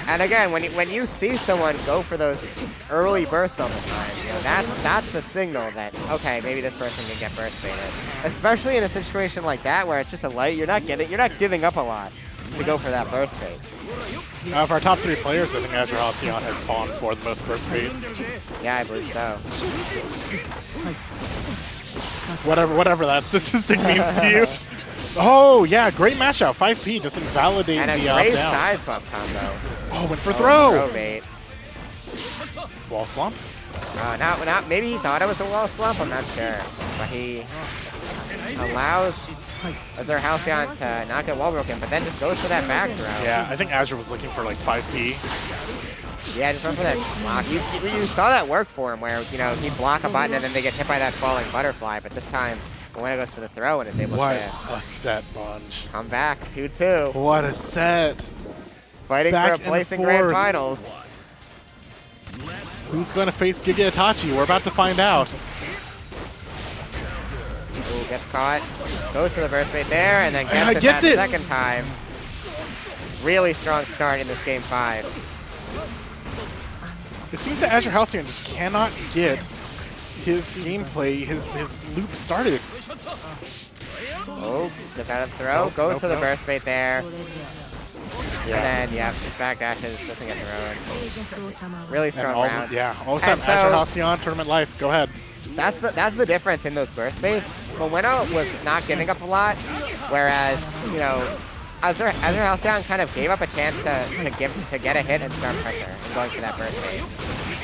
And again, when you see someone go for those early bursts all the time, you know, that's the signal that, okay, maybe this person can get burst baited. Especially in a situation like that where it's just a light, you're not giving up a lot to go for that burst bait. Of our top 3 players, I think AzureHalcyon has fallen for the most burst baits. Yeah, I believe so. Whatever that statistic means to you. Oh, yeah, great match out. 5P, just invalidate And a the great up-down. side swap combo. Oh, went for throw. Throw bait. Wall slump. Not, maybe he thought it was a wall slump, I'm not sure. But he allows AzureHalcyon to not get wall broken, but then just goes for that back throw. Yeah, I think Azure was looking for like 5P. Yeah, just went for that block. You saw that work for him where, you know, he'd block a button and then they get hit by that falling butterfly, but this time Mawuena goes for the throw and is able What to a set, Bunch. come back 2-2. What a set. Fighting Back for a and place in Grand forth. Finals. Who's going to face Gigaitachi? We're about to find out. Ooh, gets caught. Goes for the burst bait there and then gets it. Second time. Really strong start in this game 5. It seems that AzureHalcyon just cannot get his gameplay, his loop started. Oh, gets out of the throw. Goes for the burst bait there. Yeah. And then, yeah, just backdashes, doesn't get thrown. Really strong round. Yeah, all of a sudden, so- AzureHalcyon tournament life. Go ahead. That's the difference in those burst baits. Mawuena was not giving up a lot, whereas, you know, AzureHalcyon kind of gave up a chance to get a hit and start pressure and going for that burst bait.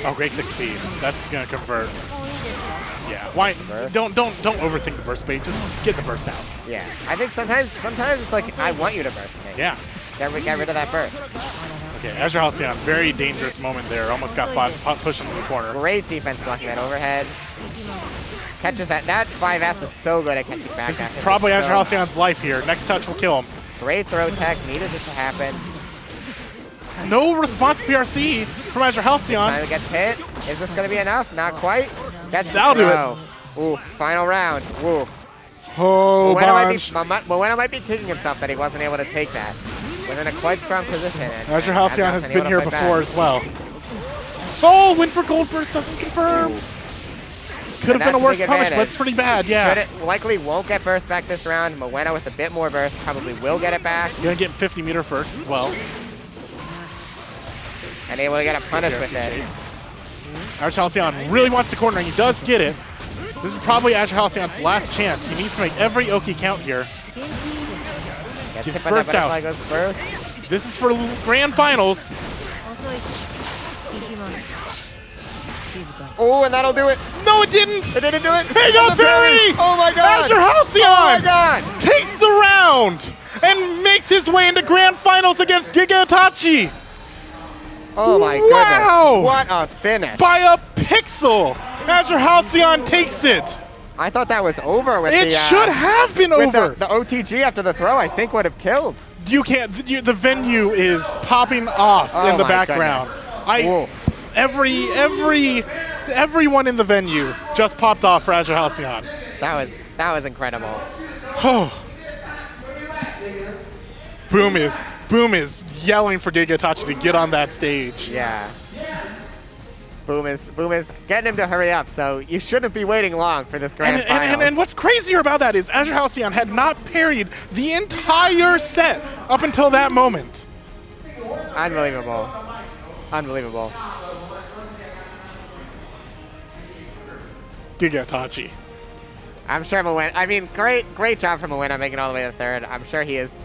Oh, great 6P. That's gonna convert. Yeah. Why? Burst. Don't overthink the burst bait. Just get the burst out. Yeah, I think sometimes it's like I want you to burst me. Yeah. Get rid of that burst. Okay, AzureHalcyon, very dangerous moment there. Almost got pushed into the corner. Great defense blocking that overhead. Catches that. That 5S is so good at catching back. This is probably AzureHalcyon's life here. Next touch will kill him. Great throw tech. Needed it to happen. No response PRC from AzureHalcyon. Time it gets hit. Is this going to be enough? Not quite. That'll do it. Ooh, final round. Ooh. Oh, Mawuena might be kicking himself that he wasn't able to take that. Was in a quite strong position. AzureHalcyon has been here before as well. Oh, win for Gold Burst doesn't confirm. Could have been a worse punish, but it's pretty bad, yeah. Likely won't get burst back this round. Mawuena with a bit more burst probably will get it back. Gonna get 50 meter first as well. And able to get a punish with it. AzureHalcyon really wants to corner, and he does get it. This is probably AzureHalcyon's last chance. He needs to make every Oki count here. Gets Gets hit by that burst out. butterfly, goes burst. This is for grand finals. Oh, and that'll do it. No, it didn't. It didn't do it. He got buried. Oh my god. AzureHalcyon Oh my god. takes the round and makes his way into grand finals against Gigaitachi Oh my Wow. goodness. What a finish. by a pixel. AzureHalcyon takes it. I thought that was over with It the should have been with over. the OTG after the throw. I think would have killed. You can't. The venue is popping off Oh in the my background. Whoa. Everyone in the venue just popped off for AzureHalcyon. That was incredible. Oh. Boom is yelling for Gigaitachi to get on that stage. Yeah. Boom is getting him to hurry up, so you shouldn't be waiting long for this grand finals. And what's crazier about that is AzureHalcyon had not parried the entire set up until that moment. Unbelievable. Unbelievable. Gigaitachi. I'm sure Mawuena, I mean, great job from Mawuena making it all the way to third. I'm sure he is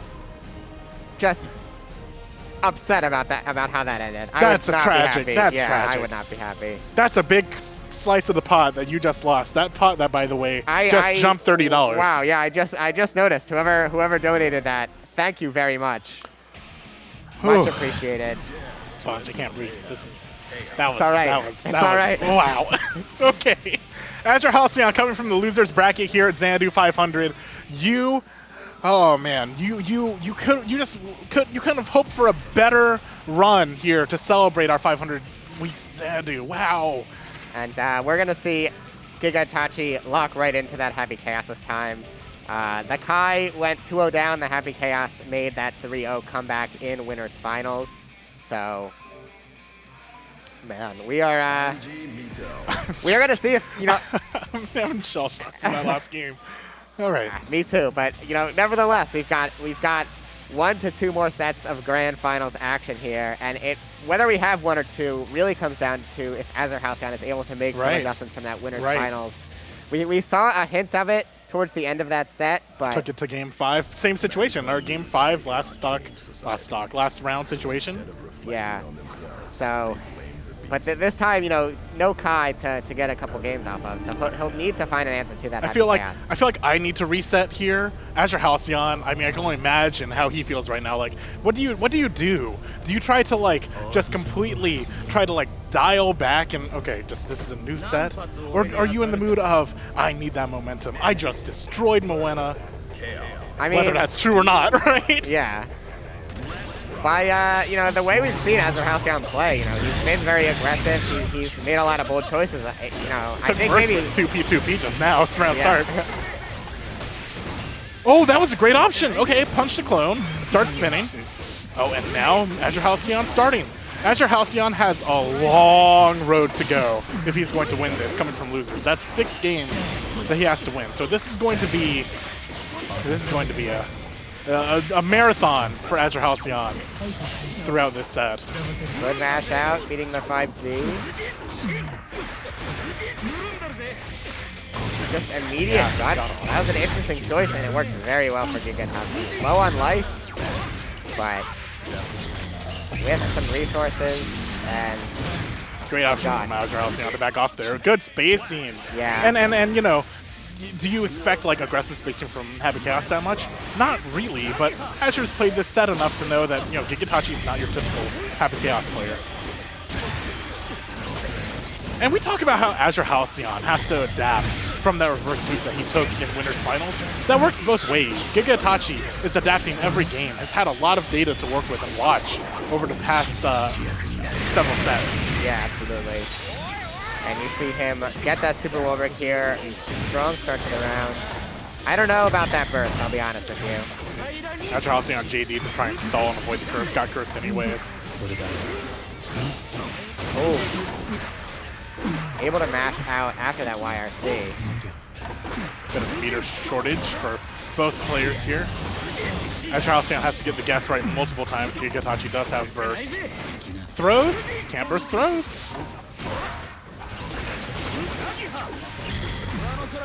just upset about how that ended. That's I would not tragic. Be happy. That's yeah, tragic. I would not be happy. That's a big slice of the pot that you just lost. That pot that, by the way, just jumped $30. Wow, yeah, I just noticed. Whoever donated that, thank you very much. Much appreciated. Fudge, I can't read. That was all right. That was, It's that all was right. Wow. Okay. AzureHalcyon coming from the losers bracket here at Xanadu 500. Oh man, you couldn't have hoped for a better run here to celebrate our 500 weeks Xanadu. Wow. And we're gonna see Gigaitachi lock right into that Happy Chaos this time. The Kai went 2-0 down. The Happy Chaos made that 3-0 comeback in winners finals. So, man, we are gonna see if I'm having shell shock from that last game. All right. Me too, but nevertheless, we've got 1 to 2 more sets of grand finals action here, and whether we have 1 or 2 really comes down to if AzureHalcyon is able to make some adjustments from that winners finals. We saw a hint of it towards the end of that set, but took it to game 5. Same situation. Our game 5 last round situation. Yeah. So, but this time, no Kai to get a couple games off of, so he'll need to find an answer to that. I feel like I need to reset here. AzureHalcyon, I mean, I can only imagine how he feels right now. Like, what do you do? Do you try to just completely dial back and this is a new set, or are you in the mood of I need that momentum? I just destroyed Mawuena. I mean, whether that's true or not, right? Yeah. By the way we've seen AzureHalcyon play, he's been very aggressive. He's made a lot of bold choices. I think maybe 2P just now. It's round start. Oh, that was a great option. Okay, punch the clone, start spinning. Oh, and now AzureHalcyon starting. AzureHalcyon has a long road to go if he's going to win this, coming from losers. That's 6 games that he has to win. So this is going to be a marathon for AzureHalcyon throughout this set. Good mash out, beating the 5G. Just immediate gut. That was an interesting choice, and it worked very well for Gigaitachi. Low on life, but with some resources and great option from AzureHalcyon to back off there. Good spacing. Yeah. And do you expect aggressive spacing from Happy Chaos that much? Not really, but Azure's played this set enough to know that Gigaitachi is not your typical Happy Chaos player. And we talk about how AzureHalcyon has to adapt from that reverse sweep that he took in winners finals. That works both ways. Gigaitachi is adapting every game, has had a lot of data to work with and watch over the past several sets. Yeah, absolutely. And you see him get that super wall break here. Strong start to the round. I don't know about that burst, I'll be honest with you. AzureHalcyon on JD to try and stall and avoid the curse. Got cursed anyways. Oh. Able to mash out after that YRC. Bit of a meter shortage for both players here. AzureHalcyon has to get the guess right multiple times. Gigaitachi does have burst. Throws? Can't burst throws.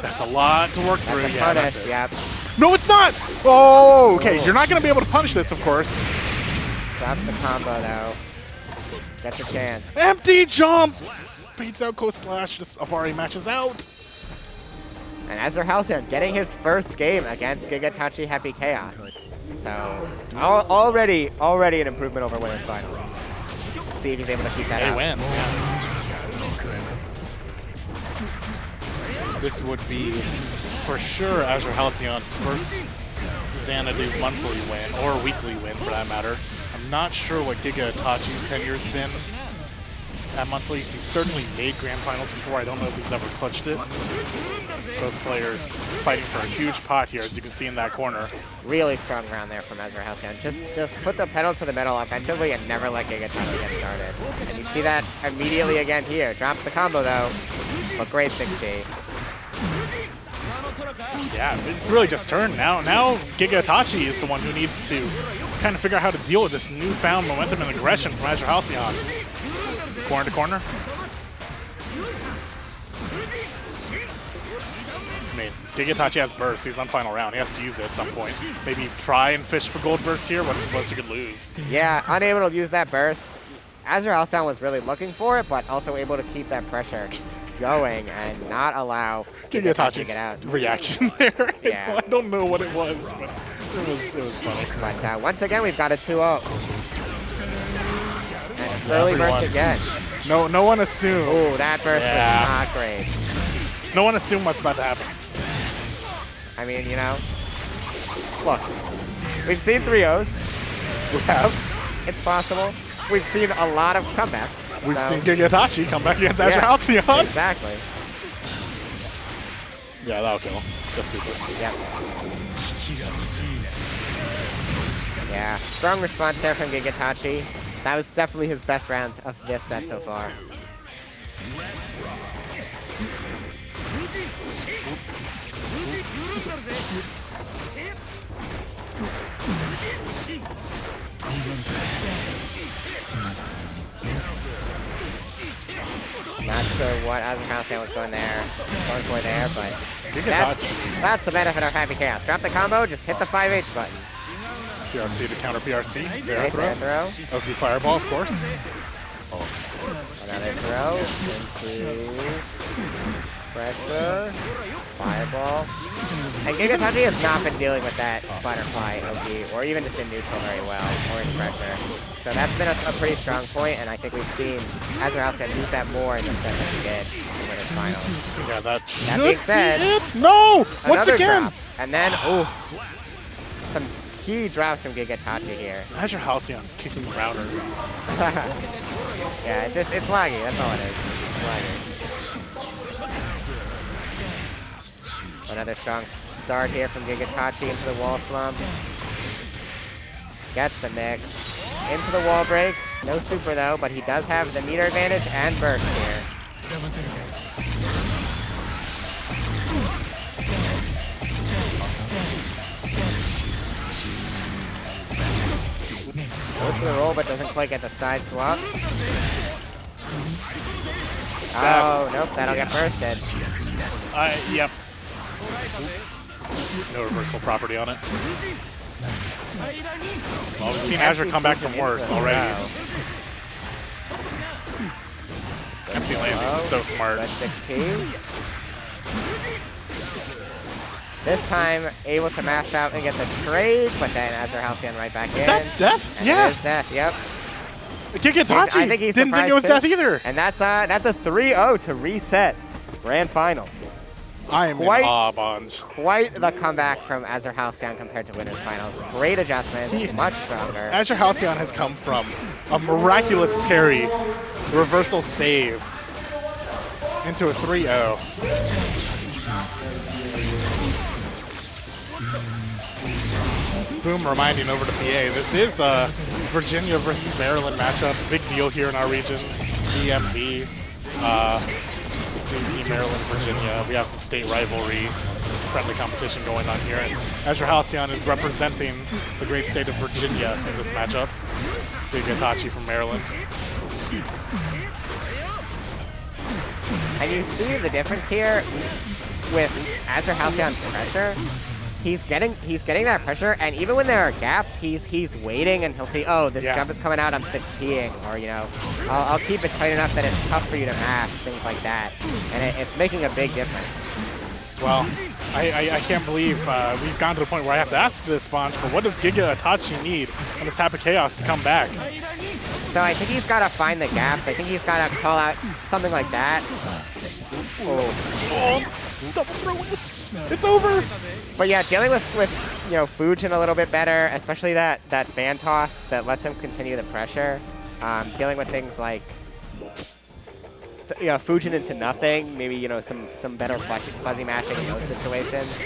That's a lot to work through. That's a Yeah, punish, that's it. yep. No, it's not! Oh, okay. You're not going to be able to punish this, of course. Drops the combo, though. Gets a chance. Empty jump! Beats out Coast Slash. Just Abari matches out. And AzureHalcyon getting his first game against Gigaitachi Happy Chaos. So, already an improvement over Winners Finals. See if he's able to keep that They out. win. Yeah. This would be, for sure, AzureHalcyon's first Xanadu monthly win, or weekly win for that matter. I'm not sure what Gigaitachi's tenure's been at monthlies. He's certainly made grand finals before. I don't know if he's ever clutched it. Both players fighting for a huge pot here, as you can see in that corner. Really strong round there from AzureHalcyon. Just put the pedal to the metal offensively and never let Gigaitachi get started. And you see that immediately again here. Drops the combo though, but great 6D. Yeah, it's really just turned now. Now Gigaitachi is the one who needs to kind of figure out how to deal with this newfound momentum and aggression from AzureHalcyon. Corner to corner. I mean, Gigaitachi has burst. He's on final round. He has to use it at some point. Maybe try and fish for gold burst here. What's the most you could lose? Yeah, unable to use that burst. AzureHalcyon was really looking for it, but also able to keep that pressure going and not allow Gigaitachi to get out. Gigaitachi's reaction there. Yeah. I don't know what it was, but it was funny. But once again, we've got a 2-0. And early burst again. No one assumed. Ooh, that burst was not great. No one assumed what's about to happen. I mean, you know, look, we've seen 3-0s. We have. It's possible. We've seen a lot of comebacks. We've so- seen Gigaitachi come back against AzureHalcyon. Exactly. Yeah, that'll kill. That's super. Yep. Yeah, strong response there from Gigaitachi. That was definitely his best round of this set so far. Not sure what AzureHalcyon was going for there, but that's the benefit of Happy Chaos. Drop the combo, just hit the 5H button. PRC to counter PRC. There Nice air throw. OP Fireball, of course. Another throw into pressure. Fireball. And Gigaitachi has not been dealing with that butterfly OP, or even just in neutral very well, or in pressure. So that's been a pretty strong point, and I think we've seen AzureHalcyon use that more in the set than he did in Winners Finals. Yeah, that being said, no! Once Another again! drop. And then, ooh, some key drops from Gigaitachi here. AzureHalcyon's kicking the router. Yeah, it's laggy, that's all it is. It's laggy. Another strong start here from Gigaitachi into the wall slump. Gets the mix. Into the wall break. No super though, but he does have the meter advantage and burst here. Goes for the roll, but doesn't quite get the side swap. Oh, nope, that'll get bursted. Yep. No reversal property on it. Well, we've seen Azure come back from worse already. Empty landing, so smart. Red 6P. This time, able to mash out and get the trade, but then AzureHalcyon right back in. Is that death? And Yeah. it is death, yep. Gigaitachi I think he's didn't think it was surprised death either. And that's a 3-0 to reset Grand Finals. I am Quite- in awe, Bonds. Quite the comeback from AzureHalcyon compared to Winners Finals. Great adjustments, much stronger. AzureHalcyon has come from a miraculous parry, reversal save, into a 3-0. Boom reminding over to PA. This is a Virginia versus Maryland matchup. Big deal here in our region. DMV, DC, Maryland, Virginia. We have some state rivalry, friendly competition going on here. And AzureHalcyon is representing the great state of Virginia in this matchup. Gigaitachi from Maryland. And you see the difference here. with AzureHalcyon's pressure, he's getting that pressure, and even when there are gaps, he's waiting and he'll see, oh, this jump is coming out, I'm 6P'ing, or you know, I'll keep it tight enough that it's tough for you to mash, things like that, and it's making a big difference. Well, I can't believe we've gotten to the point where I have to ask this bunch, but what does Gigaitachi need on this Happy Chaos to come back? So I think he's got to find the gaps. I think he's got to call out something like that. Oh, double throw whiff. It's over. But yeah, dealing with you know, Fujin a little bit better, especially that fan toss that lets him continue the pressure. Dealing with things like Fujin into nothing, maybe, you know, some better fuzzy matching in those situations.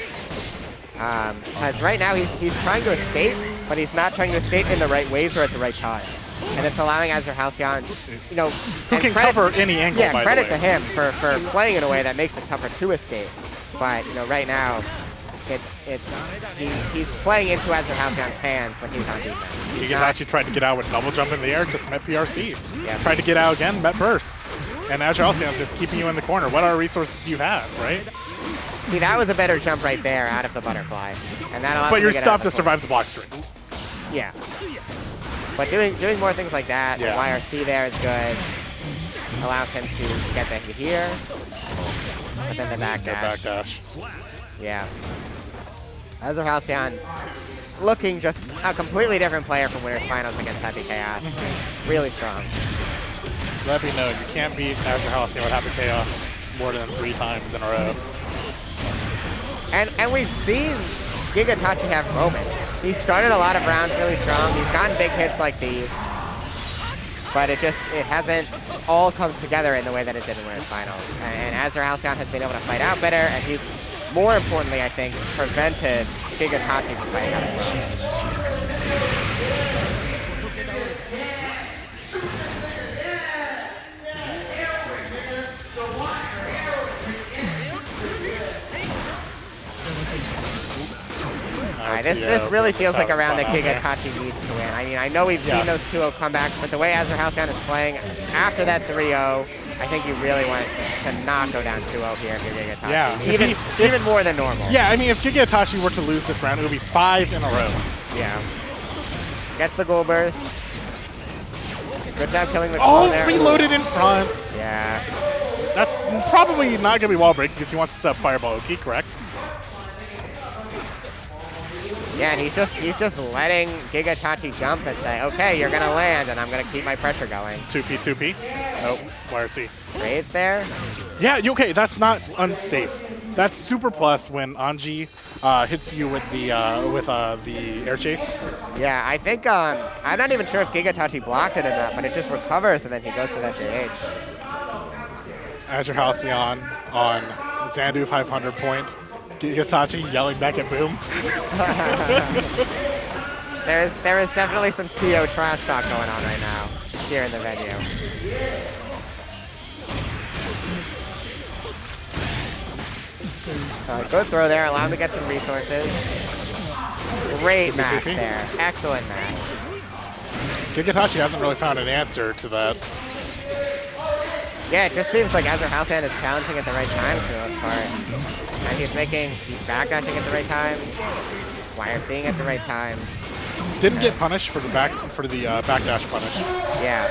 Because right now he's trying to escape, but he's not trying to escape in the right ways or at the right times. And it's allowing AzureHalcyon, you know, who can cover any angle, yeah, by credit the way. to him for playing in a way that makes it tougher to escape. But, you know, right now, he's playing into AzureHalcyon's hands when he's on defense. Gigaitachi tried to get out with double jump in the air, just met PRC. Yeah. Tried to get out again, met burst. And AzureHalcyon's just keeping you in the corner. What are resources do you have, right? See, that was a better jump right there out of the butterfly. And that allows But him you're to get stuck out of to the survive the block string. Yeah. But doing more things like that, the YRC there is good. Allows him to get the hit here. But then the backdash. Yeah. AzureHalcyon looking just a completely different player from Winners Finals against Happy Chaos. Really strong. Let me know, you can't beat AzureHalcyon with Happy Chaos more than 3 times in a row. And we've seen Gigaitachi have moments. He started a lot of rounds really strong. He's gotten big hits like these. But it hasn't all come together in the way that it did in Winners Finals. And AzureHalcyon has been able to fight out better, and he's, more importantly, I think, prevented Gigaitachi from fighting out as well. This really feels like a round that Gigaitachi needs to win. I mean, I know we've seen those 2-0 comebacks, but the way AzureHalcyon is playing after that 3-0, I think you really want to not go down 2-0 here if you're Gigaitachi. Yeah. Even more than normal. Yeah, I mean, if Gigaitachi were to lose this round, it would be 5 in a row. Yeah. Gets the goal burst. Good job killing the call there. Reloaded in front. Yeah. That's probably not going to be wall break because he wants to set up Fireball Oki, correct? Yeah, and he's just letting Gigaitachi jump and say, okay, you're gonna land, and I'm gonna keep my pressure going. 2P. Nope. YRC. Raids there. Yeah, okay, that's not unsafe. That's super plus when Anji hits you with the air chase. Yeah, I think I'm not even sure if Gigaitachi blocked it enough, but it just recovers and then he goes for that JH. AzureHalcyon on Xanadu 500 point. Gigaitachi yelling back at Boom. There is definitely some TO trash talk going on right now here in the venue. So good throw there, allow him to get some resources. Great match there, excellent match. Gigaitachi hasn't really found an answer to that. Yeah, it just seems like AzureHalcyon is challenging at the right times for the most part. And he's backdashing at the right times, YRCing at the right times. Didn't get punished for the backdash punish. Yeah.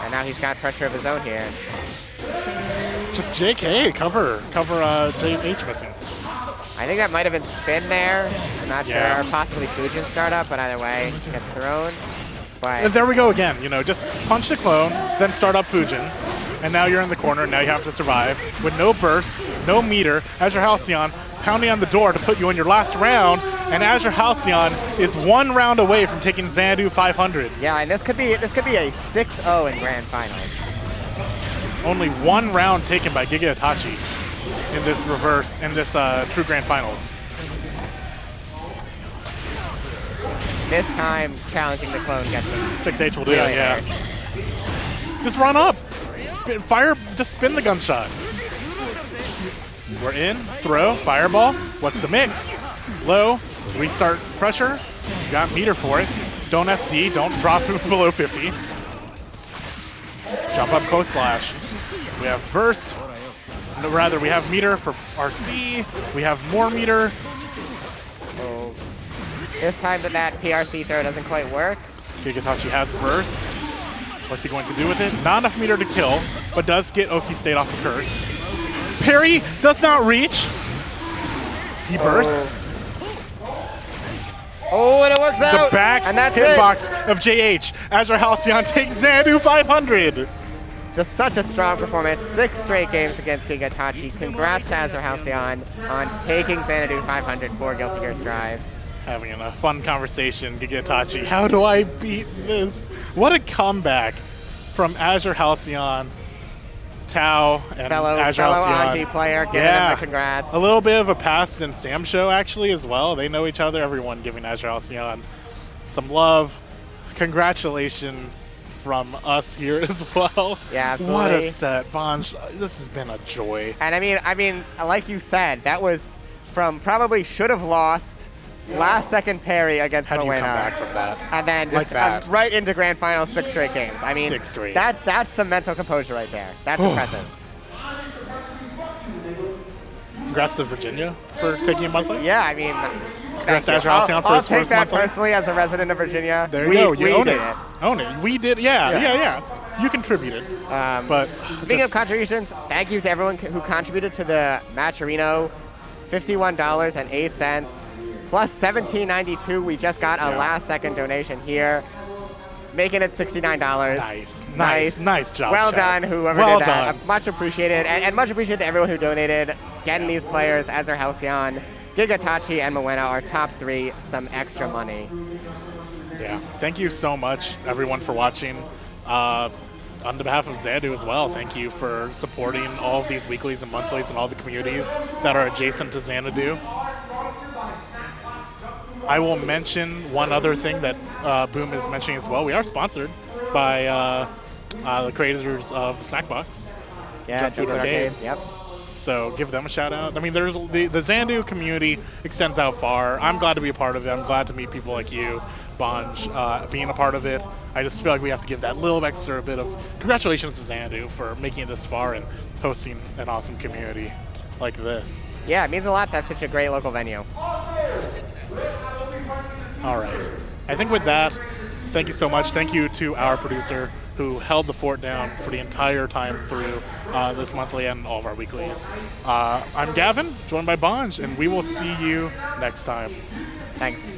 And now he's got pressure of his own here. Just JK, cover JH missing. I think that might have been spin there. I'm not sure, or possibly Fujin startup, but either way, gets thrown. But there we go again, you know, just punch the clone, then start up Fujin. And now you're in the corner, now you have to survive. With no burst, no meter, AzureHalcyon pounding on the door to put you in your last round, and AzureHalcyon is 1 round away from taking Xanadu 500. Yeah, and this could be a 6-0 in Grand Finals. Only 1 round taken by Gigaitachi in this True Grand Finals. This time, challenging the clone gets him. 6H will do it, yeah. Just run up. Just spin the gunshot. We're in, throw, fireball. What's the mix? Low, restart pressure. You got meter for it. Don't FD, don't drop below 50. Jump up close slash. We have burst. no, rather, we have meter for RC. We have more meter. Oh. This time that PRC throw doesn't quite work. Gigaitachi has burst. What's he going to do with it? Not enough meter to kill, but does get Oki State off the curse. Parry does not reach. He bursts. Oh, and it works out. The back and that's hitbox of JH. AzureHalcyon takes Xanadu 500. Just such a strong performance. 6 straight games against Gigaitachi. Congrats to AzureHalcyon on taking Xanadu 500 for Guilty Gear Strive. Having a fun conversation, Gigaitachi. How do I beat this? What a comeback from AzureHalcyon, Tao, and Fellow AzureHalcyon. Anji player giving him the congrats. A little bit of a past and Sam show actually as well. They know each other. Everyone giving AzureHalcyon some love. Congratulations from us here as well. Yeah, absolutely. What a set, Bonj. This has been a joy. And I mean, like you said, that was from probably should have lost last second parry against How do you Mawuena. come back from that? And then Like just that. right into grand finals, 6 straight games. I mean, 6 straight. That's some mental composure right there. That's impressive. Congrats to Virginia for taking a monthly. Yeah, I mean, Congrats to thank you. AzureHalcyon for I'll his take first that monthly. personally as a resident of Virginia. There you go. You we own did it. Own it. We did. Yeah. You contributed. But Speaking of contributions, thank you to everyone who contributed to the Matcherino, $51.08 plus $17.92. We just got a last-second donation here, making it $69. Nice job. Well Chad. done, whoever Well did that. done. Much appreciated, and much appreciated to everyone who donated. Getting these players, AzureHalcyon, Gigaitachi, and Mawuena, our top 3, some extra money. Yeah. Thank you so much, everyone, for watching. On behalf of Xanadu as well, thank you for supporting all of these weeklies and monthlies and all the communities that are adjacent to Xanadu. I will mention one other thing that Boom is mentioning as well. We are sponsored by the creators of the Snack Box. Yeah, Jump Food Arcades, yep. So give them a shout out. I mean, there's the Xanadu community extends out far. I'm glad to be a part of it. I'm glad to meet people like you, Bonj, being a part of it. I just feel like we have to give that little extra bit of congratulations to Xanadu for making it this far and hosting an awesome community like this. Yeah, it means a lot to have such a great local venue. All right. I think with that, thank you so much. Thank you to our producer who held the fort down for the entire time through this monthly and all of our weeklies. I'm Gavin, joined by Bonj, and we will see you next time. Thanks.